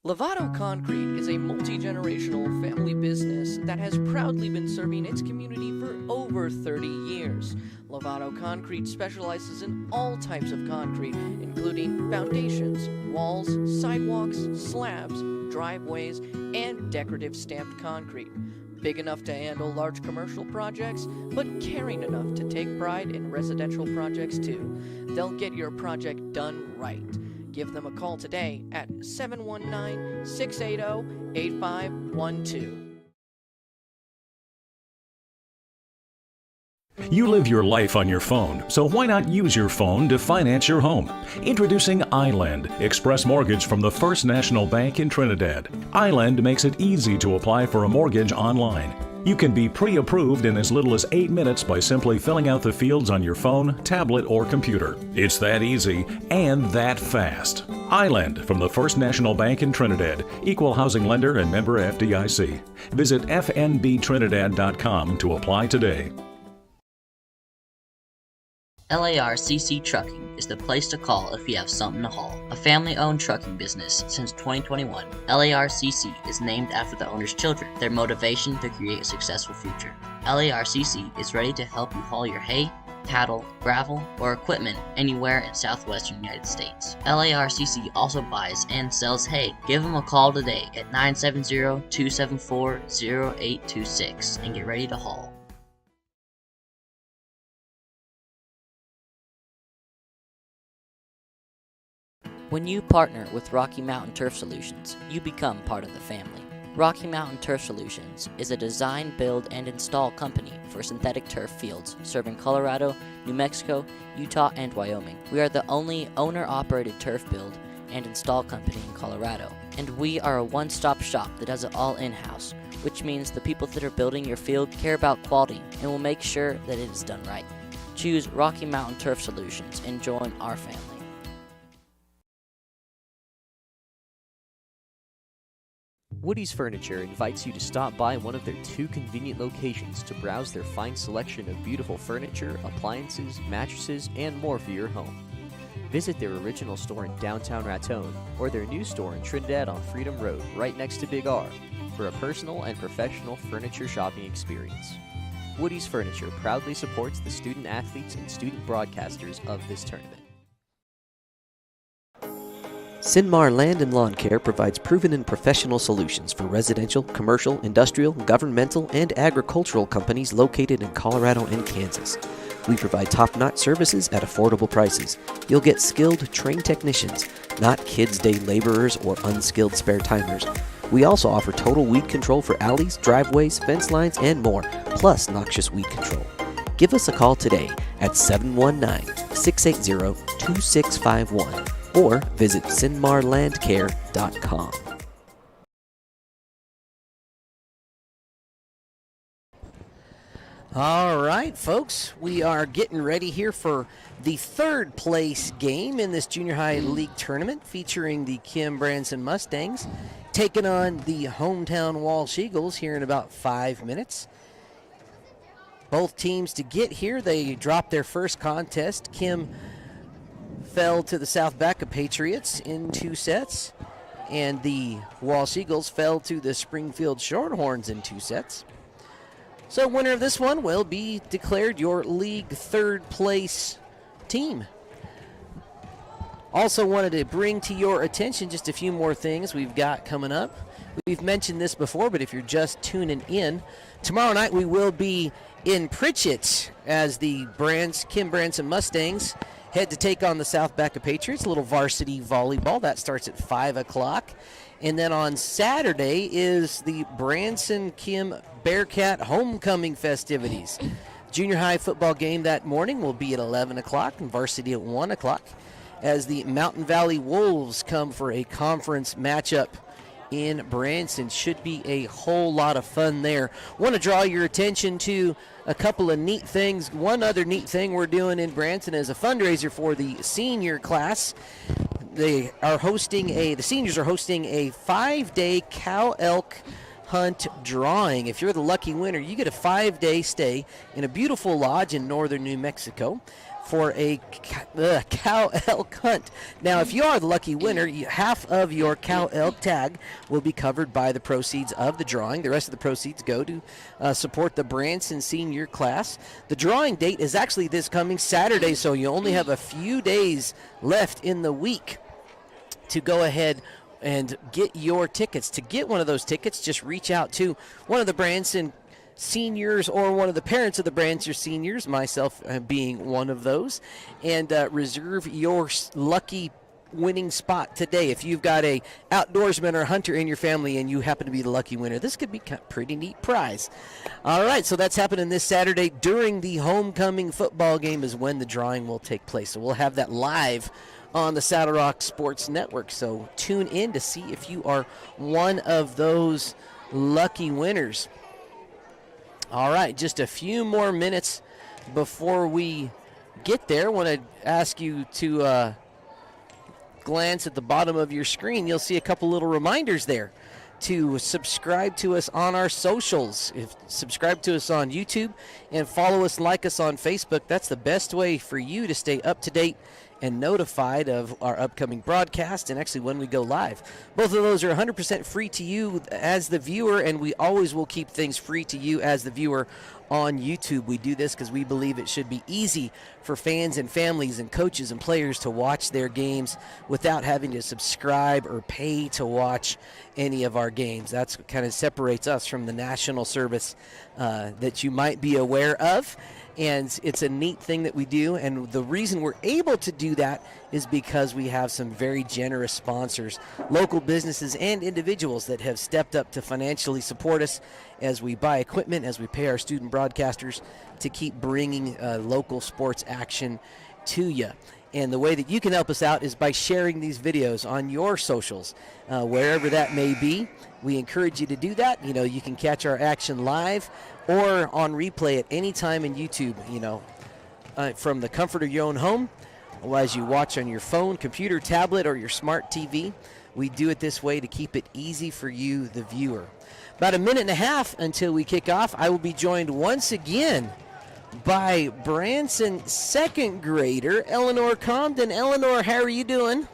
Lovato Concrete is a multi-generational family business that has proudly been serving its community for over 30 years. Lovato Concrete specializes in all types of concrete, including foundations, walls, sidewalks, slabs, driveways, and decorative stamped concrete. Big enough to handle large commercial projects, but caring enough to take pride in residential projects too. They'll get your project done right. Give them a call today at 719-680-8512. You live your life on your phone, so why not use your phone to finance your home? Introducing Island, Express Mortgage from the First National Bank in Trinidad. Island makes it easy to apply for a mortgage online. You can be pre-approved in as little as 8 minutes by simply filling out the fields on your phone, tablet, or computer. It's that easy and that fast. Island from the First National Bank in Trinidad, equal housing lender and member FDIC. Visit fnbtrinidad.com to apply today. LARCC Trucking is the place to call if you have something to haul. A family-owned trucking business since 2021, LARCC is named after the owner's children, their motivation to create a successful future. LARCC is ready to help you haul your hay, cattle, gravel, or equipment anywhere in southwestern United States. LARCC also buys and sells hay. Give them a call today at 970-274-0826 and get ready to haul. When you partner with Rocky Mountain Turf Solutions, you become part of the family. Rocky Mountain Turf Solutions is a design, build, and install company for synthetic turf fields serving Colorado, New Mexico, Utah, and Wyoming. We are the only owner-operated turf build and install company in Colorado, and we are a one-stop shop that does it all in-house, which means the people that are building your field care about quality and will make sure that it is done right. Choose Rocky Mountain Turf Solutions and join our family. Woody's Furniture invites you to stop by one of their 2 convenient locations to browse their fine selection of beautiful furniture, appliances, mattresses, and more for your home. Visit their original store in downtown Raton or their new store in Trinidad on Freedom Road, right next to Big R, for a personal and professional furniture shopping experience. Woody's Furniture proudly supports the student athletes and student broadcasters of this tournament. CynMar Land and Lawn Care provides proven and professional solutions for residential, commercial, industrial, governmental, and agricultural companies located in Colorado and Kansas. We provide top-notch services at affordable prices. You'll get skilled, trained technicians, not kids' day laborers or unskilled spare-timers. We also offer total weed control for alleys, driveways, fence lines, and more, plus noxious weed control. Give us a call today at 719-680-2651 or visit CynMarLandCare.com. All right, folks, we are getting ready here for the 3rd place game in this junior high league tournament featuring the Kim Branson Mustangs taking on the hometown Walsh Eagles here in about 5 minutes. Both teams to get here, they dropped their first contest. Kim fell to the South Baca Patriots in 2 sets, and the Walsh Eagles fell to the Springfield Shorthorns in 2 sets. So winner of this one will be declared your league 3rd place team. Also wanted to bring to your attention just a few more things we've got coming up. We've mentioned this before, but if you're just tuning in, tomorrow night we will be in Pritchett as the Kim Branson Mustangs head to take on the South Baca Patriots, a little varsity volleyball. That starts at 5 o'clock. And then on Saturday is the Branson Kim Bearcat homecoming festivities. Junior high football game that morning will be at 11 o'clock and varsity at 1 o'clock as the Mountain Valley Wolves come for a conference matchup in Branson. Should be a whole lot of fun there. Want to draw your attention to a couple of neat things. One other neat thing we're doing in Branson is a fundraiser for the senior class. The seniors are hosting a 5-day cow elk hunt drawing. If you're the lucky winner, you get a 5-day stay in a beautiful lodge in northern New Mexico for a cow elk hunt. Now, if you are the lucky winner, half of your cow elk tag will be covered by the proceeds of the drawing. The rest of the proceeds go to support the Branson senior class. The drawing date is actually this coming Saturday, so you only have a few days left in the week to go ahead and get your tickets. To get one of those tickets, just reach out to one of the Branson seniors or one of the parents of the Branson seniors, myself being one of those, and reserve your lucky winning spot today. If you've got a outdoorsman or hunter in your family and you happen to be the lucky winner, this could be a pretty neat prize. All right, so that's happening this Saturday during the homecoming football game is when the drawing will take place. So we'll have that live on the Saddle Rock Sports Network. So tune in to see if you are one of those lucky winners. All right, just a few more minutes before we get there. I want to ask you to glance at the bottom of your screen. You'll see a couple little reminders there to subscribe to us on our socials. Subscribe to us on YouTube and follow us, like us on Facebook. That's the best way for you to stay up to date and notified of our upcoming broadcast and actually when we go live. Both of those are 100% free to you as the viewer, and we always will keep things free to you as the viewer on YouTube. We do this because we believe it should be easy for fans and families and coaches and players to watch their games without having to subscribe or pay to watch any of our games. That's what kind of separates us from the national service that you might be aware of. And it's a neat thing that we do, and the reason we're able to do that is because we have some very generous sponsors, local businesses and individuals that have stepped up to financially support us as we buy equipment, as we pay our student broadcasters to keep bringing local sports action to you. And the way that you can help us out is by sharing these videos on your socials, wherever that may be. We encourage you to do that. You know, you can catch our action live or on replay at any time in YouTube, from the comfort of your own home, or as you watch on your phone, computer, tablet, or your smart TV. We do it this way to keep it easy for you, the viewer. About a minute and a half until we kick off. I will be joined once again by Branson second grader Eleanor Comden. Eleanor, how are you doing?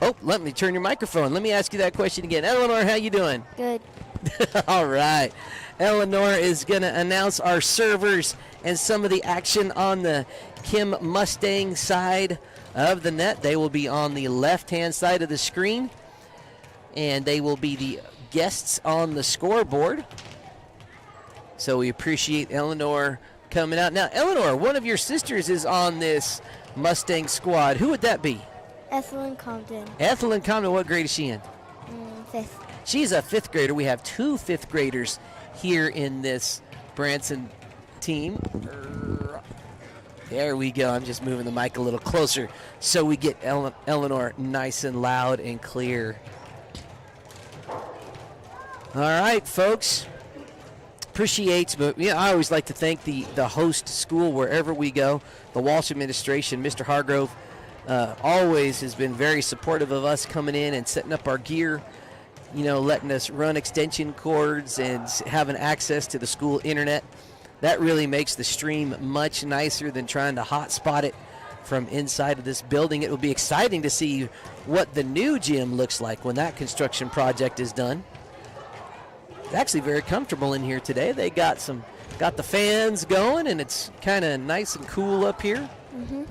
Oh, let me turn your microphone. Let me ask you that question again. Eleanor, how you doing? Good. All right. Eleanor is going to announce our servers and some of the action on the Kim Mustang side of the net. They will be on the left-hand side of the screen, and they will be the guests on the scoreboard. So we appreciate Eleanor coming out. Now, Eleanor, one of your sisters is on this Mustang squad. Who would that be? Ethelyn Compton. Ethelyn Compton, what grade is she in? 5th. She's a 5th grader. We have 2 5th graders here in this Branson team. There we go. I'm just moving the mic a little closer so we get Eleanor nice and loud and clear. All right, folks. But I always like to thank the host school wherever we go, the Walsh administration. Mr. Hargrove always has been very supportive of us coming in and setting up our gear, letting us run extension cords and having access to the school internet. That really makes the stream much nicer than trying to hotspot it from inside of this building. It will be exciting to see what the new gym looks like when that construction project is done. It's actually very comfortable in here today. They got the fans going, and it's kind of nice and cool up here. Mm-hmm.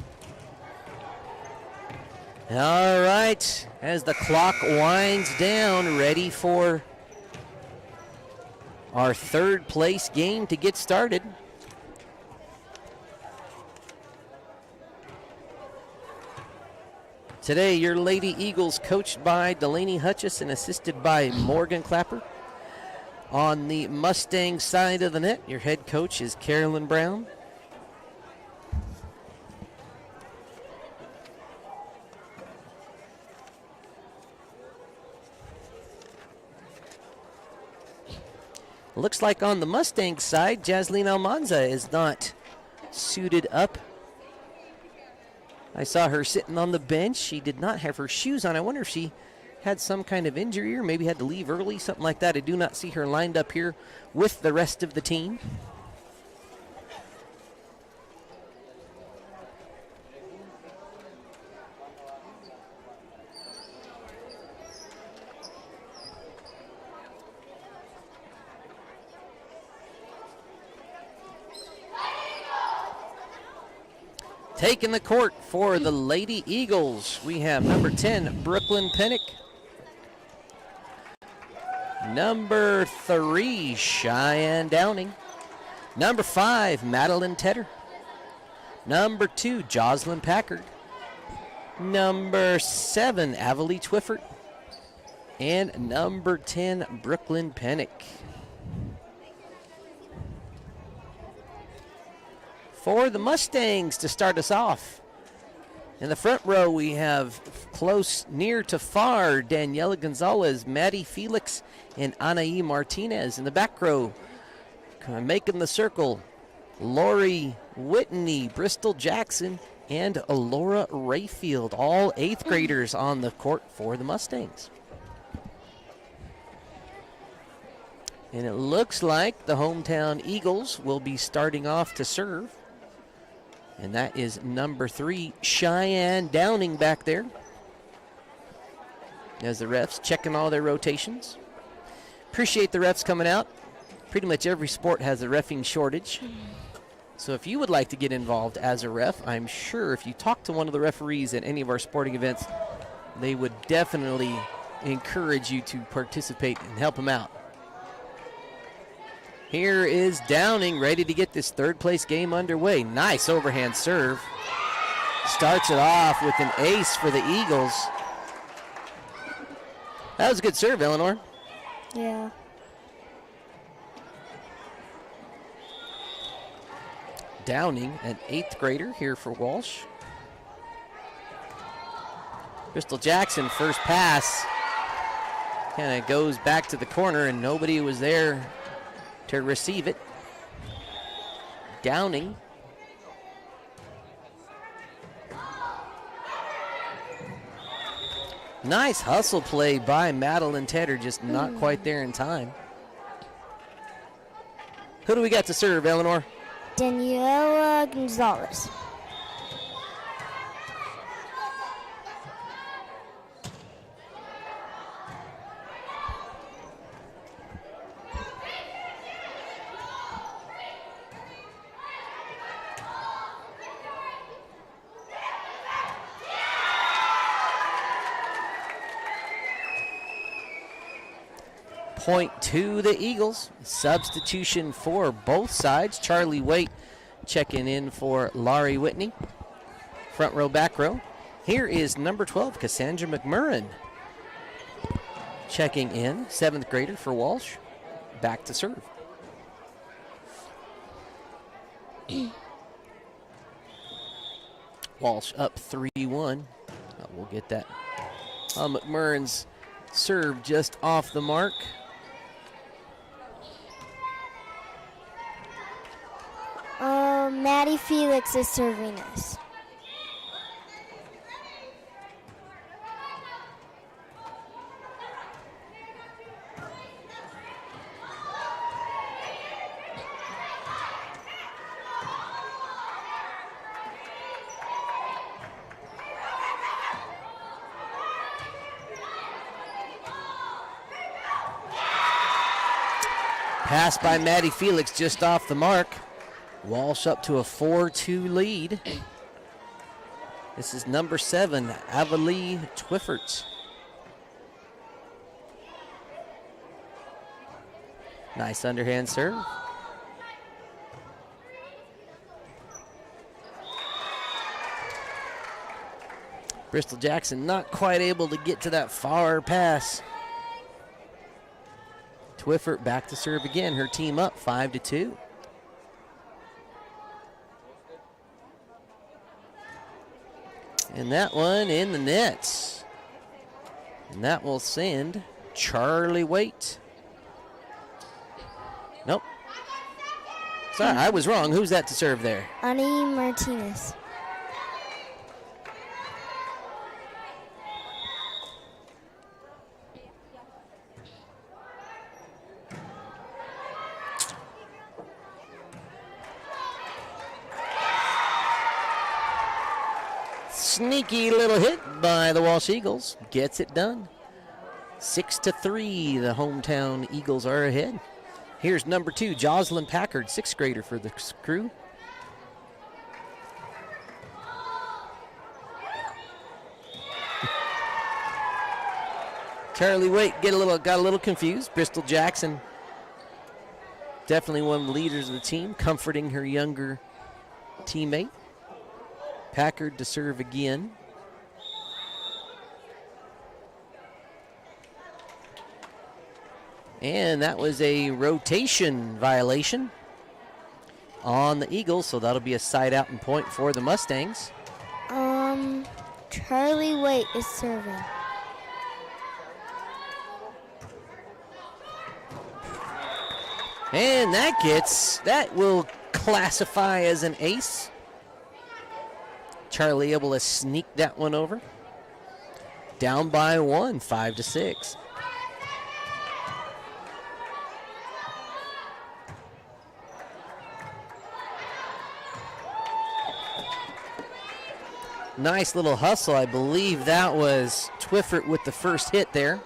All right, as the clock winds down, ready for our 3rd place game to get started. Today, your Lady Eagles, coached by Delaney Hutchison, assisted by Morgan Clapper. On the Mustang side of the net, your head coach is Carolyn Brown. Looks like on the Mustang side, Jasleen Almanza is not suited up. I saw her sitting on the bench. She did not have her shoes on. I wonder if she had some kind of injury or maybe had to leave early, something like that. I do not see her lined up here with the rest of the team. Taking the court for the Lady Eagles, we have number 10, Brooklyn Pennick. Number 3, Cheyenne Downing. Number 5, Madeline Tedder. Number 2, Jocelyn Packard. Number 7, Avalie Twifford. And number 10, Brooklyn Pennick. For the Mustangs to start us off. In the front row, we have close, near to far, Daniela Gonzalez, Maddie Felix, and Anaí Martinez. In the back row, making the circle, Lori Whitney, Bristol Jackson, and Laura Rayfield, all 8th graders on the court for the Mustangs. And it looks like the hometown Eagles will be starting off to serve. And that is number 3, Cheyenne Downing back there. As the refs checking all their rotations. Appreciate the refs coming out. Pretty much every sport has a reffing shortage. So if you would like to get involved as a ref, I'm sure if you talk to one of the referees at any of our sporting events, they would definitely encourage you to participate and help them out. Here is Downing ready to get this third place game underway. Nice overhand serve. Starts it off with an ace for the Eagles. That was a good serve, Eleanor. Yeah. Downing, an 8th grader here for Walsh. Crystal Jackson, first pass. Kind of goes back to the corner and nobody was there to receive it. Downing. Nice hustle play by Madeline Tedder, just not quite there in time. Who do we got to serve, Eleanor? Daniela Gonzalez. Point to the Eagles. Substitution for both sides. Charlie Waite checking in for Laurie Whitney. Front row, back row. Here is number 12, Cassandra McMurrin. Checking in, 7th grader for Walsh. Back to serve. Walsh up 3-1. We'll get that. McMurrin's serve just off the mark. Maddie Felix is serving us. Pass by Maddie Felix just off the mark. Walsh up to a 4-2 lead. This is number 7, Avalee Twiffert. Nice underhand serve. Bristol Jackson not quite able to get to that far pass. Twiffert back to serve again. Her team up 5-2. And that one in the nets. And that will send Charlie Waite. Nope. Sorry, I was wrong. Who's that to serve there? Ani Martinez. Sneaky little hit by the Walsh Eagles. Gets it done. 6-3, the hometown Eagles are ahead. Here's number 2, Jocelyn Packard, 6th grader for the crew. Charlie Waite got a little confused. Bristol Jackson, definitely one of the leaders of the team, comforting her younger teammate. Packard to serve again. And that was a rotation violation on the Eagles, so that'll be a side out and point for the Mustangs. Charlie Waite is serving. And that will classify as an ace. Charlie able to sneak that one over. Down by 1, 5-6. Nice little hustle. I believe that was Twiffert with the first hit there.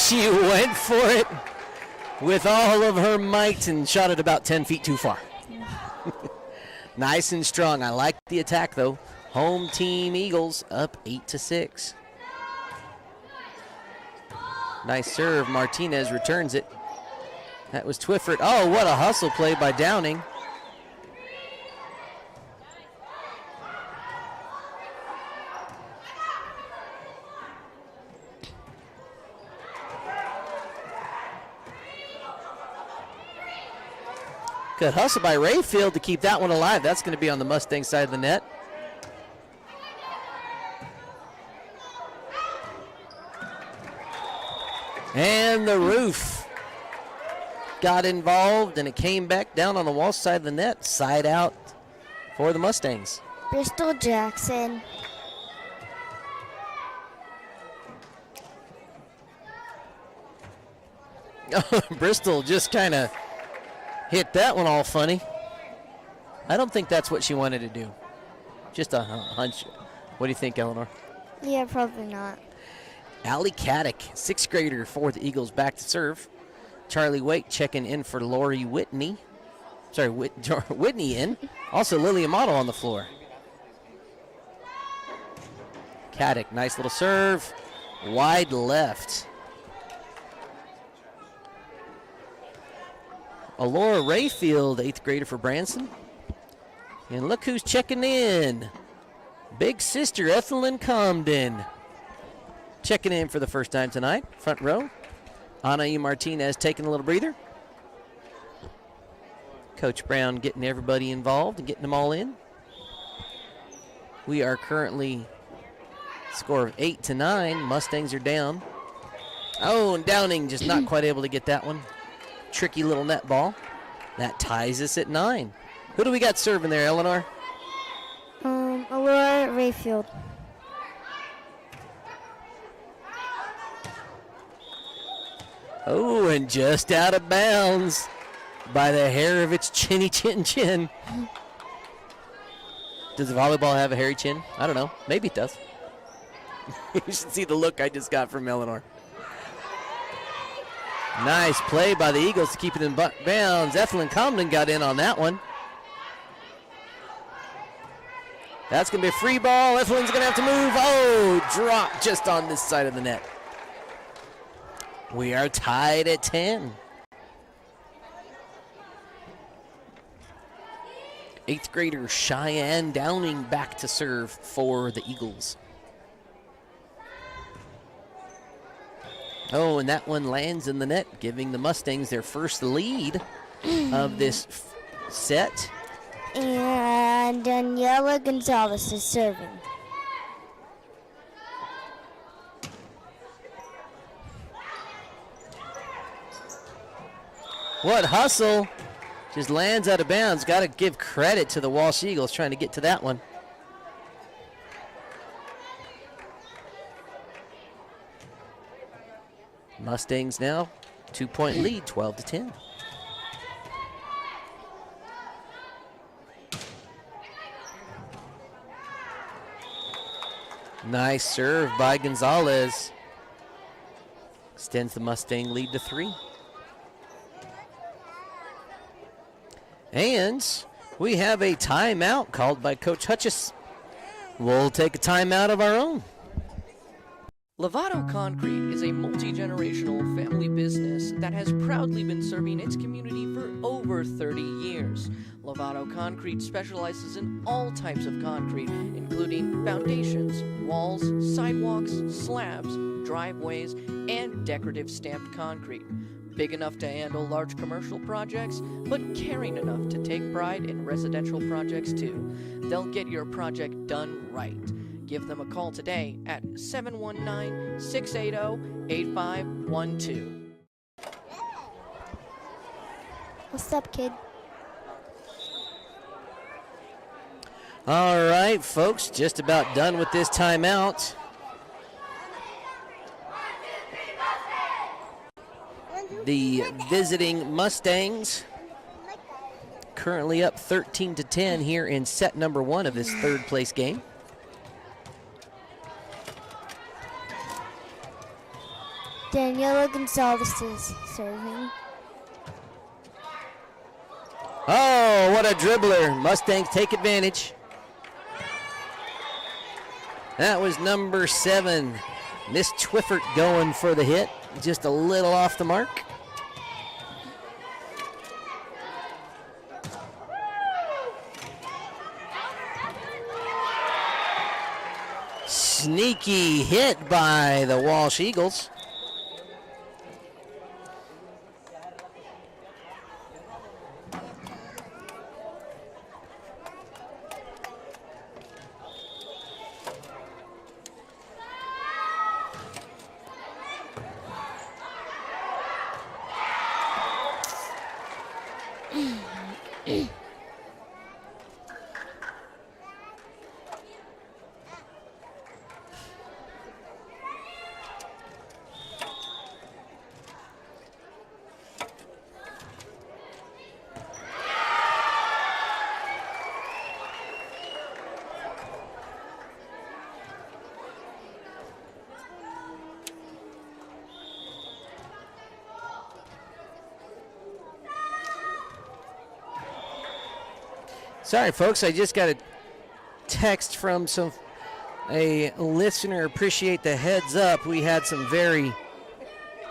She went for it with all of her might and shot it about 10 feet too far. Nice and strong. I like the attack, though. Home team Eagles up 8-6. Nice serve. Martinez returns it. That was Twifford. Oh, what a hustle play by Downing. Good hustle by Rayfield to keep that one alive. That's going to be on the Mustang side of the net. And the roof got involved, and it came back down on the Walsh side of the net. Side out for the Mustangs. Bristol Jackson. Bristol just kind of hit that one all funny. I don't think that's what she wanted to do. Just a hunch. What do you think, Eleanor? Yeah, probably not. Allie Caddick, 6th grader for the Eagles, back to serve. Charlie Waite checking in for Lori Whitney. Sorry, Whitney in. Also Lily Amato on the floor. Caddick, nice little serve. Wide left. Alora Rayfield, 8th grader for Branson. And look who's checking in. Big sister Ethelyn Comden. Checking in for the first time tonight, front row. Anaí Martinez taking a little breather. Coach Brown getting everybody involved and getting them all in. We are currently score of 8-9. Mustangs are down. Oh, and Downing just not quite able to get that one. Tricky little net ball. That ties us at 9. Who do we got serving there, Eleanor? Alora Rayfield. Oh, and just out of bounds by the hair of its chinny chin chin. Does the volleyball have a hairy chin? I don't know. Maybe it does. You should see the look I just got from Eleanor. Nice play by the Eagles to keep it in bounds. Ethelyn Comden got in on that one. That's going to be a free ball. Ethelyn's going to have to move. Oh, drop just on this side of the net. We are tied at 10. 8th grader Cheyenne Downing back to serve for the Eagles. Oh, and that one lands in the net, giving the Mustangs their first lead of this set. And Daniela Gonzalez is serving. What hustle. Just lands out of bounds. Got to give credit to the Walsh Eagles trying to get to that one. Mustangs now 2-point lead, 12-10. Nice serve by Gonzalez. Extends the Mustang lead to 3. And we have a timeout called by Coach Hutchis. We'll take a timeout of our own. Lovato Concrete is a multi-generational family business that has proudly been serving its community for over 30 years. Lovato Concrete specializes in all types of concrete, including foundations, walls, sidewalks, slabs, driveways, and decorative stamped concrete. Big enough to handle large commercial projects, but caring enough to take pride in residential projects too. They'll get your project done right. Give them a call today at 719-680-8512. What's up, kid? All right, folks, just about done with this timeout. The visiting Mustangs currently up 13-10 here in set number 1 of this third place game. Daniela Gonzalez is serving. Oh, what a dribbler. Mustangs take advantage. That was number 7, Miss Twiffert, going for the hit. Just a little off the mark. Sneaky hit by the Walsh Eagles. Sorry, folks, I just got a text from a listener. Appreciate the heads up. We had some very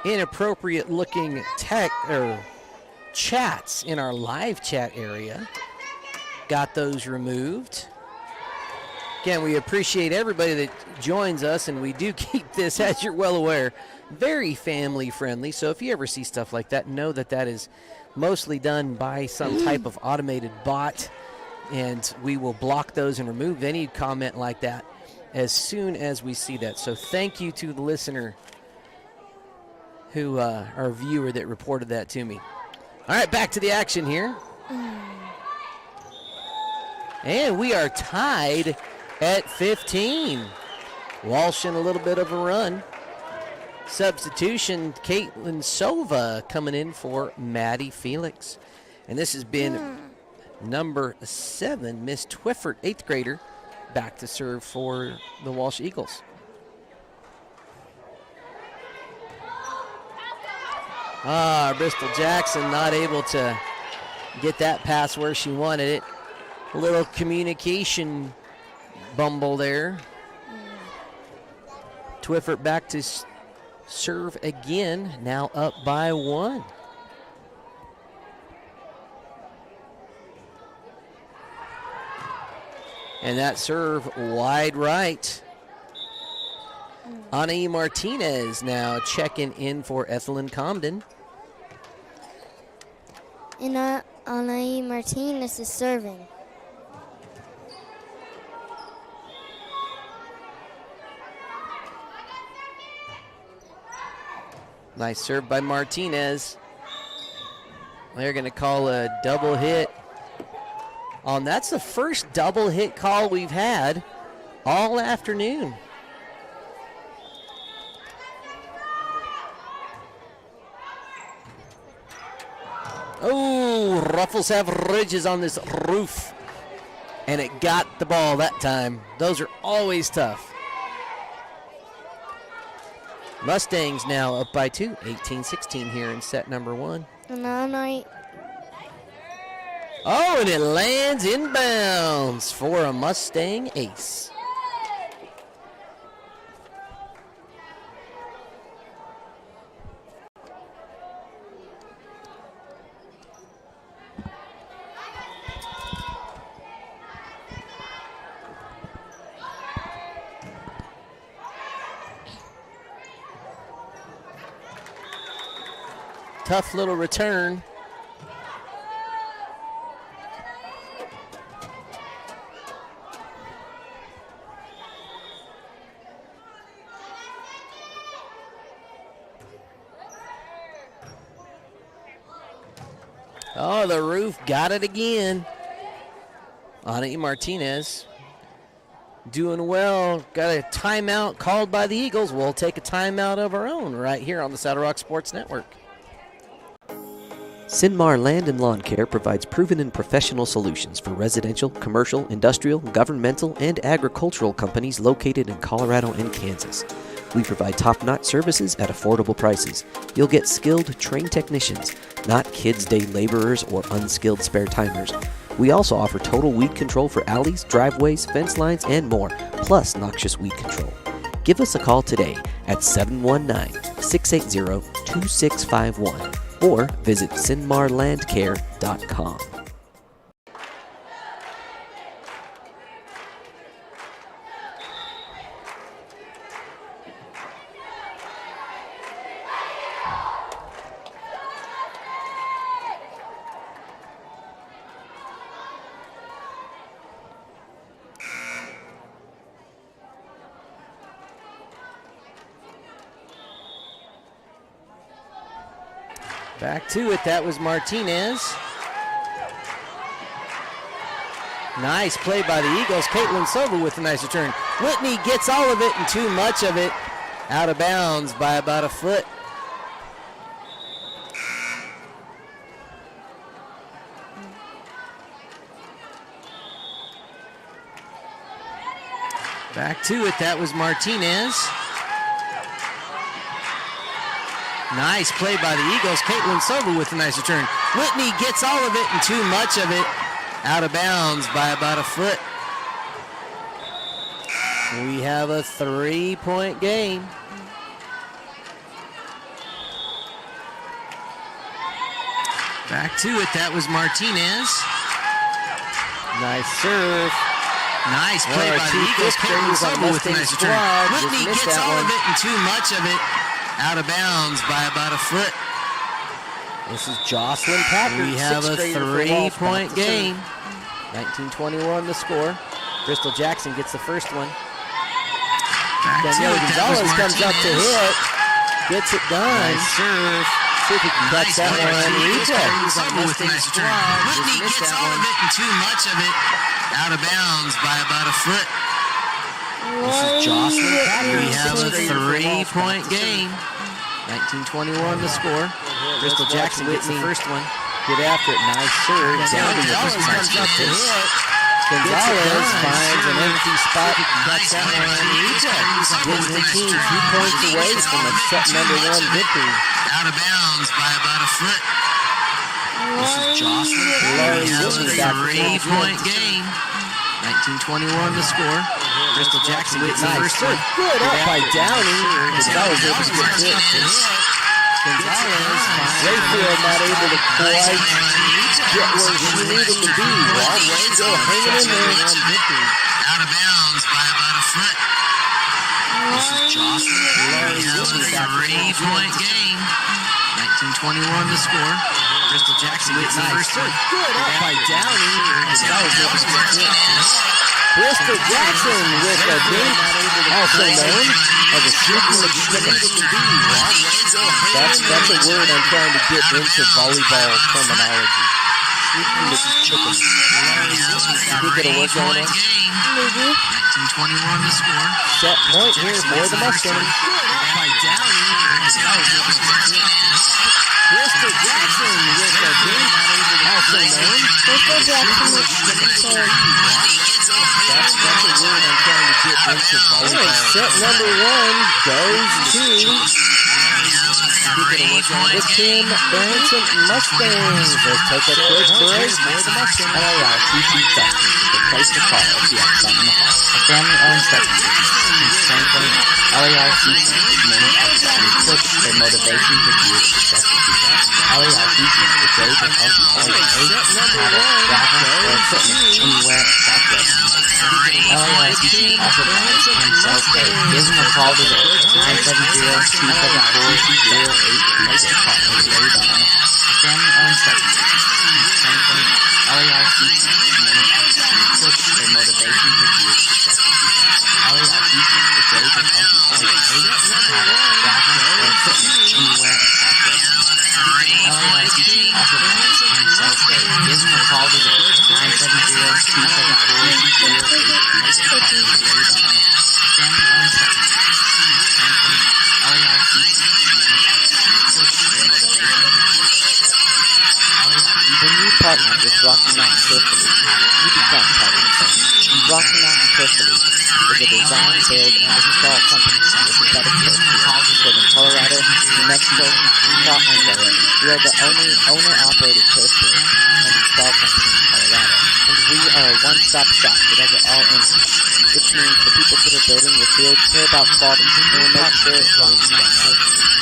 inappropriate looking chats in our live chat area. Got those removed. Again, we appreciate everybody that joins us, and we do keep this, as you're well aware, very family friendly. So if you ever see stuff like that, know that that is mostly done by some type of automated bot. And we will block those and remove any comment like that as soon as we see that. So thank you to the listener who, our viewer that reported that to me. All right, back to the action here. And we are tied at 15. Walsh in a little bit of a run. Substitution, Caitlin Sova coming in for Maddie Felix. And this has been number 7, Miss Twiffert, 8th grader, back to serve for the Walsh Eagles. Bristol Jackson not able to get that pass where she wanted it. A little communication bumble there. Twiffert back to serve again, now up by 1. And that serve wide right. Anae Martinez now checking in for Ethelyn Comden. And Anae Martinez is serving. Nice serve by Martinez. They're going to call a double hit. That's the first double hit call we've had all afternoon. Oh, Ruffles have ridges on this roof. And it got the ball that time. Those are always tough. Mustangs now up by 2, 18-16 here in set number 1. Oh, and it lands inbounds for a Mustang ace. Tough little return. Oh, the roof got it again. Anae Martinez doing well. Got a timeout called by the Eagles. We'll take a timeout of our own right here on the Saddle Rock Sports Network. CynMar Land and Lawn Care provides proven and professional solutions for residential, commercial, industrial, governmental, and agricultural companies located in Colorado and Kansas. We provide top-notch services at affordable prices. You'll get skilled, trained technicians, not kids' day laborers or unskilled spare-timers. We also offer total weed control for alleys, driveways, fence lines, and more, plus noxious weed control. Give us a call today at 719-680-2651 or visit CynMarLandCare.com. Back to it, that was Martinez. Nice play by the Eagles. Caitlin Silver with a nice return. Whitney gets all of it and too much of it. Out of bounds by about a foot. Back to it, that was Martinez. Nice play by the Eagles. Caitlin Silver with a nice return. Whitney gets all of it and too much of it. Out of bounds by about a foot. We have a 3-point game. Back to it, that was Martinez. Nice serve. Nice play by the Eagles. Caitlin Silver with a nice return. Whitney gets all of it and too much of it. Out of bounds by about a foot. This is Jocelyn Packard. We have a 3-point game. 19-21 the score. Crystal Jackson gets the first one. Daniela Gonzalez comes up to hit. Gets it done. Nice serve. See if we can catch that one on replay. Whitney gets all of it and too much of it. Out of bounds by about a foot. This is Jocelyn Packard. We have a 3-point game. 19-21 the score. Crystal Jackson gets the first one. Get after it. Nice serve. Gonzalez comes up to hit. Gonzalez finds an empty spot. That's that one on replay. Gives the team 2 points away from a set number 1 victory. Out of bounds by about a foot. This is Jocelyn Packard. We have a 3-point game. 19-21 the score. Crystal Jackson gets the first one. Good up by Downey. Gonzalez able to get hit. Gonzalez. Rayfield not able to quite get where she needed to be. Walsh still hanging in there. Out of bounds by about a foot. This is Jocelyn. We have a 3-point game. 19-21 the score. Crystal Jackson gets the first one. Good up by Downey. Gonzalez able to get hit. Crystal Jackson with a dink, also known as a sneaky McChicken. That's a word I'm trying to get into volleyball terminology. Sneaky McChicken. You think it'll work on us? Maybe. 19-21 the score. Set point here for the Mustangs. Crystal Jackson with a dink, also known. Crystal Jackson with That's a word I'm trying to get into volleyball. Set number 1 goes to the Tim Branson Mustangs. Let's take a quick break. LARCC Trucking, the place to call if you have something to haul. A family-owned trucking business since 2021. LARCC is named after the owners' children. Their motivation to create successful people. LARCC is ready to help you haul your hay, cattle, gravel, or equipment anywhere in Southwest. LARCC also provides and sells hay. Give them a call today at 970-274-0836. A family-owned trucking business since 2021. LARCC is named after the owners' children. Their motivation to create successful people. LARCC is ready to help you haul your hay, cattle, gravel, or equipment anywhere in Southwest. LARCC also provides and sells hay. Give them a call today at 970-274-0836. Family-owned trucking business since 2021. LARCC is named after the owners' children. Their motivation to create successful people. When you partner with Rocky Mountain Care Solutions, you become part of the family. Rocky Mountain Care Solutions is a design, build, and install company with synthetic turf fields in Colorado, New Mexico, Utah, and Wyoming. We are the only owner-operated turf field and install company in Colorado, and we are a one-stop shop that does it all in-house, which means the people that are building the field care about quality and will make sure it is done.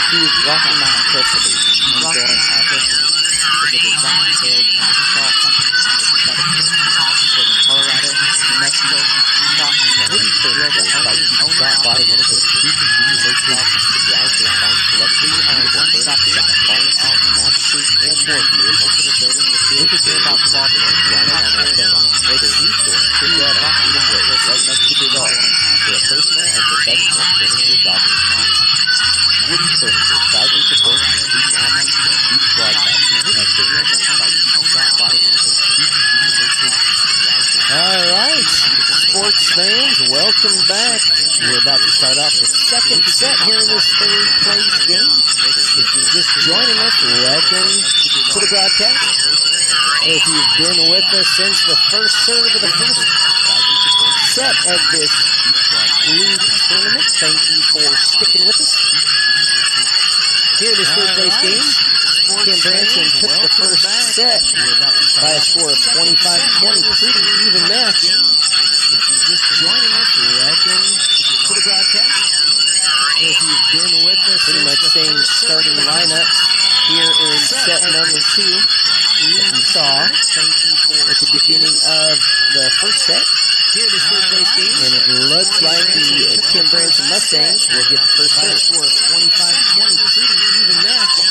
We use Rocky Mountain Turf Solutions in building our turf fields with a design, build, and install company with synthetic turf fields in Colorado, New Mexico, Utah, and Wyoming. We are the only owner-operated one of those two convenient locations to browse their fine selection of one-stop shop, buying all mattresses and more for your home. Building the field care about quality and down on our phone, or the restore in Trinidad and Freedom Way, right next to the Walsh, for a personal and professional furniture shopping. Wooden Furniture proudly supports the student athletes and student broadcasting at All right, sports fans, welcome back. We're about to start off the second set here in this third place game. If you're just joining us, welcome to the broadcast. If you've been with us since the first serve of the first set of this league tournament, thank you for sticking with us. Here in this third place game, Kim Branson took the first set by a score of 25-20, pretty even match. If you're just joining us, welcome to the broadcast. If you've been with us, pretty much same starting lineup here in set number 2 that we saw at the beginning of the first set. Here this third place game, and it looks like the Kim Branson Mustangs will get the first serve. Score of 25-20, pretty even match.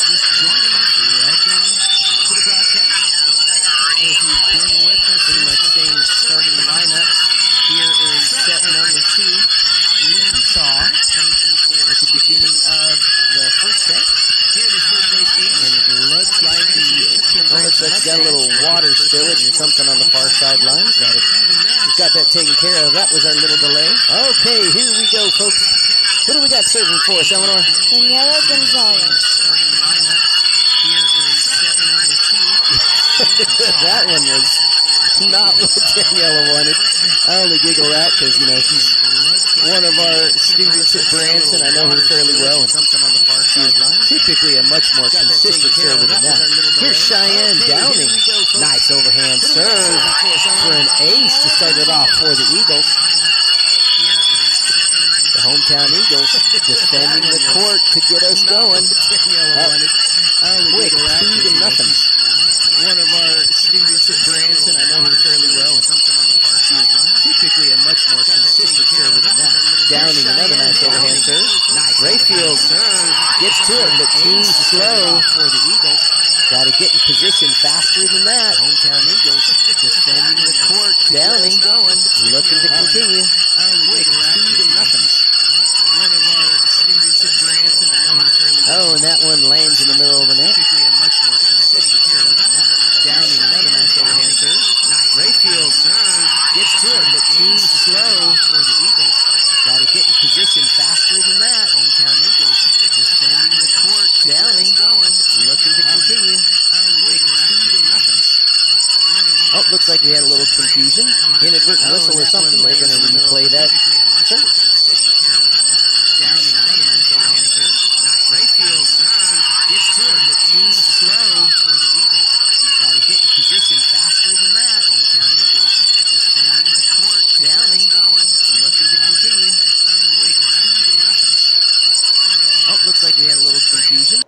Just joining us, welcome to the broadcast. If you've been with us, pretty much same starting lineup here in set number 2 that we saw at the beginning of the first set. Here this third place game, and it looks like the Kim Branson got a little water spillage or something on the far sideline. We've got that taken care of. That was our little delay. Okay, here we go, folks. What do we got serving for us, Eleanor? Daniela Gonzalez. That one was not what Daniela wanted. I only giggle that because, you know, she's one of our students at Branson. I know her fairly well, and she's typically a much more consistent server than that. Here's Cheyenne Downing. Nice overhand serve for an ace to start it off for the Eagles. The hometown Eagles defending the court to get us going. Quick, 2-0. One of our students at Branson, I know her fairly well, and she's typically a much more consistent server than that. Downing, another nice overhand serve. Rayfield gets to it, but too slow for the Eagles. Got to get in position faster than that. Hometown Eagles defending the court. Downing looking to continue. Quick, 2-0. One of our students at Branson, I know her fairly well. Oh, and that one lands in the middle of the net. Typically a much more consistent server than that. Downing, another nice overhand serve. Rayfield gets to it, but too slow for the Eagles. Got to get in position faster than that. Hometown Eagles defending the court. Downing looking to continue. Quick, 2-0. Oh, looks like we had a little confusion. Inadvertent whistle or something. They're going to replay that serve. Downing, another nice overhand serve. Rayfield gets to it, but too slow for the Eagles. Got to get in position faster than that. Hometown Eagles defending the court. Downing looking to continue. Quick, 2-0. Oh, looks like we had a little confusion.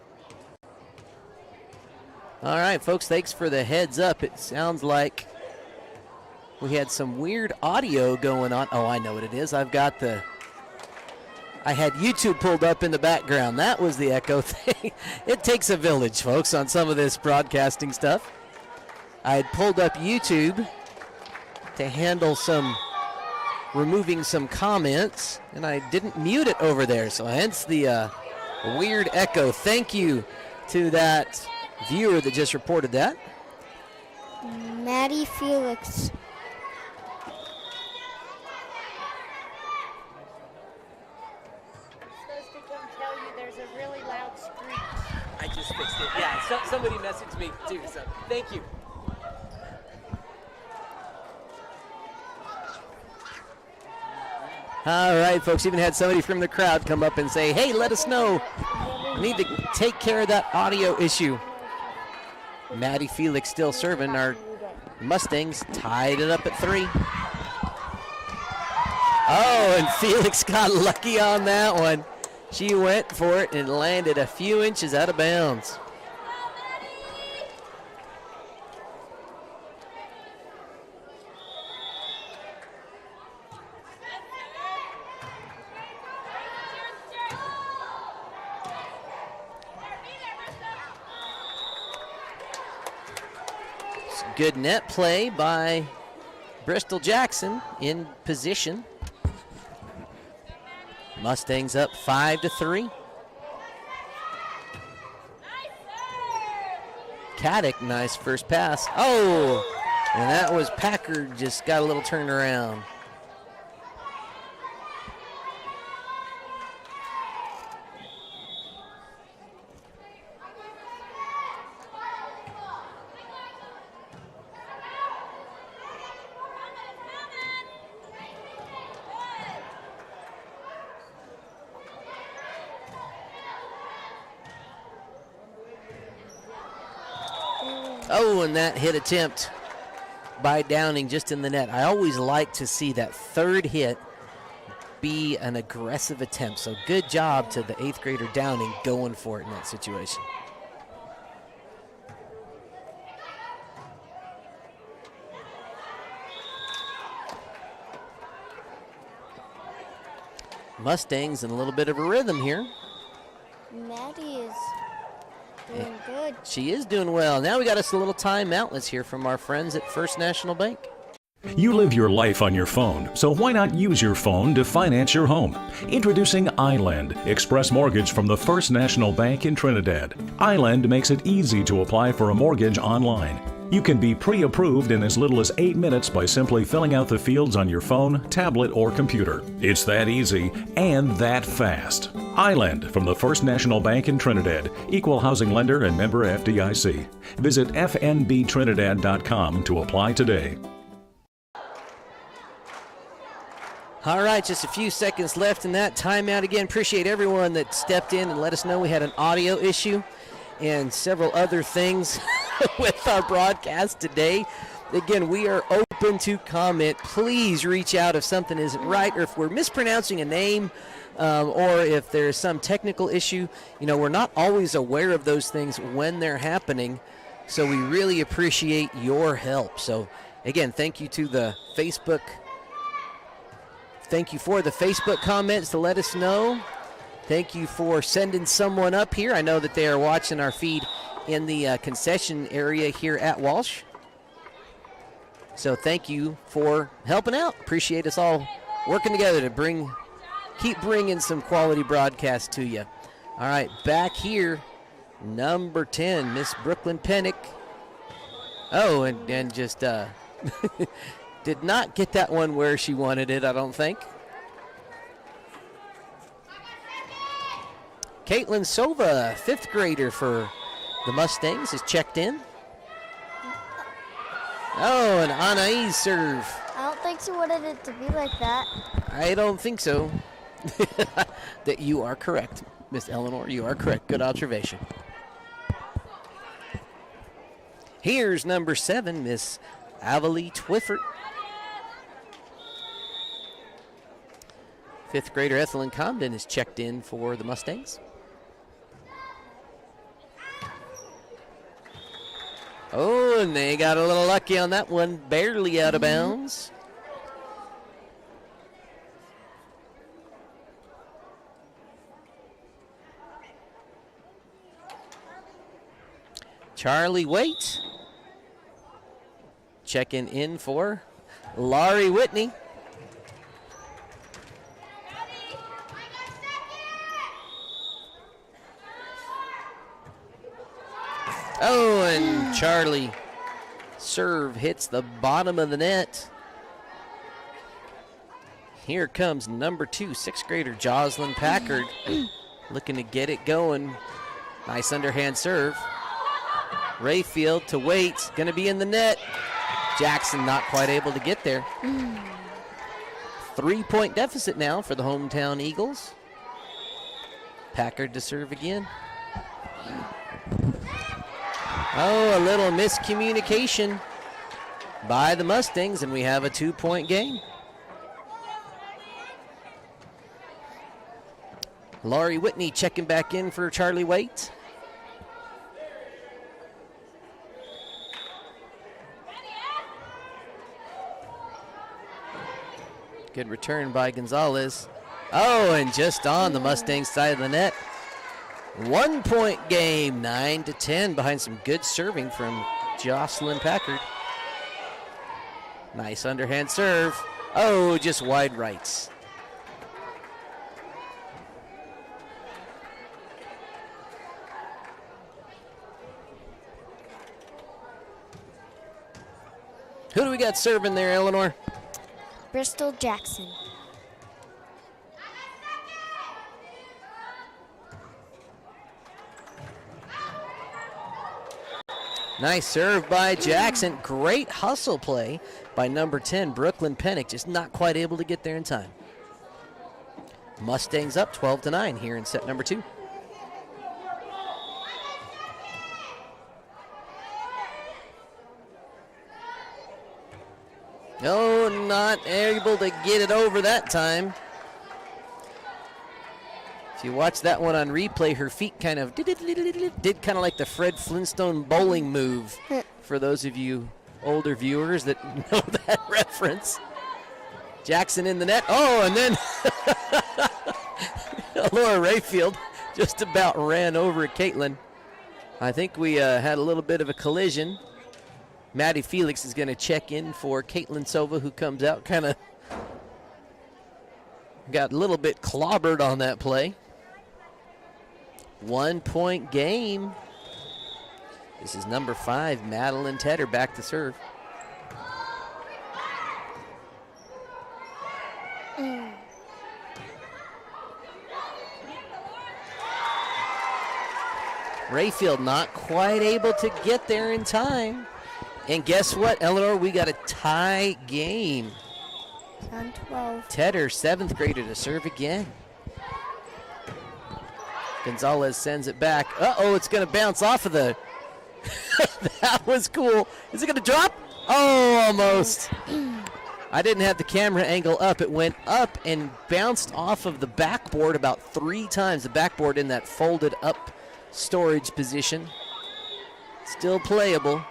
All right, folks, thanks for the heads up. It sounds like we had some weird audio going on. Oh, I know what it is. I had YouTube pulled up in the background. That was the echo thing. It takes a village, folks, on some of this broadcasting stuff. I had pulled up YouTube to handle removing some comments, and I didn't mute it over there, so hence the weird echo. Thank you to that viewer that just reported that. Maddie Felix. I just fixed it. Yeah, somebody messaged me too, so thank you. All right, folks, even had somebody from the crowd come up and say, hey, let us know. We need to take care of that audio issue. Maddie Felix still serving. Our Mustangs tied it up at 3. Oh, and Felix got lucky on that one. She went for it and landed a few inches out of bounds. Good net play by Bristol Jackson in position. Mustangs up 5-3. Caddick, nice first pass. Oh, and that was Packard, just got a little turnaround. Oh, and that hit attempt by Downing just in the net. I always like to see that third hit be an aggressive attempt. So good job to the 8th grader Downing going for it in that situation. Mustangs in a little bit of a rhythm here. Maddie is doing good. She is doing well. Now we got us a little timeout. Let's hear from our friends at First National Bank. You live your life on your phone, so why not use your phone to finance your home? Introducing iLend, Express Mortgage from the First National Bank in Trinidad. iLend makes it easy to apply for a mortgage online. You can be pre-approved in as little as 8 minutes by simply filling out the fields on your phone, tablet, or computer. It's that easy and that fast. iLend from the First National Bank in Trinidad, equal housing lender and member FDIC. Visit fnbtrinidad.com to apply today. All right, just a few seconds left in that timeout. Again, appreciate everyone that stepped in and let us know we had an audio issue and several other things with our broadcast today. Again, we are open to comment. Please reach out if something isn't right or if we're mispronouncing a name or if there's some technical issue. You know, we're not always aware of those things when they're happening, so we really appreciate your help. So, again, thank you to the Facebook. Thank you for the Facebook comments to let us know. Thank you for sending someone up here. I know that they are watching our feed in the concession area here at Walsh. So thank you for helping out. Appreciate us all working together to keep bringing some quality broadcasts to you. All right, back here, number 10, Miss Brooklyn Pennick. Oh, and just did not get that one where she wanted it, I don't think. Caitlin Sova, 5th grader for the Mustangs, is checked in. Oh, an Anais serve. I don't think she wanted it to be like that. I don't think so. That you are correct, Miss Eleanor. You are correct. Good observation. Here's number 7, Miss Avalie Twifford. 5th grader Ethelyn Comden is checked in for the Mustangs. Oh, and they got a little lucky on that one, barely out of bounds. Charlie Waite checking in for Laurie Whitney. Oh, and Charlie serve hits the bottom of the net. Here comes number 2, 6th grader Jocelyn Packard, looking to get it going. Nice underhand serve. Rayfield to Waite, going to be in the net. Jackson not quite able to get there. 3-point deficit now for the hometown Eagles. Packard to serve again. Oh, a little miscommunication by the Mustangs, and we have a 2-point game. Laurie Whitney checking back in for Charlie Waite. Good return by Gonzalez. Oh, and just on the Mustang side of the net. 1-point game, 9-10, behind some good serving from Jocelyn Packard. Nice underhand serve. Oh, just wide rights. Who do we got serving there, Eleanor? Bristol Jackson. Nice serve by Jackson. Great hustle play by number 10, Brooklyn Pennick. Just not quite able to get there in time. Mustangs up 12-9 here in set number 2. No, not able to get it over that time. If you watch that one on replay, her feet kind of did kind of like the Fred Flintstone bowling move, for those of you older viewers that know that reference. Jackson in the net. Oh, and then Laura Rayfield just about ran over Caitlin. I think we had a little bit of a collision. Maddie Felix is going to check in for Caitlin Sova, who comes out kind of got a little bit clobbered on that play. 1-point game. This is number 5, Madeline Tedder, back to serve. Rayfield not quite able to get there in time. And guess what, Eleanor? We got a tie game. On 12. Tedder, 7th grader, to serve again. Gonzalez sends it back. Uh-oh, it's going to bounce off of the... That was cool. Is it going to drop? Oh, almost. I didn't have the camera angle up. It went up and bounced off of the backboard about 3 times. The backboard in that folded up storage position. Still playable.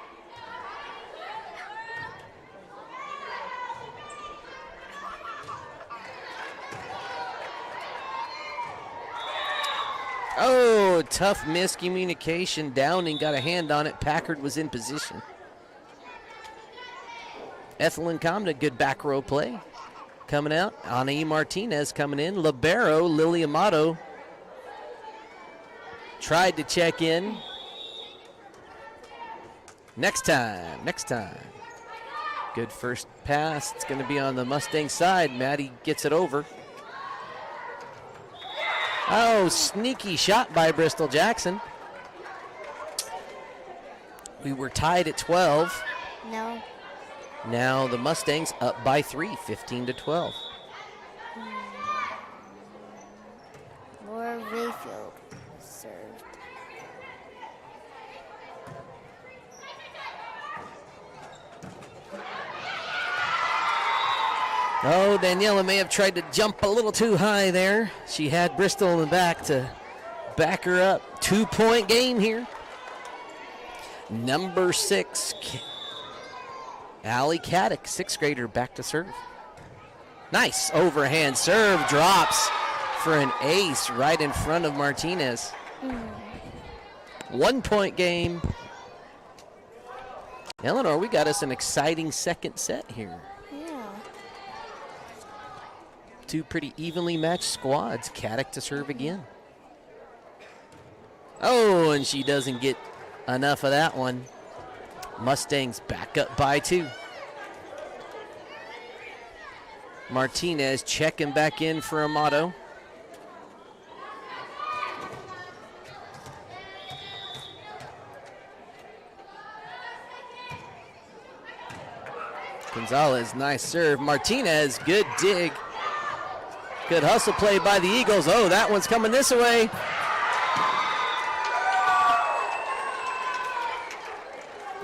Oh, tough miscommunication. Downing got a hand on it. Packard was in position. Ethelyn Comda, good back row play. Coming out, Anaí Martinez coming in. Libero, Lily Amato tried to check in. Next time. Good first pass. It's going to be on the Mustang side. Maddie gets it over. Oh, sneaky shot by Bristol Jackson. We were tied at 12. No. Now the Mustangs up by 3, 15-12. Laura Rayfield served. Oh, Daniela may have tried to jump a little too high there. She had Bristol in the back to back her up. 2-point game here. Number 6, Allie Caddick, 6th grader, back to serve. Nice overhand serve, drops for an ace right in front of Martinez. 1-point game. Eleanor, we got us an exciting second set here. Two pretty evenly matched squads. Caddick to serve again. Oh, and she doesn't get enough of that one. Mustangs back up by 2. Martinez checking back in for Amato. Gonzalez, nice serve. Martinez, good dig. Good hustle play by the Eagles. Oh, that one's coming this way.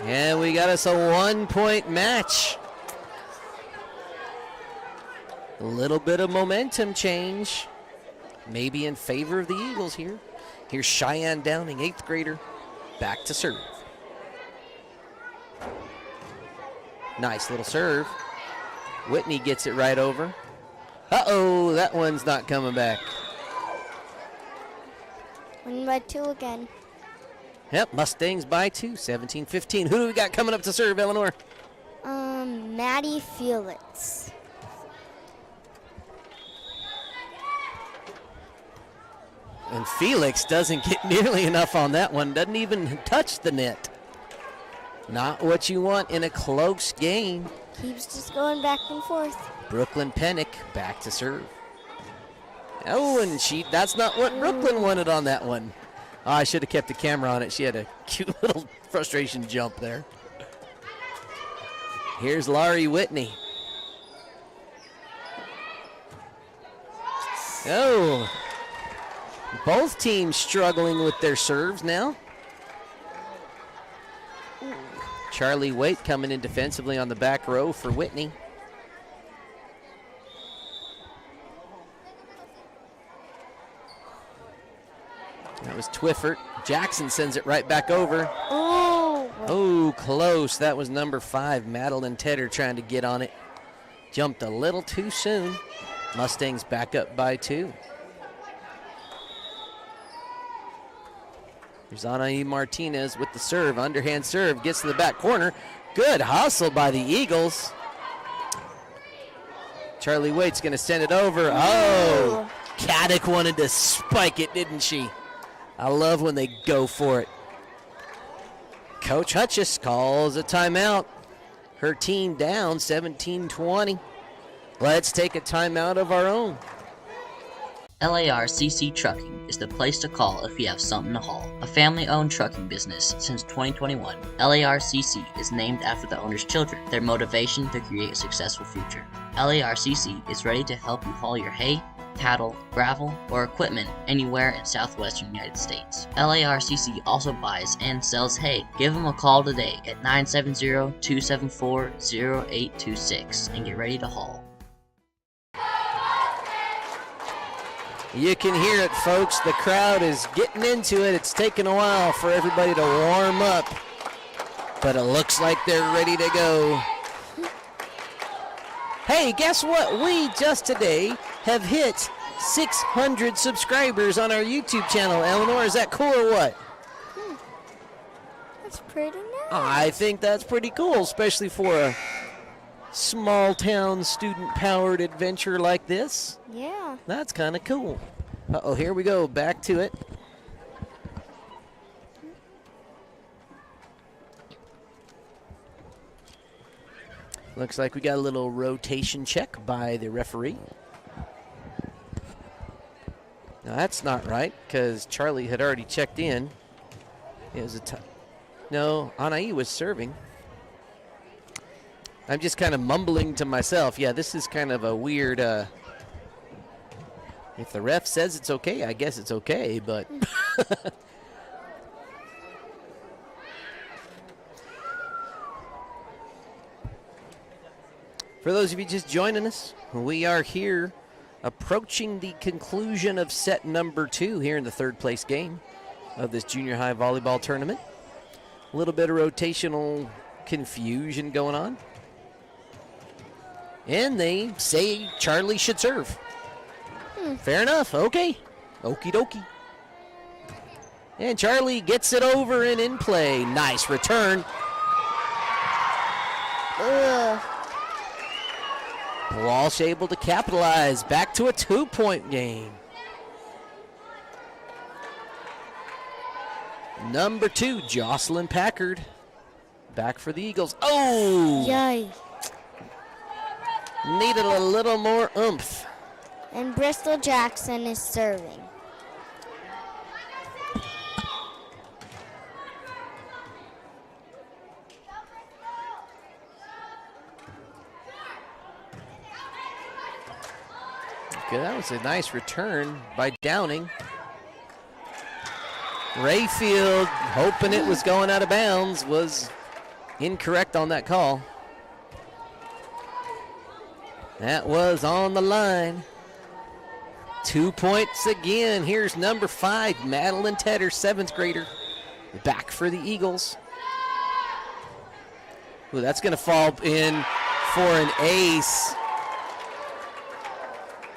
And we got us a 1-point match. A little bit of momentum change, maybe in favor of the Eagles here. Here's Cheyenne Downing, 8th grader, back to serve. Nice little serve. Whitney gets it right over. Uh-oh, that one's not coming back. 1-2 again. Yep, Mustangs by 2, 17-15. Who do we got coming up to serve, Eleanor? Maddie Felix. And Felix doesn't get nearly enough on that one. Doesn't even touch the net. Not what you want in a close game. Keeps just going back and forth. Brooklyn Pennick back to serve. Oh, and that's not what Brooklyn wanted on that one. Oh, I should have kept the camera on it. She had a cute little frustration jump there. Here's Laurie Whitney. Oh, both teams struggling with their serves now. Charlie Waite coming in defensively on the back row for Whitney. That was Twiffert. Jackson sends it right back over. Oh, close. That was number 5, Madeline Tedder, trying to get on it. Jumped a little too soon. Mustangs back up by 2. Here's Anaí Martinez with the serve. Underhand serve. Gets to the back corner. Good hustle by the Eagles. Charlie Waite's going to send it over. Oh, Caddick wanted to spike it, didn't she? I love when they go for it. Coach Hutchis calls a timeout. Her team down 17-20. Let's take a timeout of our own. LARCC Trucking is the place to call if you have something to haul. A family-owned trucking business since 2021, LARCC is named after the owner's children, their motivation to create a successful future. LARCC is ready to help you haul your hay, cattle, gravel, or equipment anywhere in southwestern United States. LARCC also buys and sells hay. Give them a call today at 970-274-0826 and get ready to haul. You can hear it, folks. The crowd is getting into it. It's taken a while for everybody to warm up, but it looks like they're ready to go. Hey, guess what? We just today have hit 600 subscribers on our YouTube channel. Eleanor, is that cool or what? That's pretty nice. I think that's pretty cool, especially for a small town student-powered adventure like this. Yeah. That's kind of cool. Uh-oh, here we go. Back to it. Looks like we got a little rotation check by the referee. Now that's not right, because Charlie had already checked in. It was no, Anaí was serving. I'm just kind of mumbling to myself. Yeah, this is kind of a weird, if the ref says it's okay, I guess it's okay, but. For those of you just joining us, we are here approaching the conclusion of set number 2 here in the 3rd place game of this junior high volleyball tournament. A little bit of rotational confusion going on. And they say Charlie should serve. Fair enough. Okay. Okie dokie. And Charlie gets it over and in play. Nice return. Walsh able to capitalize. Back to a 2-point game. Number 2, Jocelyn Packard. Back for the Eagles. Oh! Yay. Needed a little more oomph. And Bristol Jackson is serving. Good. That was a nice return by Downing. Rayfield, hoping it was going out of bounds, was incorrect on that call. That was on the line. 2 points again. Here's number 5, Madeline Tedder, 7th grader. Back for the Eagles. Ooh, that's going to fall in for an ace.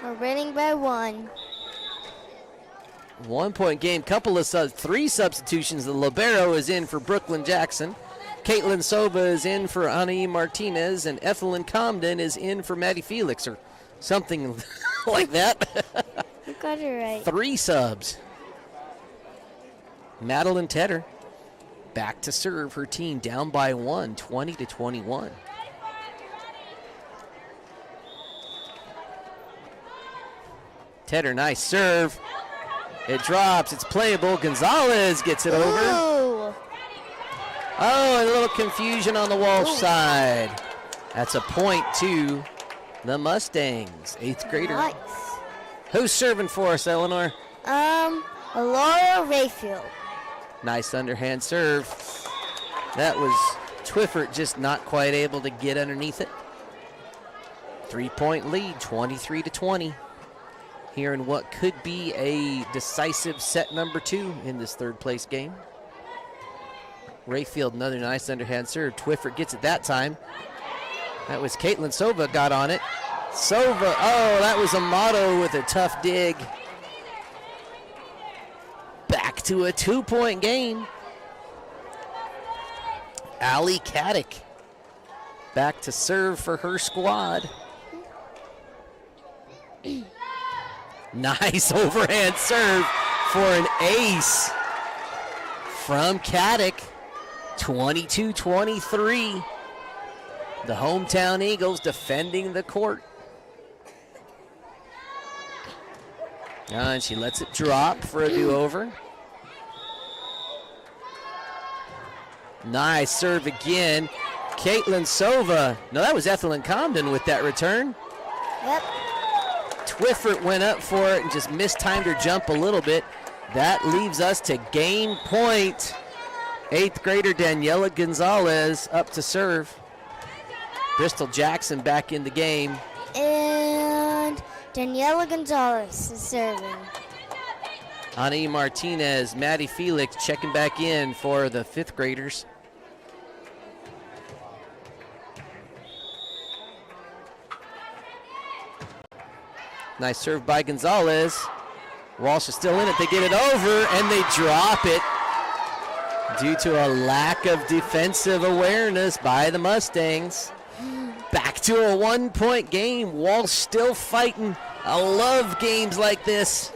We're winning by 1. 1 point game. Couple of 3 substitutions. The libero is in for Brooklyn Jackson. Caitlin Soba is in for Anaí Martinez, and Ethelyn Comden is in for Maddie Felix, or something like that. You got it right. 3 subs. Madeline Tedder back to serve. Her team down by 1, 20-21. Tedder, nice serve. It drops. It's playable. Gonzalez gets it over. Ooh. Oh, and a little confusion on the Walsh side. That's a point to the Mustangs. 8th grader. Nice. Who's serving for us, Eleanor? Laura Rayfield. Nice underhand serve. That was Twifford just not quite able to get underneath it. 3-point lead, 23-20. Here in what could be a decisive set number 2 in this 3rd place game. Rayfield, another nice underhand serve. Twifford gets it that time. That was Caitlin Sova got on it. Sova, oh, that was Amato with a tough dig. Back to a 2-point game. Allie Caddick back to serve for her squad. Nice overhand serve for an ace from Caddick. 22-23. The hometown Eagles defending the court. And she lets it drop for a do-over. Nice serve again. Caitlin Sova. No, that was Ethelyn Comden with that return. Yep. Twifford went up for it and just mistimed her jump a little bit. That leaves us to game point. 8th grader Daniela Gonzalez up to serve. Bristol Jackson back in the game. And Daniela Gonzalez is serving. Anaí Martinez, Maddie Felix checking back in for the 5th graders. Nice serve by Gonzalez. Walsh is still in it. They get it over, and they drop it due to a lack of defensive awareness by the Mustangs. Back to a 1-point game. Walsh still fighting. I love games like this.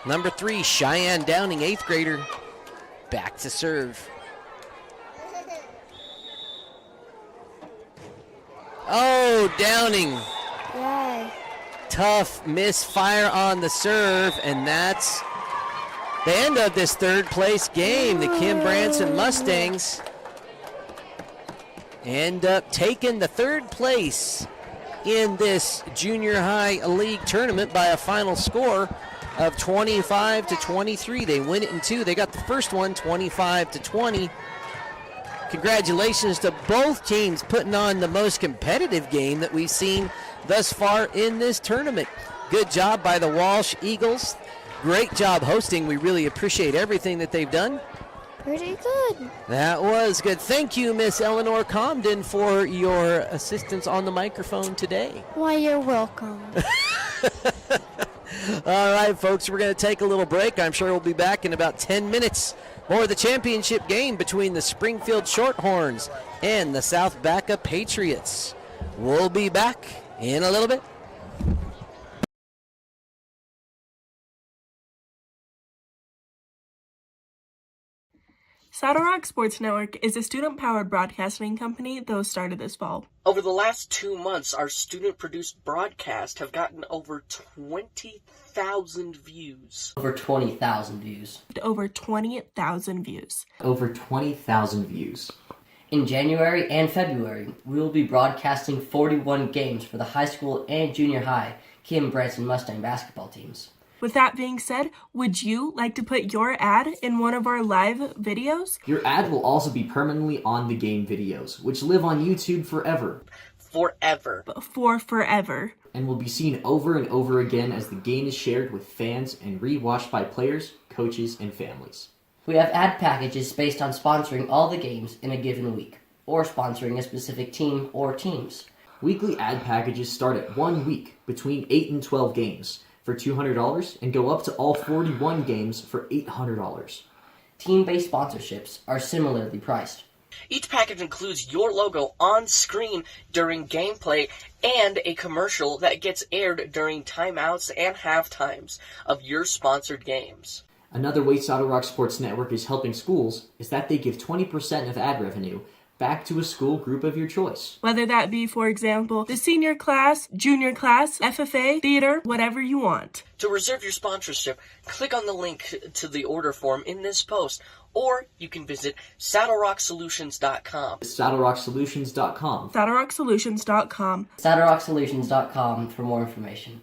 Number 3, Cheyenne Downing, 8th grader, back to serve. Oh, Downing. Yay. Tough misfire on the serve, and that's the end of this 3rd place game. The Kim Branson Mustangs end up taking the 3rd place in this junior high league tournament by a final score of 25-23. They win it in 2. They got the first one 25-20. Congratulations to both teams putting on the most competitive game that we've seen thus far in this tournament. Good job by the Walsh Eagles. Great job hosting. We really appreciate everything that they've done. Pretty good. That was good. Thank you, Miss Eleanor Comden, for your assistance on the microphone today. Why, you're welcome. All right, folks, we're going to take a little break. I'm sure we'll be back in about 10 minutes for the championship game between the Springfield Shorthorns and the South Baca Patriots. We'll be back in a little bit. Saddle Rock Sports Network is a student-powered broadcasting company that was started this fall. Over the last 2 months, our student-produced broadcasts have gotten over 20,000 views. Over 20,000 views. Over 20,000 views. Over 20,000 views. In January and February, we will be broadcasting 41 games for the high school and junior high Kim Branson Mustang basketball teams. With that being said, would you like to put your ad in one of our live videos? Your ad will also be permanently on the game videos, which live on YouTube forever. Forever. For forever. And will be seen over and over again as the game is shared with fans and rewatched by players, coaches, and families. We have ad packages based on sponsoring all the games in a given week, or sponsoring a specific team or teams. Weekly ad packages start at 1 week between 8 and 12 games for $200 and go up to all 41 games for $800. Team-based sponsorships are similarly priced. Each package includes your logo on screen during gameplay and a commercial that gets aired during timeouts and halftimes of your sponsored games. Another way SaddleRock Sports Network is helping schools is that they give 20% of ad revenue back to a school group of your choice. Whether that be, for example, the senior class, junior class, FFA, theater, whatever you want. To reserve your sponsorship, click on the link to the order form in this post, or you can visit saddlerocksolutions.com. SaddleRockSolutions.com. SaddleRockSolutions.com. SaddleRockSolutions.com for more information.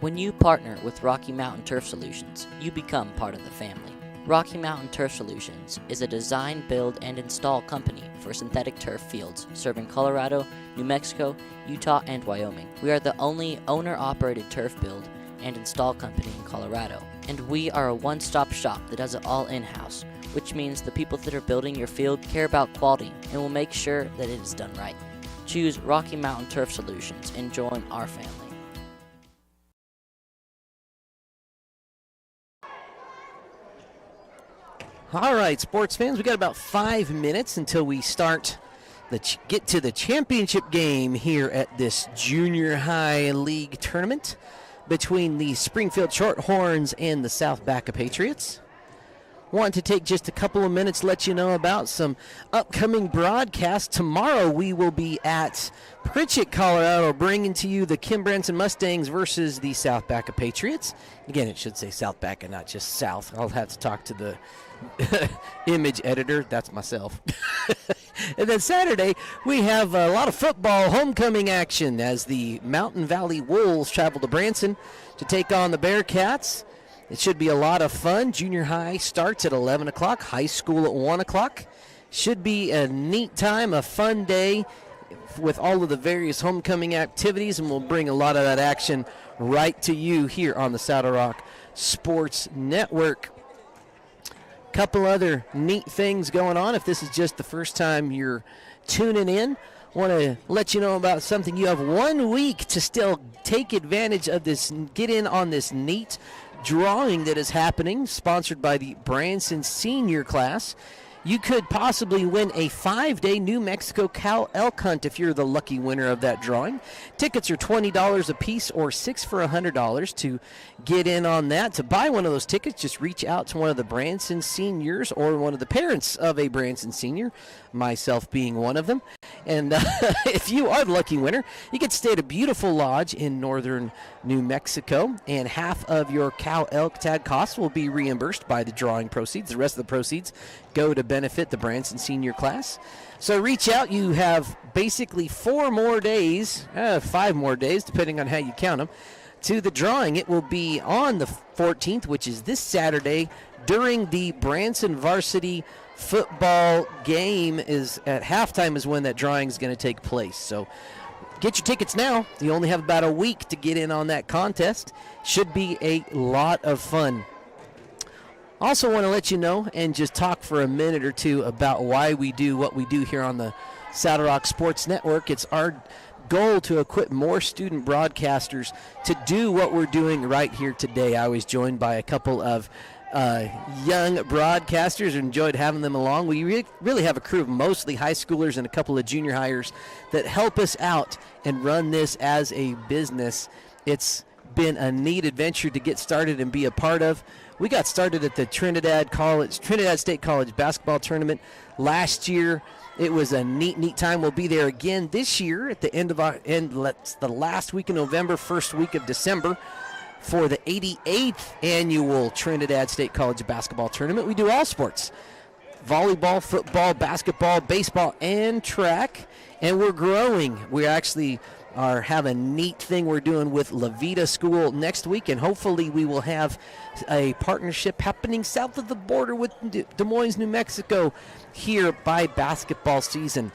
When you partner with Rocky Mountain Turf Solutions, you become part of the family. Rocky Mountain Turf Solutions is a design, build, and install company for synthetic turf fields serving Colorado, New Mexico, Utah, and Wyoming. We are the only owner-operated turf build and install company in Colorado, and we are a one-stop shop that does it all in-house, which means the people that are building your field care about quality and will make sure that it is done right. Choose Rocky Mountain Turf Solutions and join our family. All right, sports fans, we got about 5 minutes until we start get to the championship game here at this junior high league tournament between the Springfield Shorthorns and the South Baca Patriots. Want to take just a couple of minutes to let you know about some upcoming broadcasts. Tomorrow we will be at Pritchett, Colorado, bringing to you the Kim Branson Mustangs versus the South Baca Patriots. Again, it should say South Baca, not just South. I'll have to talk to the image editor. That's myself. And then Saturday, we have a lot of football homecoming action as the Mountain Valley Wolves travel to Branson to take on the Bearcats. It should be a lot of fun. Junior high starts at 11 o'clock, high school at 1 o'clock. Should be a neat time, a fun day with all of the various homecoming activities, and we'll bring a lot of that action right to you here on the Saddle Rock Sports Network. Couple other neat things going on. If this is just the first time you're tuning in, want to let you know about something. You have 1 week to still take advantage of this, get in on this neat drawing that is happening, sponsored by the Branson senior class. You could possibly win a 5-day New Mexico cow elk hunt if you're the lucky winner of that drawing. Tickets are $20 a piece or $6 for $100 to get in on that. To buy one of those tickets, just reach out to one of the Branson seniors or one of the parents of a Branson senior, myself being one of them. And if you are the lucky winner, you get to stay at a beautiful lodge in northern New Mexico, and half of your cow elk tag costs will be reimbursed by the drawing proceeds. The rest of the proceeds go to benefit the Branson senior class. So reach out. You have basically 5 more days, depending on how you count them, to the drawing. It will be on the 14th, which is this Saturday, during the Branson varsity football game. Is at halftime is when that drawing is going to take place. So get your tickets now. You only have about a week to get in on that contest. Should be a lot of fun. Also want to let you know and just talk for a minute or two about why we do what we do here on the Saddle Rock Sports Network. It's our goal to equip more student broadcasters to do what we're doing right here today. I was joined by a couple of young broadcasters. Enjoyed having them along. We really have a crew of mostly high schoolers and a couple of junior hires that help us out and run this as a business. It's been a neat adventure to get started and be a part of. We got started at the Trinidad State College basketball tournament last year. It was a neat time. We'll be there again this year at the the last week of November, first week of December, for the 88th annual Trinidad State College basketball tournament. We do all sports: volleyball, football, basketball, baseball, and track. And we're growing. We actually have a neat thing we're doing with Lovato School next week, and hopefully we will have a partnership happening south of the border with Des Moines, New Mexico, here by basketball season.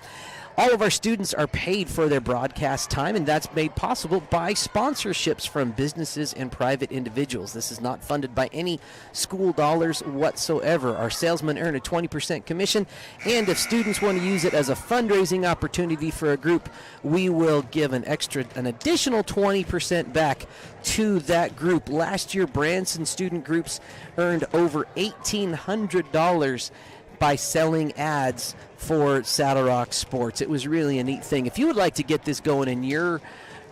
All of our students are paid for their broadcast time, and that's made possible by sponsorships from businesses and private individuals. This is not funded by any school dollars whatsoever. Our salesmen earn a 20% commission, and if students want to use it as a fundraising opportunity for a group, we will give an additional 20% back to that group. Last year, Branson student groups earned over $1,800 by selling ads for Saddle Rock Sports. It was really a neat thing. If you would like to get this going in your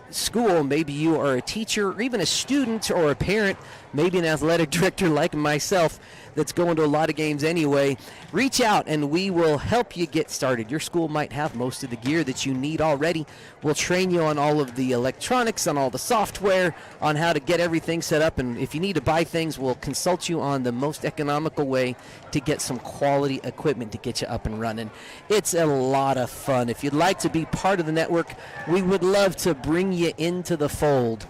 school, maybe you are a teacher or even a student or a parent, maybe an athletic director like myself that's going to a lot of games anyway, reach out and we will help you get started. Your school might have most of the gear that you need already. We'll train you on all of the electronics, on all the software, on how to get everything set up, and if you need to buy things, we'll consult you on the most economical way to get some quality equipment to get you up and running. It's a lot of fun. If you'd like to be part of the network, we would love to bring you into the fold.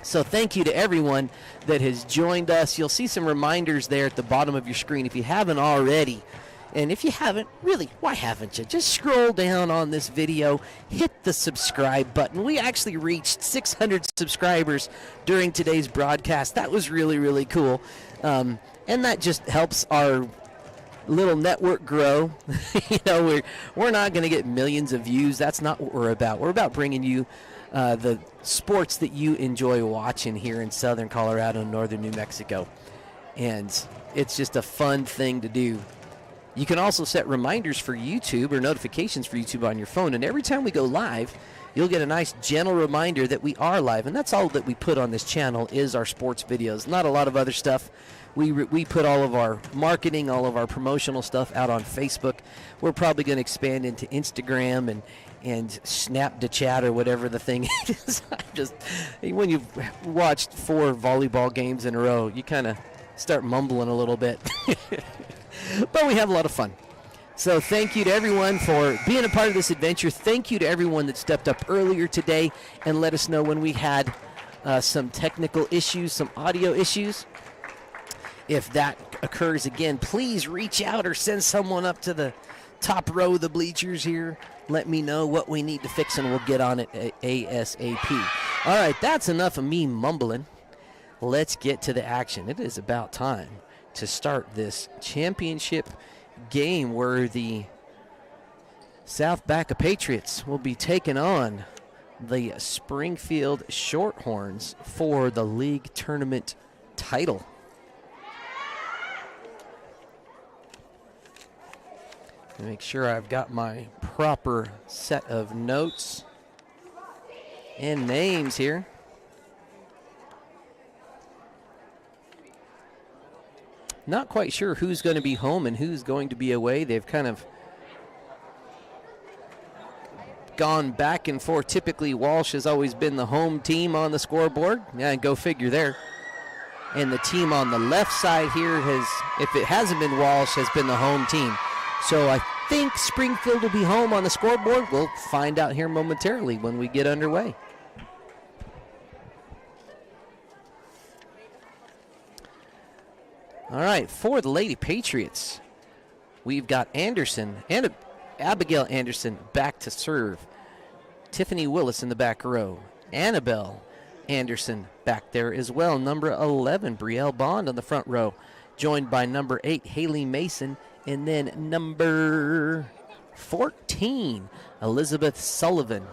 So thank you to everyone that has joined us. You'll see some reminders there at the bottom of your screen if you haven't already. And if you haven't, really, why haven't you? Just scroll down on this video, hit the subscribe button. We actually reached 600 subscribers during today's broadcast. That was really, really cool. And that just helps our little network grow. We're not going to get millions of views. That's not what we're about. We're about bringing you the sports that you enjoy watching here in southern Colorado and northern New Mexico. And it's just a fun thing to do. You can also set reminders for YouTube or notifications for YouTube on your phone. And every time we go live, you'll get a nice gentle reminder that we are live. And that's all that we put on this channel is our sports videos. Not a lot of other stuff. We put all of our marketing, all of our promotional stuff out on Facebook. We're probably going to expand into Instagram and Snap to Chat or whatever the thing is. When you've watched 4 volleyball games in a row, you kind of start mumbling a little bit. But we have a lot of fun. So thank you to everyone for being a part of this adventure. Thank you to everyone that stepped up earlier today and let us know when we had some technical issues, some audio issues. If that occurs again, please reach out or send someone up to the top row of the bleachers here. Let me know what we need to fix and we'll get on it ASAP. All right, that's enough of me mumbling. Let's get to the action. It is about time to start this championship game where the South Baca Patriots will be taking on the Springfield Shorthorns for the league tournament title. Make sure I've got my proper set of notes and names here. Not quite sure who's going to be home and who's going to be away. They've kind of gone back and forth. Typically, Walsh has always been the home team on the scoreboard. Yeah, go figure there. And the team on the left side here has, if it hasn't been Walsh, has been the home team. So I think Springfield will be home on the scoreboard. We'll find out here momentarily when we get underway. All right, for the Lady Patriots, we've got Anderson and Abigail Anderson back to serve. Tiffany Willis in the back row. Annabelle Anderson back there as well. Number 11, Brielle Bond on the front row, joined by number 8, Haley Mason, and then number 14, Elizabeth Sullivan.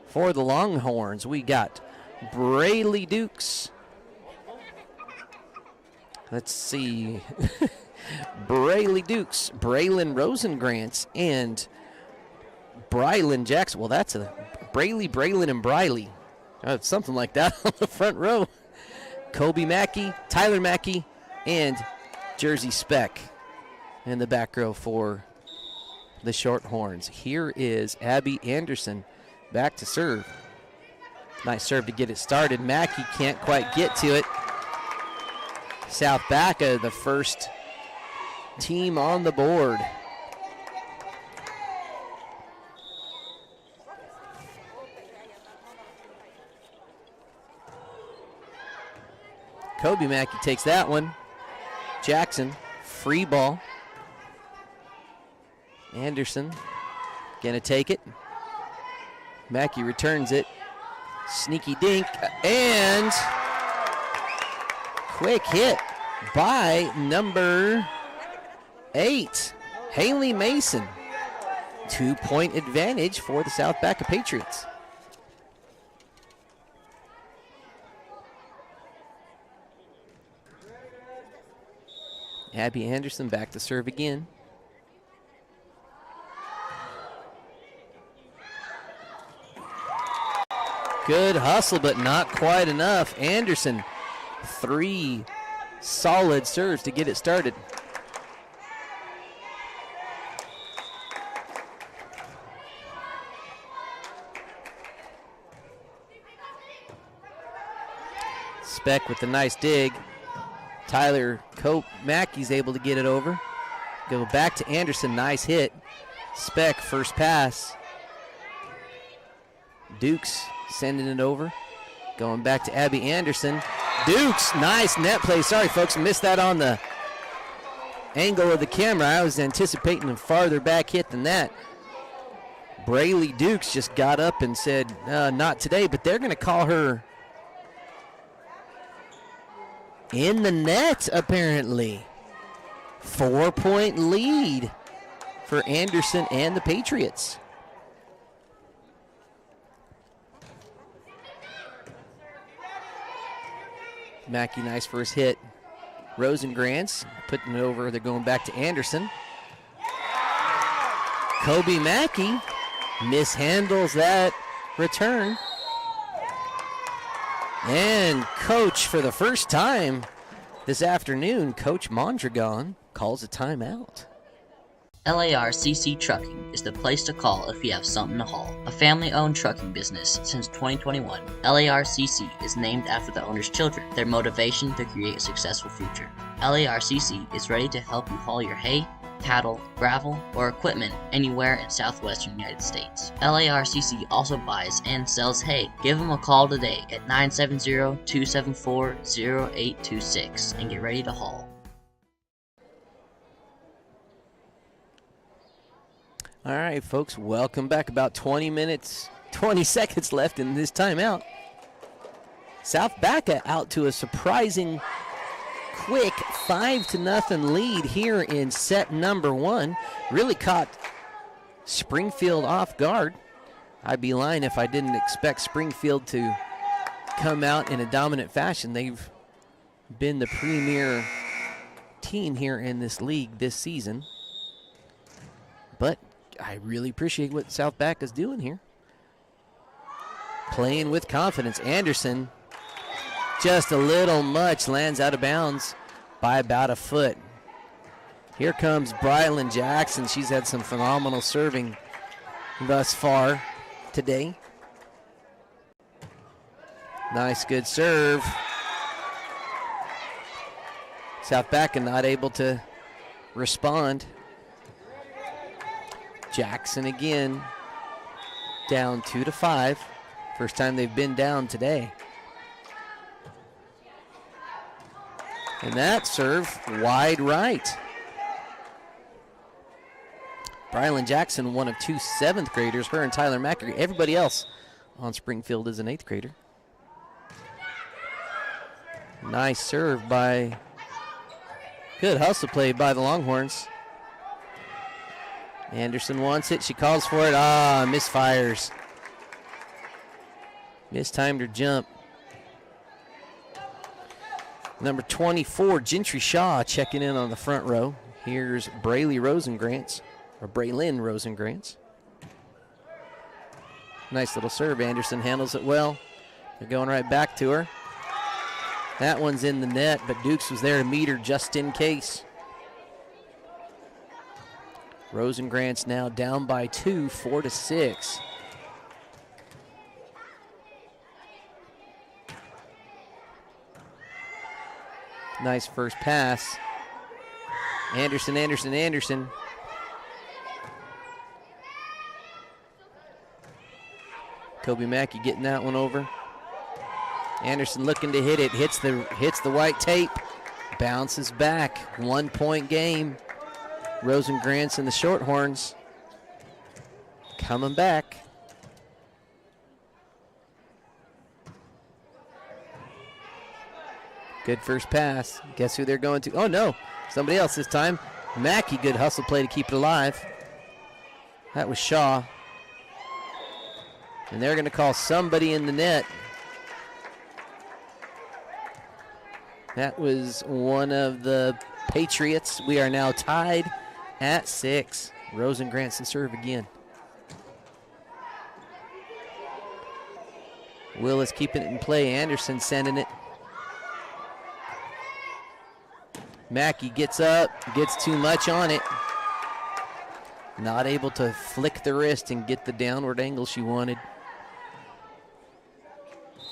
For the Longhorns, we got Braylee Dukes. Let's see. Braylee Dukes, Braylon Rosengrantz, and Brylan Jackson. Well, that's a Braylon, and Briley. Something like that on the front row. Kobe Mackey, Tyler Mackey, and Jersey Speck in the back row for the Shorthorns. Here is Abby Anderson back to serve. Nice serve to get it started. Mackey can't quite get to it. South Baca, the first team on the board. Kobe Mackey takes that one. Jackson, free ball. Anderson gonna take it. Mackey returns it. Sneaky dink, and quick hit by number 8, Haley Mason. 2-point advantage for the South Baca Patriots. Abby Anderson back to serve again. Good hustle, but not quite enough. Anderson, 3 solid serves to get it started. Speck with a nice dig. Tyler Mackey's able to get it over. Go back to Anderson, nice hit. Speck, first pass. Dukes sending it over. Going back to Abby Anderson. Dukes, nice net play. Sorry, folks, missed that on the angle of the camera. I was anticipating a farther back hit than that. Braylee Dukes just got up and said, not today, but they're going to call her in the net, apparently. 4-point lead for Anderson and the Patriots. Mackey, nice first hit. Rosengrantz putting it over. They're going back to Anderson. Kobe Mackey mishandles that return. And coach, for the first time this afternoon, Coach Mondragon calls a timeout. LARCC Trucking is the place to call if you have something to haul. A family-owned trucking business since 2021, LARCC is named after the owner's children, their motivation to create a successful future. LARCC is ready to help you haul your hay, cattle, gravel, or equipment anywhere in southwestern United States. LARCC also buys and sells hay. Give them a call today at 970-274-0826 and get ready to haul. All right, folks, welcome back. About 20 seconds left in this timeout. South Baca out to a surprising quick 5-0 lead here in set number 1. Really caught Springfield off guard. I'd be lying if I didn't expect Springfield to come out in a dominant fashion. They've been the premier team here in this league this season. But I really appreciate what South Baca's doing here. Playing with confidence. Anderson, just a little much, lands out of bounds by about a foot. Here comes Brylan Jackson. She's had some phenomenal serving thus far today. Nice, good serve. South Baca not able to respond. Jackson again, down 2-5. First time they've been down today. And that serve wide right. Brylan Jackson, one of 2 7th graders, her and Tyler Mackery. Everybody else on Springfield is an 8th grader. Nice serve by, good hustle play by the Longhorns. Anderson wants it. She calls for it. Misfires. Mistimed her jump. Number 24, Gentry Shaw, checking in on the front row. Here's Braylon Rosengrantz. Nice little serve. Anderson handles it well. They're going right back to her. That one's in the net, but Dukes was there to meet her just in case. Rosengrantz now down by 2, 4-6. Nice first pass. Anderson. Kobe Mackey getting that one over. Anderson looking to hit it. Hits the white tape. Bounces back. 1-point game. Rosengrantz and the Shorthorns coming back. Good first pass. Guess who they're going to? Oh, no. Somebody else this time. Mackey, good hustle play to keep it alive. That was Shaw. And they're going to call somebody in the net. That was one of the Patriots. We are now tied at 6. Rosengrantz and serve again. Willis keeping it in play. Anderson sending it. Mackey gets up, gets too much on it. Not able to flick the wrist and get the downward angle she wanted.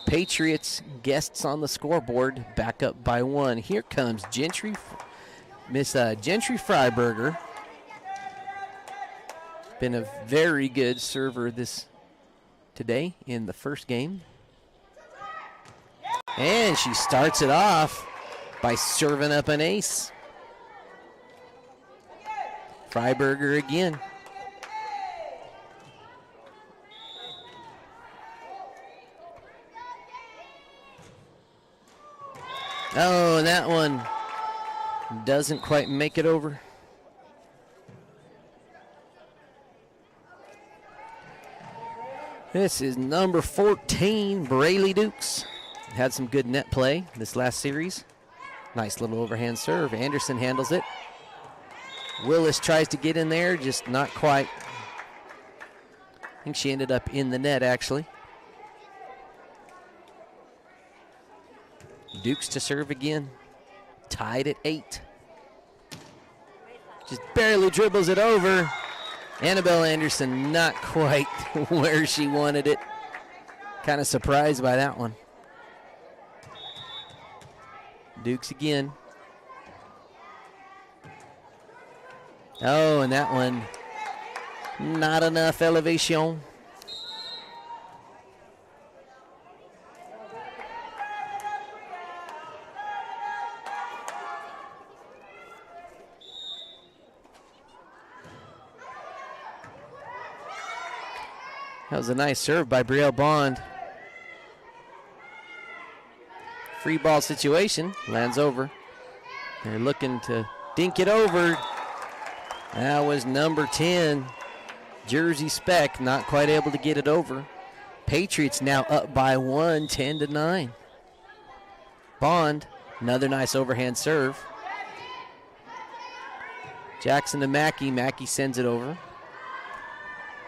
Patriots guests on the scoreboard, back up by 1. Here comes Miss Gentry Freiberger. Been a very good server today in the first game. And she starts it off by serving up an ace. Freiberger again. Oh, that one doesn't quite make it over. This is number 14, Braylee Dukes. Had some good net play this last series. Nice little overhand serve. Anderson handles it. Willis tries to get in there, just not quite. I think she ended up in the net, actually. Dukes to serve again. Tied at 8. Just barely dribbles it over. Annabelle Anderson not quite where she wanted it. Kind of surprised by that one. Dukes again. Oh, and that one, not enough elevation. That was a nice serve by Brielle Bond. Free ball situation, lands over. They're looking to dink it over. That was number 10, Jersey Speck, not quite able to get it over. Patriots now up by 1, 10-9. Bond, another nice overhand serve. Jackson to Mackey. Mackey sends it over.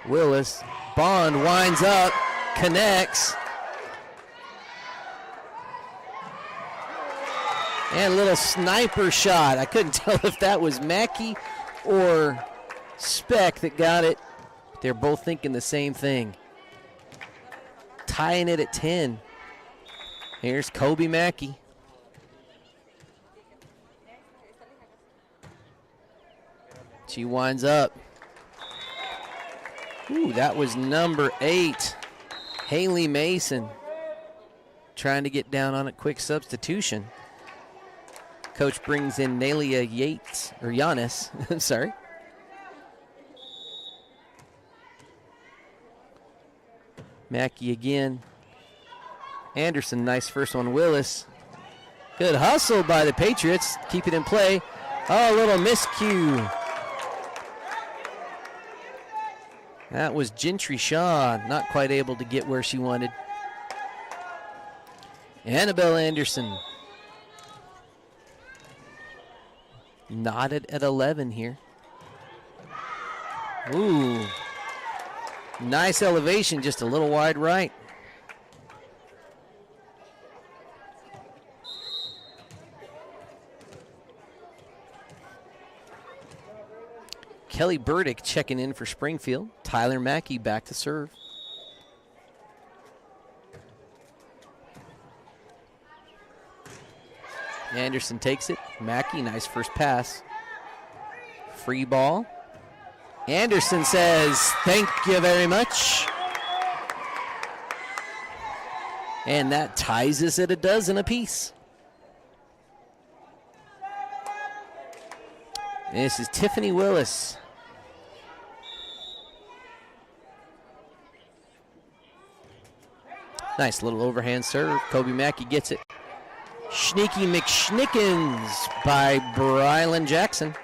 Willis. Bond winds up, connects. And a little sniper shot. I couldn't tell if that was Mackey or Speck that got it. They're both thinking the same thing. Tying it at 10. Here's Kobe Mackey. She winds up. Ooh, that was number 8, Haley Mason. Trying to get down on a quick substitution. Coach brings in Nalia Yates, or Giannis, I'm sorry. Mackey again. Anderson, nice first one. Willis. Good hustle by the Patriots. Keep it in play. Oh, a little miscue. That was Gentry Shaw, not quite able to get where she wanted. Annabelle Anderson. Knotted at 11 here. Ooh. Nice elevation, just a little wide right. Kelly Burdick checking in for Springfield. Tyler Mackey back to serve. Anderson takes it. Mackey, nice first pass. Free ball. Anderson says, thank you very much. And that ties us at a dozen apiece. This is Tiffany Willis. Nice little overhand serve. Kobe Mackey gets it. Sneaky McSchnickens by Brylan Jackson.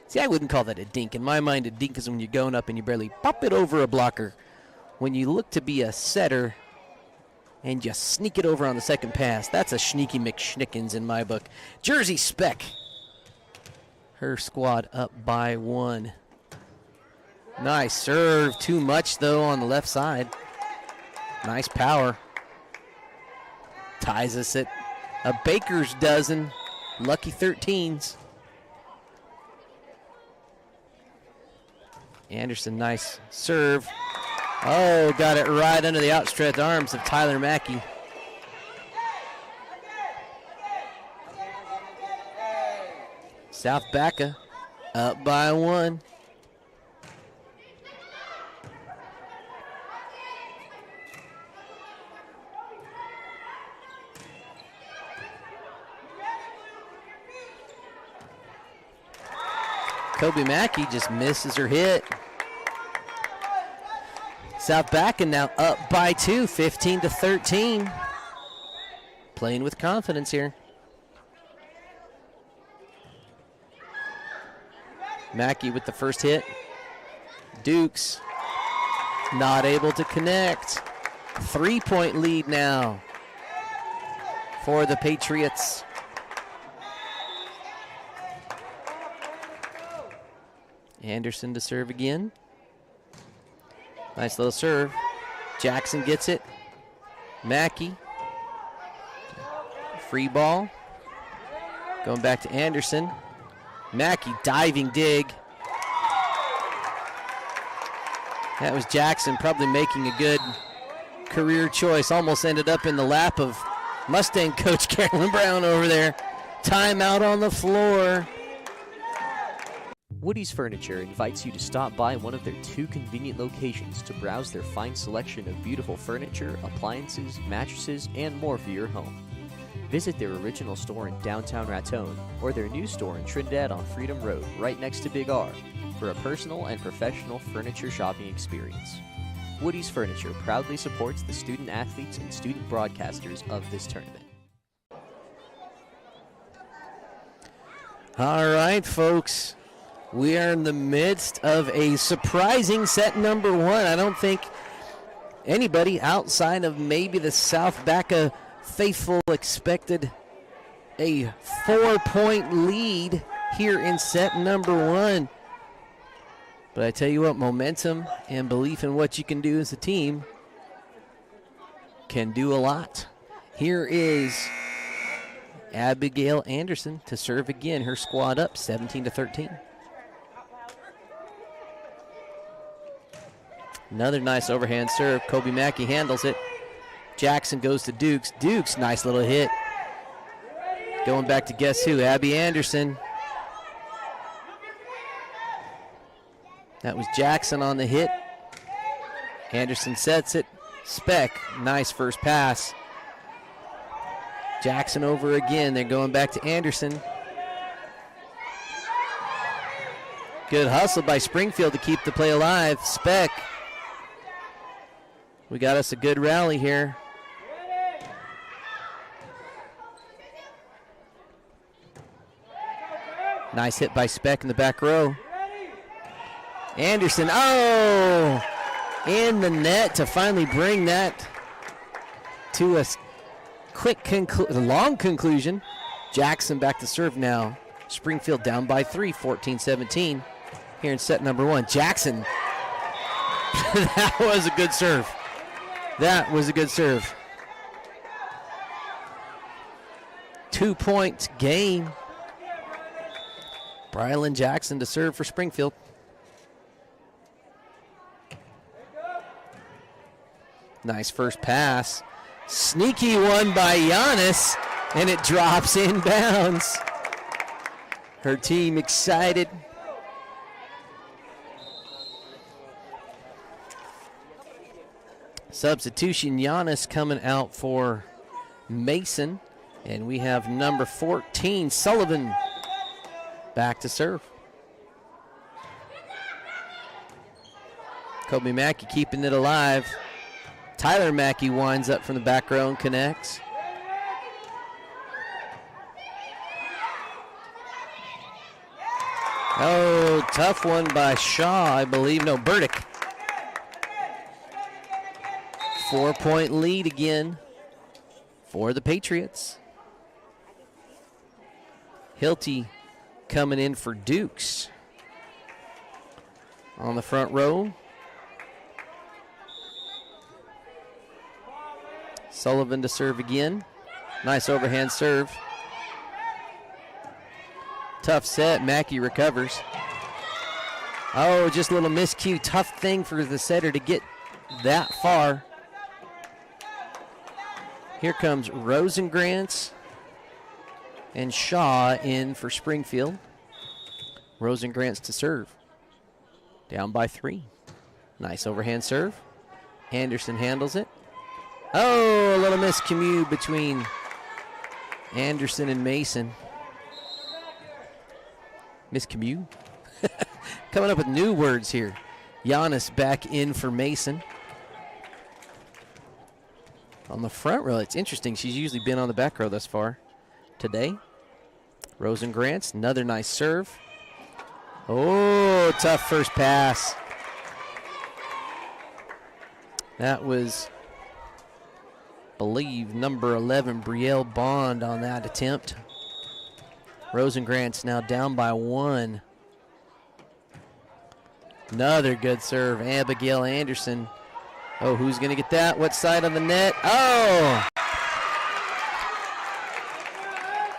See, I wouldn't call that a dink. In my mind, a dink is when you're going up and you barely pop it over a blocker. When you look to be a setter and just sneak it over on the second pass, that's a sneaky McSchnickens in my book. Jersey Speck. Her squad up by 1. Nice serve. Too much, though, on the left side. Nice power. Ties us at a baker's dozen. Lucky 13s. Anderson, nice serve. Oh, got it right under the outstretched arms of Tyler Mackey. South Baca up by 1. Kobe Mackey just misses her hit. South Baca now up by 2, 15-13. Playing with confidence here. Mackey with the first hit. Dukes not able to connect. 3-point lead now for the Patriots. Anderson to serve again. Nice little serve. Jackson gets it. Mackey. Free ball. Going back to Anderson. Mackey diving dig. That was Jackson probably making a good career choice. Almost ended up in the lap of Mustang coach Carolyn Brown over there. Timeout on the floor. Woody's Furniture invites you to stop by one of their 2 convenient locations to browse their fine selection of beautiful furniture, appliances, mattresses, and more for your home. Visit their original store in downtown Raton or their new store in Trinidad on Freedom Road, right next to Big R, for a personal and professional furniture shopping experience. Woody's Furniture proudly supports the student athletes and student broadcasters of this tournament. All right, folks. We are in the midst of a surprising set number 1. I don't think anybody outside of maybe the South Baca faithful expected a 4-point lead here in set number 1. But I tell you what, momentum and belief in what you can do as a team can do a lot. Here is Abigail Anderson to serve again. Her squad up 17-13. Another nice overhand serve. Kobe Mackey handles it. Jackson goes to Dukes. Dukes, nice little hit. Going back to guess who? Abby Anderson. That was Jackson on the hit. Anderson sets it. Speck, nice first pass. Jackson over again. They're going back to Anderson. Good hustle by Springfield to keep the play alive. Speck. We got us a good rally here. Nice hit by Speck in the back row. Anderson, oh! In the net to finally bring that to a quick, long conclusion. Jackson back to serve now. Springfield down by 3, 14-17 here in set number 1. Jackson, that was a good serve. That was a good serve. 2-point game. Brylan Jackson to serve for Springfield. Nice first pass. Sneaky one by Giannis, and it drops inbounds. Her team excited. Substitution, Giannis coming out for Mason. And we have number 14, Sullivan, back to serve. Kobe Mackey keeping it alive. Tyler Mackey winds up from the back row and connects. Oh, tough one by Shaw, I believe. No, Burdick. 4-point lead again for the Patriots. Hilty coming in for Dukes. On the front row. Sullivan to serve again. Nice overhand serve. Tough set. Mackey recovers. Oh, just a little miscue. Tough thing for the setter to get that far. Here comes Rosengrantz and Shaw in for Springfield. Rosengrantz to serve. Down by 3. Nice overhand serve. Anderson handles it. Oh, a little miscommute between Anderson and Mason. Miscommute? Coming up with new words here. Giannis back in for Mason. On the front row, it's interesting. She's usually been on the back row thus far today. Rosengrantz, another nice serve. Oh, tough first pass. That was, I believe, number 11, Brielle Bond on that attempt. Rosengrantz now down by 1. Another good serve, Abigail Anderson. Oh, who's going to get that? What side of the net? Oh!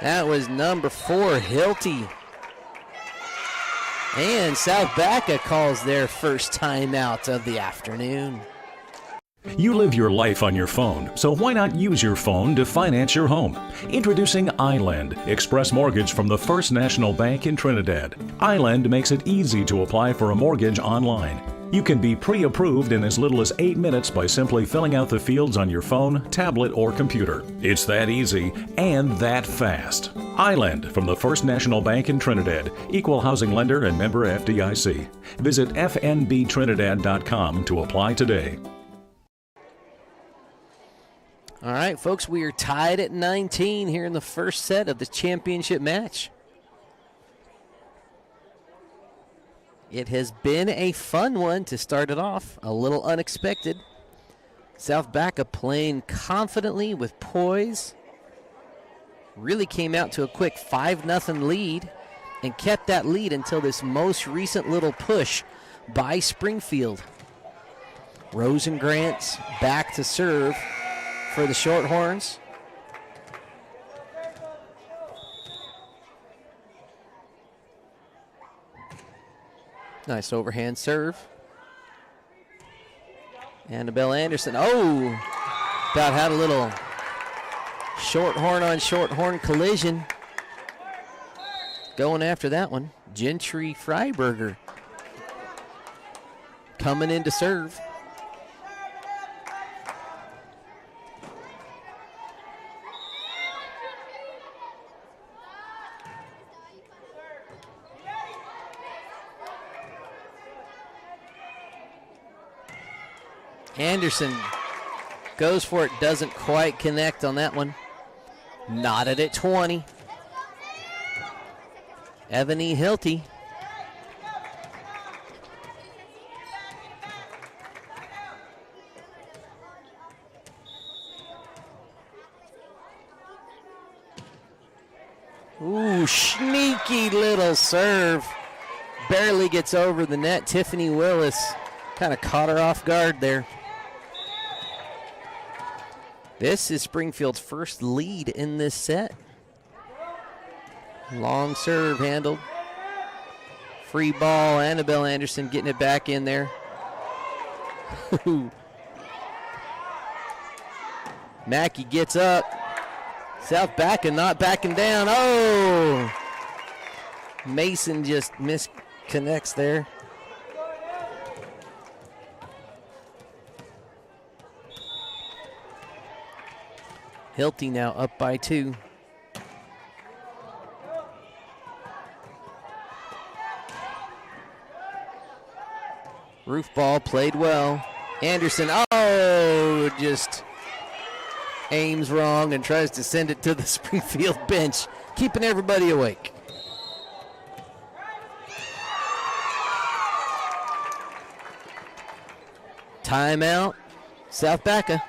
That was number 4, Hilty. And South Baca calls their first timeout of the afternoon. You live your life on your phone, so why not use your phone to finance your home? Introducing Island, Express Mortgage from the First National Bank in Trinidad. Island makes it easy to apply for a mortgage online. You can be pre-approved in as little as 8 minutes by simply filling out the fields on your phone, tablet, or computer. It's that easy and that fast. Island from the First National Bank in Trinidad, equal housing lender and member FDIC. Visit fnbtrinidad.com to apply today. All right, folks, we are tied at 19 here in the first set of the championship match. It has been a fun one to start it off, a little unexpected. South Baca playing confidently with poise. Really came out to a quick 5-0 lead and kept that lead until this most recent little push by Springfield. Rosengrantz back to serve for the Shorthorns. Nice overhand serve. Annabelle Anderson. Oh! About had a little shorthorn on shorthorn collision. Going after that one. Gentry Freiberger coming in to serve. Anderson goes for it, doesn't quite connect on that one. Knotted at 20. Ebony Hilty. Ooh, sneaky little serve. Barely gets over the net. Tiffany Willis kind of caught her off guard there. This is Springfield's first lead in this set. Long serve handled. Free ball, Annabelle Anderson getting it back in there. Mackey gets up. South Baca not backing down. Oh! Mason just misconnects there. Hilty now up by 2. Roof ball played well. Anderson, oh, just aims wrong and tries to send it to the Springfield bench, keeping everybody awake. Timeout, South Baca.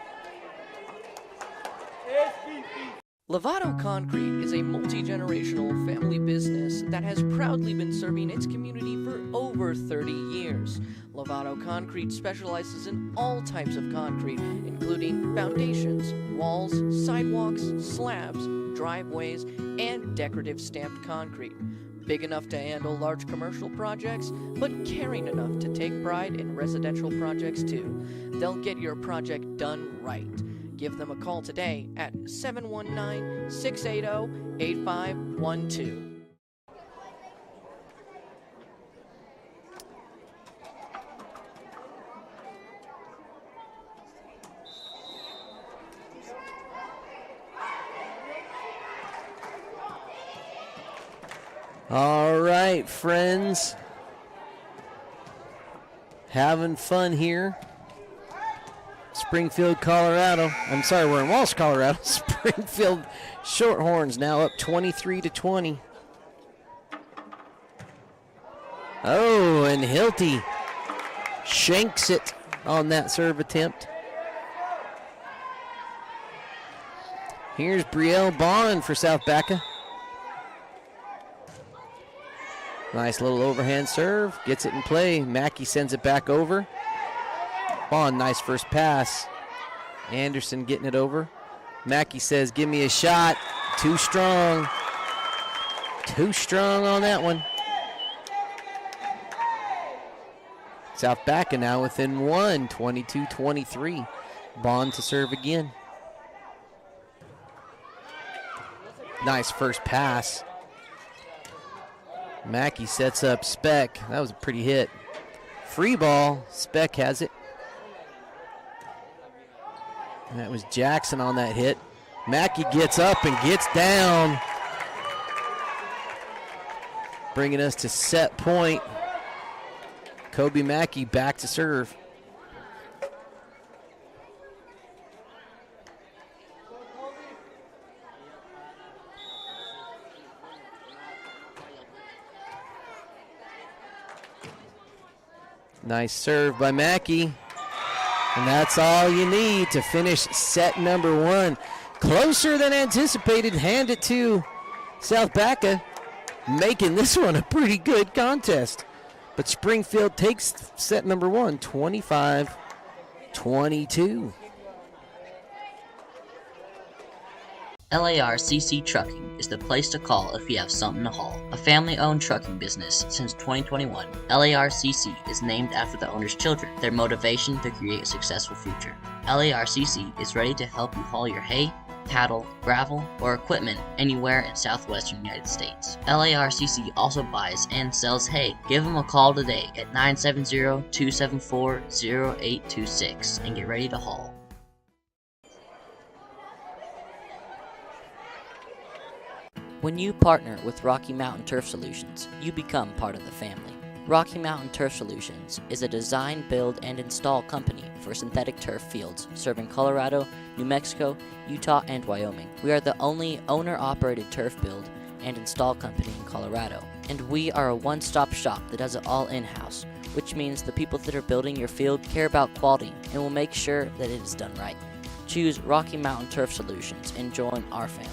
Lovato Concrete is a multi-generational family business that has proudly been serving its community for over 30 years. Lovato Concrete specializes in all types of concrete, including foundations, walls, sidewalks, slabs, driveways, and decorative stamped concrete. Big enough to handle large commercial projects, but caring enough to take pride in residential projects too. They'll get your project done right. Give them a call today at 719-680-8512. All right, friends. having fun here. Springfield, Colorado. I'm sorry, we're in Walsh, Colorado. Springfield Shorthorns now up 23-20. Oh, and Hilty shanks it on that serve attempt. Here's Brielle Bond for South Baca. Nice little overhand serve. Gets it in play. Mackey sends it back over. Bond, nice first pass. Anderson getting it over. Mackey says, give me a shot. Too strong. Too strong on that one. South Baca now within one, 22-23. Bond to serve again. Nice first pass. Mackey sets up Speck. That was a pretty hit. Free ball. Speck has it. And that was Jackson on that hit. Mackey gets up and gets down. Bringing us to set point. Kobe Mackey back to serve. Nice serve by Mackey. And that's all you need to finish set number one. Closer than anticipated. Hand it to South Baca, making this one a pretty good contest. But Springfield takes set number one, 25-22. LARCC Trucking is the place to call if you have something to haul. A family-owned trucking business since 2021, LARCC is named after the owner's children, their motivation to create a successful future. LARCC is ready to help you haul your hay, cattle, gravel, or equipment anywhere in southwestern United States. LARCC also buys and sells hay. Give them a call today at 970-274-0826 and get ready to haul. When you partner with Rocky Mountain Turf Solutions, you become part of the family. Rocky Mountain Turf Solutions is a design, build, and install company for synthetic turf fields serving Colorado, New Mexico, Utah, and Wyoming. We are the only owner-operated turf build and install company in Colorado, and we are a one-stop shop that does it all in-house, which means the people that are building your field care about quality and will make sure that it is done right. Choose Rocky Mountain Turf Solutions and join our family.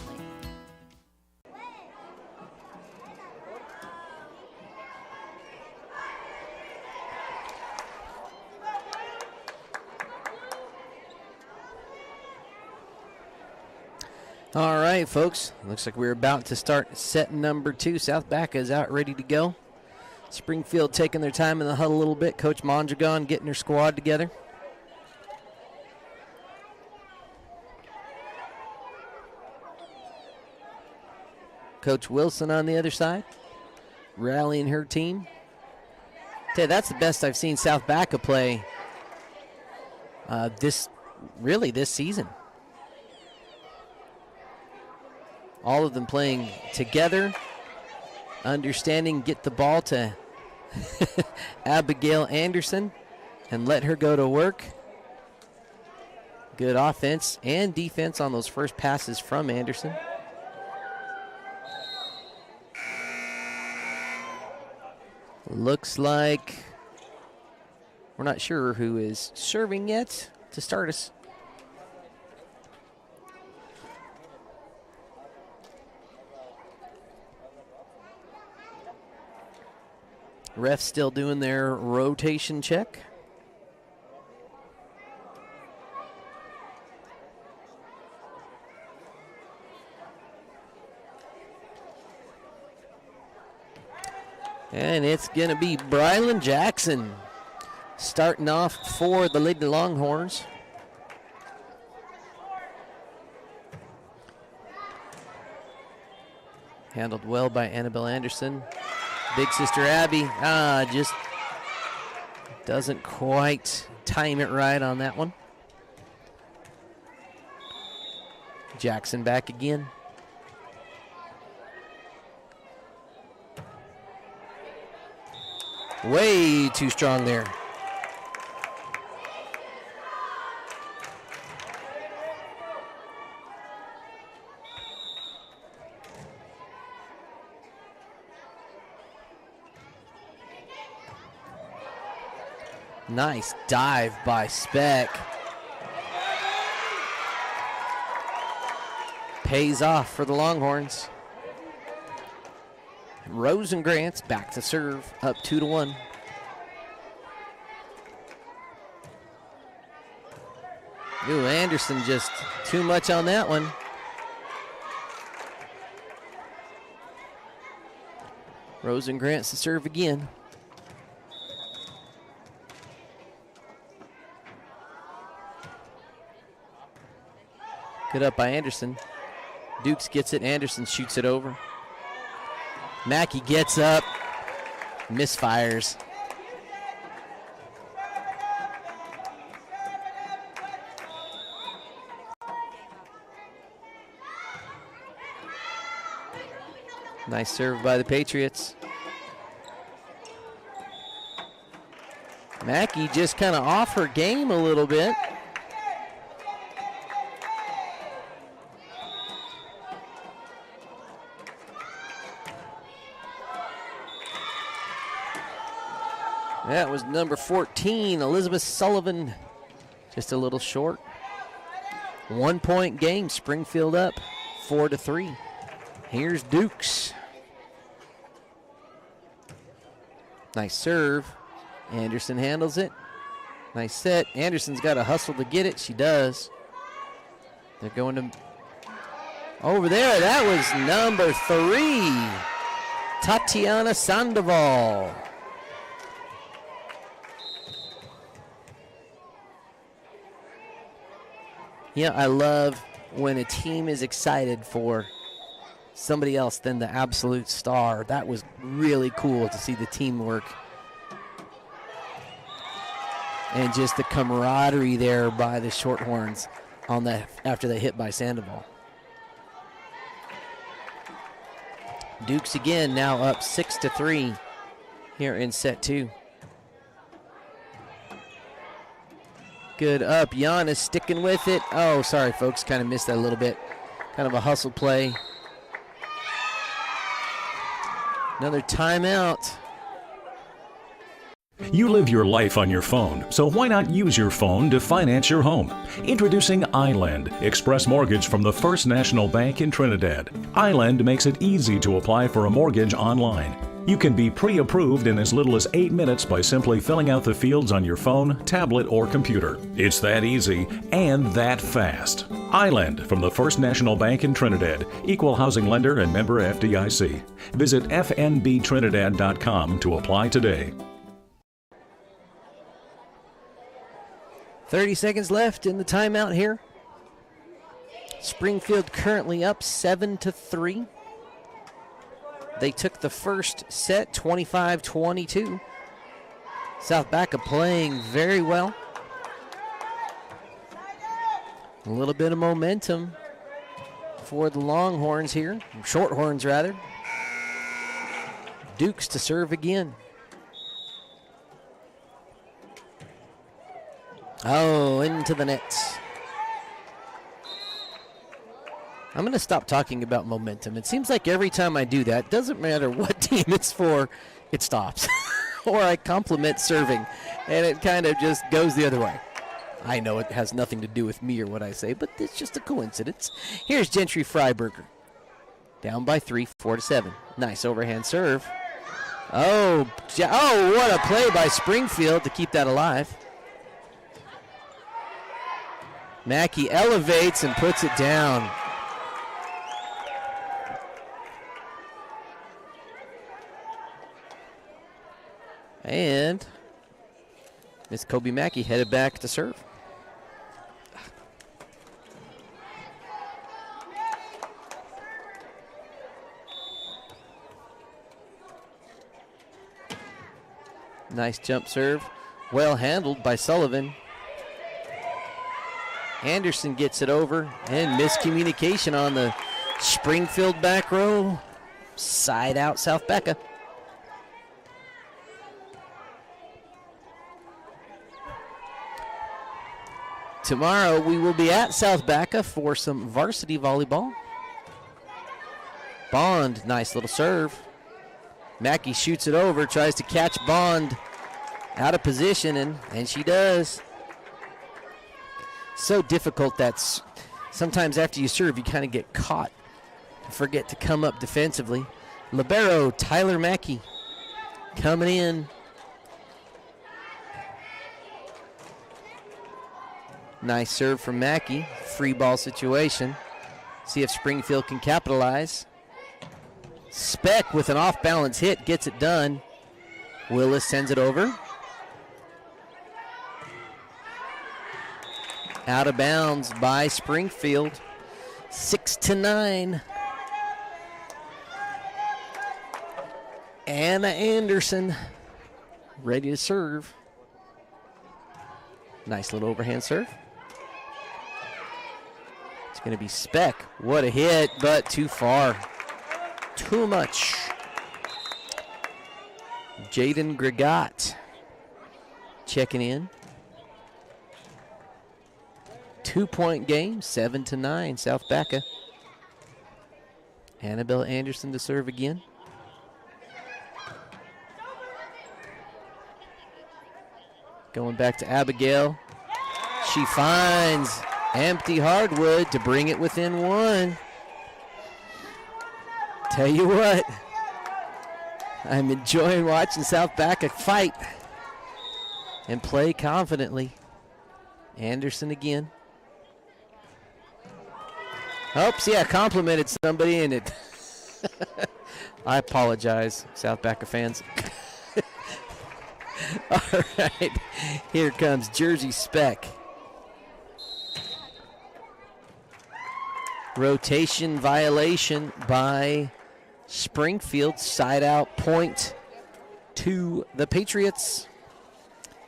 All right, folks. Looks like we're about to start set number two. South Baca is out ready to go. Springfield taking their time in the huddle a little bit. Coach Mondragon getting her squad together. Coach Wilson on the other side, rallying her team. Tell you, that's the best I've seen South Baca play this season. All of them playing together, understanding, get the ball to Abigail Anderson and let her go to work. Good offense and defense on those first passes from Anderson. Looks like we're not sure who is serving yet to start us. Refs still doing their rotation check. And it's going to be Brylan Jackson starting off for the Lady Longhorns. Handled well by Annabelle Anderson. Big sister Abby just doesn't quite time it right on that one. Jackson back again. Way too strong there. Nice dive by Speck. Pays off for the Longhorns. Rosengrantz back to serve, up 2-1. Ooh, Anderson just too much on that one. Rosengrantz to serve again. Good up by Anderson. Dukes gets it. Anderson shoots it over. Mackey gets up. Misfires. Nice serve by the Patriots. Mackey just kind of off her game a little bit. That was number 14, Elizabeth Sullivan. Just a little short. 1 point game, Springfield up 4-3. Here's Dukes. Nice serve. Anderson handles it. Nice set. Anderson's got to hustle to get it. She does. They're going to over there. That was number 3, Tatiana Sandoval. Yeah, I love when a team is excited for somebody else than the absolute star. That was really cool to see the teamwork and just the camaraderie there by the Shorthorns on that after they hit by Sandoval. Dukes again, now up 6-3 here in set 2. Good up. Giannis sticking with it. Oh, sorry, folks. Kind of missed that a little bit. Kind of a hustle play. Another timeout. You live your life on your phone, so why not use your phone to finance your home? Introducing iLend, Express Mortgage from the First National Bank in Trinidad. iLend makes it easy to apply for a mortgage online. You can be pre-approved in as little as 8 minutes by simply filling out the fields on your phone, tablet, or computer. It's that easy and that fast. iLend from the First National Bank in Trinidad, equal housing lender and member FDIC. Visit fnbtrinidad.com to apply today. 30 seconds left in the timeout here. Springfield currently up 7-3. They took the first set 25-22. South Baca playing very well. A little bit of momentum for the Longhorns here, Shorthorns rather. Dukes to serve again. Oh, into the nets. I'm going to stop talking about momentum. It seems like every time I do that, doesn't matter what team it's for, it stops. Or I compliment serving, and it kind of just goes the other way. I know it has nothing to do with me or what I say, but it's just a coincidence. Here's Gentry Freiberger. Down by 3, 4-7. Nice overhand serve. Oh, what a play by Springfield to keep that alive. Mackey elevates and puts it down. And Miss Kobe Mackey headed back to serve. Nice jump serve. Well handled by Sullivan. Anderson gets it over, and miscommunication on the Springfield back row. Side out South Baca. Tomorrow we will be at South Baca for some varsity volleyball. Bond, nice little serve. Mackey shoots it over, tries to catch Bond. out of position, and she does. So difficult that's sometimes after you serve, you kind of get caught and forget to come up defensively. Libero, Tyler Mackey, coming in. Nice serve from Mackey. Free ball situation. See if Springfield can capitalize. Speck with an off-balance hit gets it done. Willis sends it over. Out of bounds by Springfield. 6-9. Anna Anderson ready to serve. Nice little overhand serve. It's going to be Speck. What a hit, but too far. Too much. Jaden Gregot checking in. 2-point game, 7-9, South Baca. Annabelle Anderson to serve again. Going back to Abigail. She finds empty hardwood to bring it within one. Tell you what, I'm enjoying watching South Baca fight and play confidently. Anderson again. Oops, yeah, complimented somebody and it. I apologize, South Baca fans. All right, here comes Jersey Speck. Rotation violation by Springfield. Side out point to the Patriots.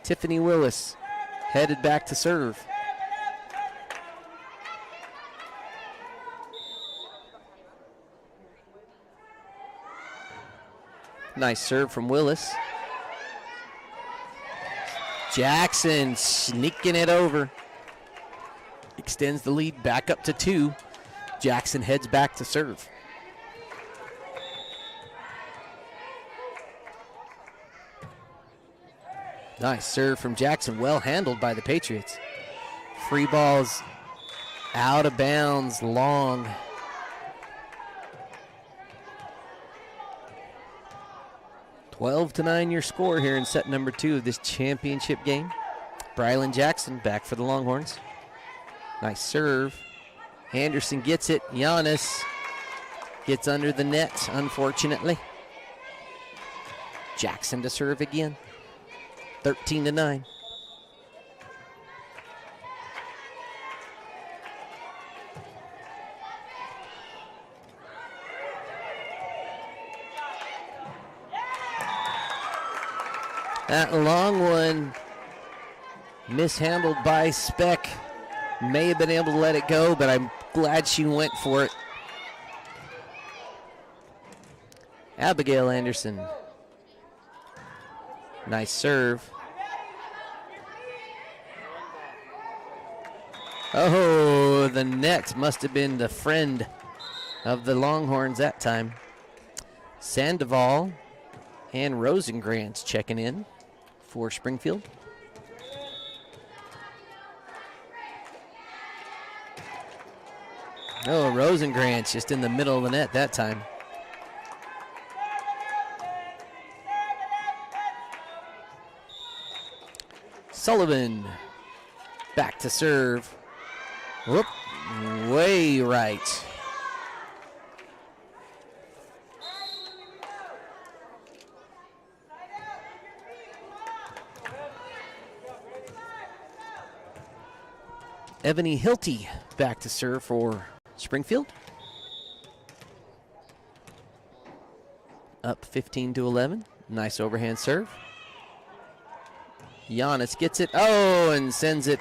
Tiffany Willis headed back to serve. Nice serve from Willis. Jackson sneaking it over. Extends the lead back up to 2. Jackson heads back to serve. Nice serve from Jackson. Well handled by the Patriots. Free balls out of bounds, long. (12-9) your score here in set number 2 of this championship game. Brylan Jackson back for the Longhorns. Nice serve. Anderson gets it. Giannis gets under the net, unfortunately. Jackson to serve again. 13-9. That long one mishandled by Speck. May have been able to let it go, but I'm glad she went for it. Abigail Anderson. Nice serve. Oh, the net must have been the friend of the Longhorns that time. Sandoval and Rosengrantz checking in for Springfield. Oh, Rosengrantz just in the middle of the net that time. Sullivan back to serve. Whoop, way right. Ebony Hilty back to serve for Springfield. Up 15-11. Nice overhand serve. Giannis gets it. Oh, and sends it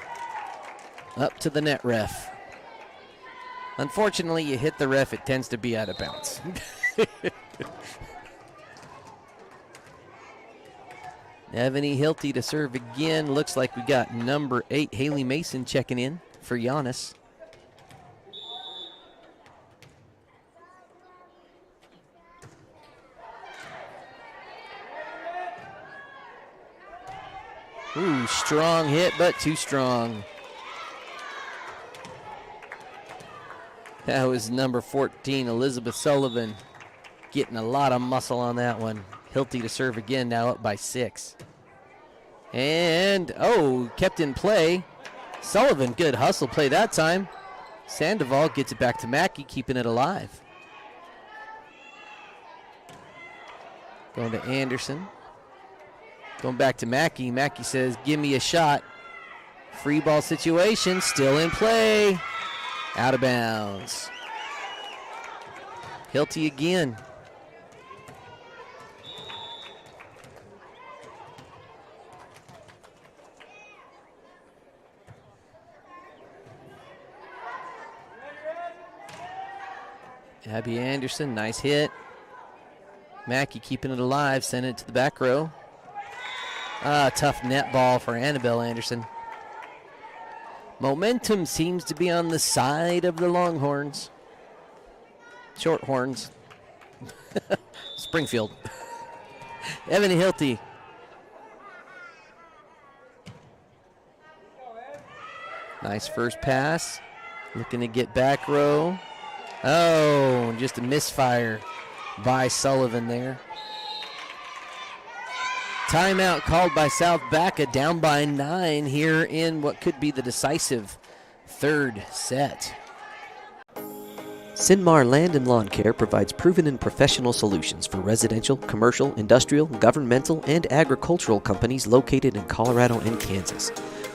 up to the net ref. Unfortunately, you hit the ref, it tends to be out of bounds. Ebony Hilty to serve again. Looks like we got number 8, Haley Mason, checking in for Giannis. Ooh, strong hit, but too strong. That was number 14, Elizabeth Sullivan, getting a lot of muscle on that one. Hilty to serve again, now up by 6. And, kept in play. Sullivan, good hustle play that time. Sandoval gets it back to Mackey, keeping it alive. Going to Anderson. Going back to Mackey. Mackey says, give me a shot. Free ball situation, still in play. Out of bounds. Hilty again. Abby Anderson, nice hit. Mackey keeping it alive, sending it to the back row. Tough net ball for Annabelle Anderson. Momentum seems to be on the side of the Longhorns. Shorthorns. Springfield. Evan Hilty. Nice first pass. Looking to get back row. Oh, just a misfire by Sullivan there. Timeout called by South Baca, down by 9 here in what could be the decisive third set. CynMar Land and Lawn Care provides proven and professional solutions for residential, commercial, industrial, governmental, and agricultural companies located in Colorado and Kansas.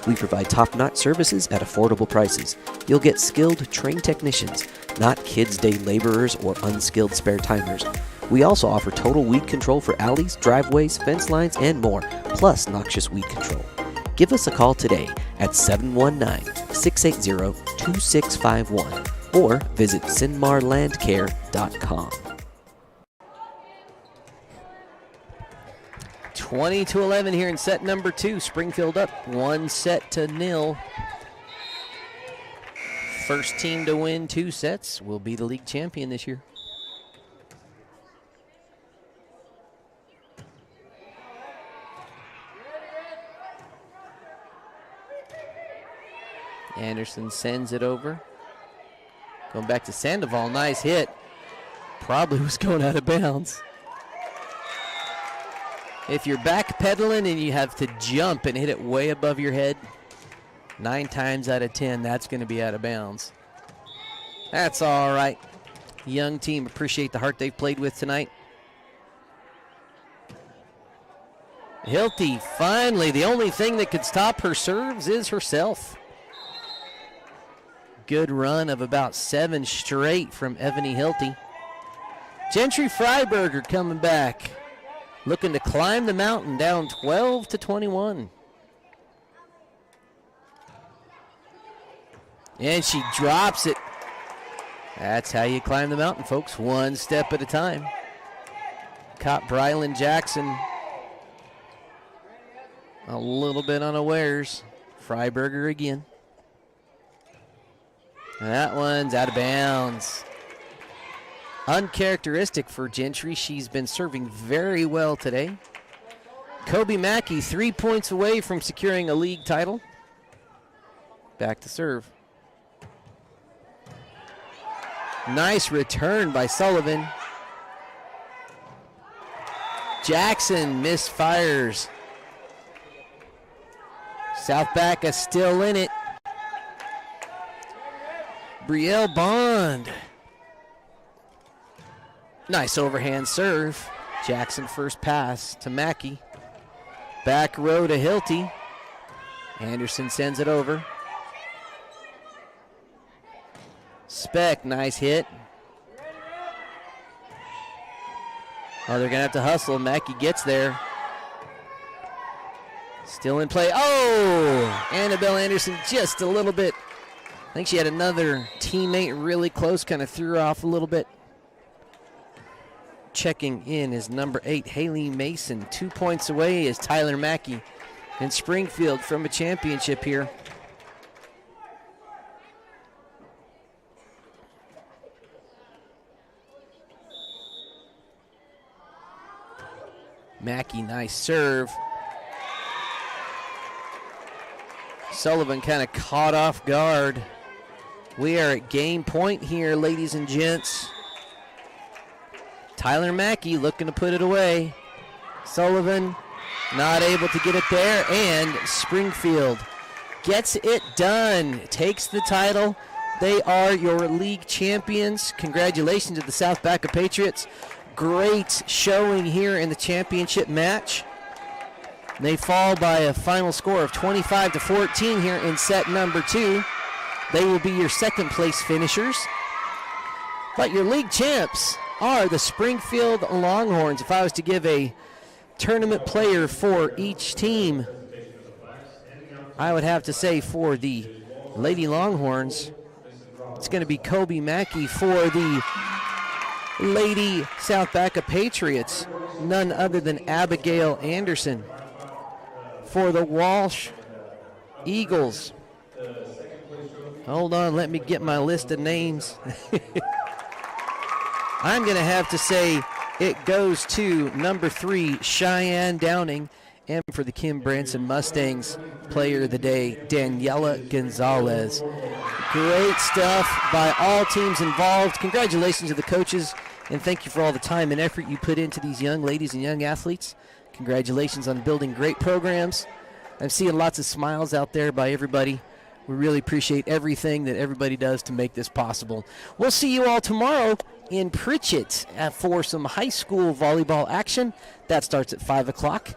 We provide top-notch services at affordable prices. You'll get skilled, trained technicians, not kids' day laborers or unskilled spare-timers. We also offer total weed control for alleys, driveways, fence lines, and more, plus noxious weed control. Give us a call today at 719-680-2651 or visit CynMarLandCare.com. 20-11 here in set number 2. Springfield up 1-0. First team to win 2 sets will be the league champion this year. Anderson sends it over. Going back to Sandoval, nice hit. Probably was going out of bounds. If you're backpedaling and you have to jump and hit it way above your head, 9 times out of 10, that's going to be out of bounds. That's all right. Young team, appreciate the heart they've played with tonight. Hilty, finally, the only thing that could stop her serves is herself. Good run of about 7 straight from Ebony Hilty. Gentry Freiberger coming back, looking to climb the mountain, down 12-21. And she drops it. That's how you climb the mountain, folks, one step at a time. Caught Brylan Jackson a little bit unawares. Freiberger again. And that one's out of bounds. Uncharacteristic for Gentry. She's been serving very well today. Kobe Mackey 3 points away from securing a league title. Back to serve. Nice return by Sullivan. Jackson misfires. South Baca still in it. Brielle Bond. Nice overhand serve. Jackson first pass to Mackey. Back row to Hilty. Anderson sends it over. Speck, nice hit. Oh, they're going to have to hustle. Mackey gets there. Still in play. Oh! Annabelle Anderson just a little bit. I think she had another teammate really close, kind of threw her off a little bit. Checking in is number 8, Haley Mason. 2 points away is Tyler Mackey in Springfield from a championship here. Mackey, nice serve. Sullivan kind of caught off guard. We are at game point here, ladies and gents. Tyler Mackey looking to put it away. Sullivan not able to get it there, and Springfield gets it done, takes the title. They are your league champions. Congratulations to the South Baca Patriots. Great showing here in the championship match. They fall by a final score of 25-14 here in set number 2. They will be your second place finishers. But your league champs are the Springfield Longhorns. If I was to give a tournament player for each team, I would have to say for the Lady Longhorns, it's going to be Kobe Mackey. For the Lady South Baca Patriots, none other than Abigail Anderson. For the Walsh Eagles, hold on, let me get my list of names. I'm going to have to say it goes to number 3, Cheyenne Downing. And for the Kim Branson Mustangs, player of the day, Daniela Gonzalez. Great stuff by all teams involved. Congratulations to the coaches, and thank you for all the time and effort you put into these young ladies and young athletes. Congratulations on building great programs. I'm seeing lots of smiles out there by everybody. We really appreciate everything that everybody does to make this possible. We'll see you all tomorrow in Pritchett for some high school volleyball action. That starts at 5 o'clock.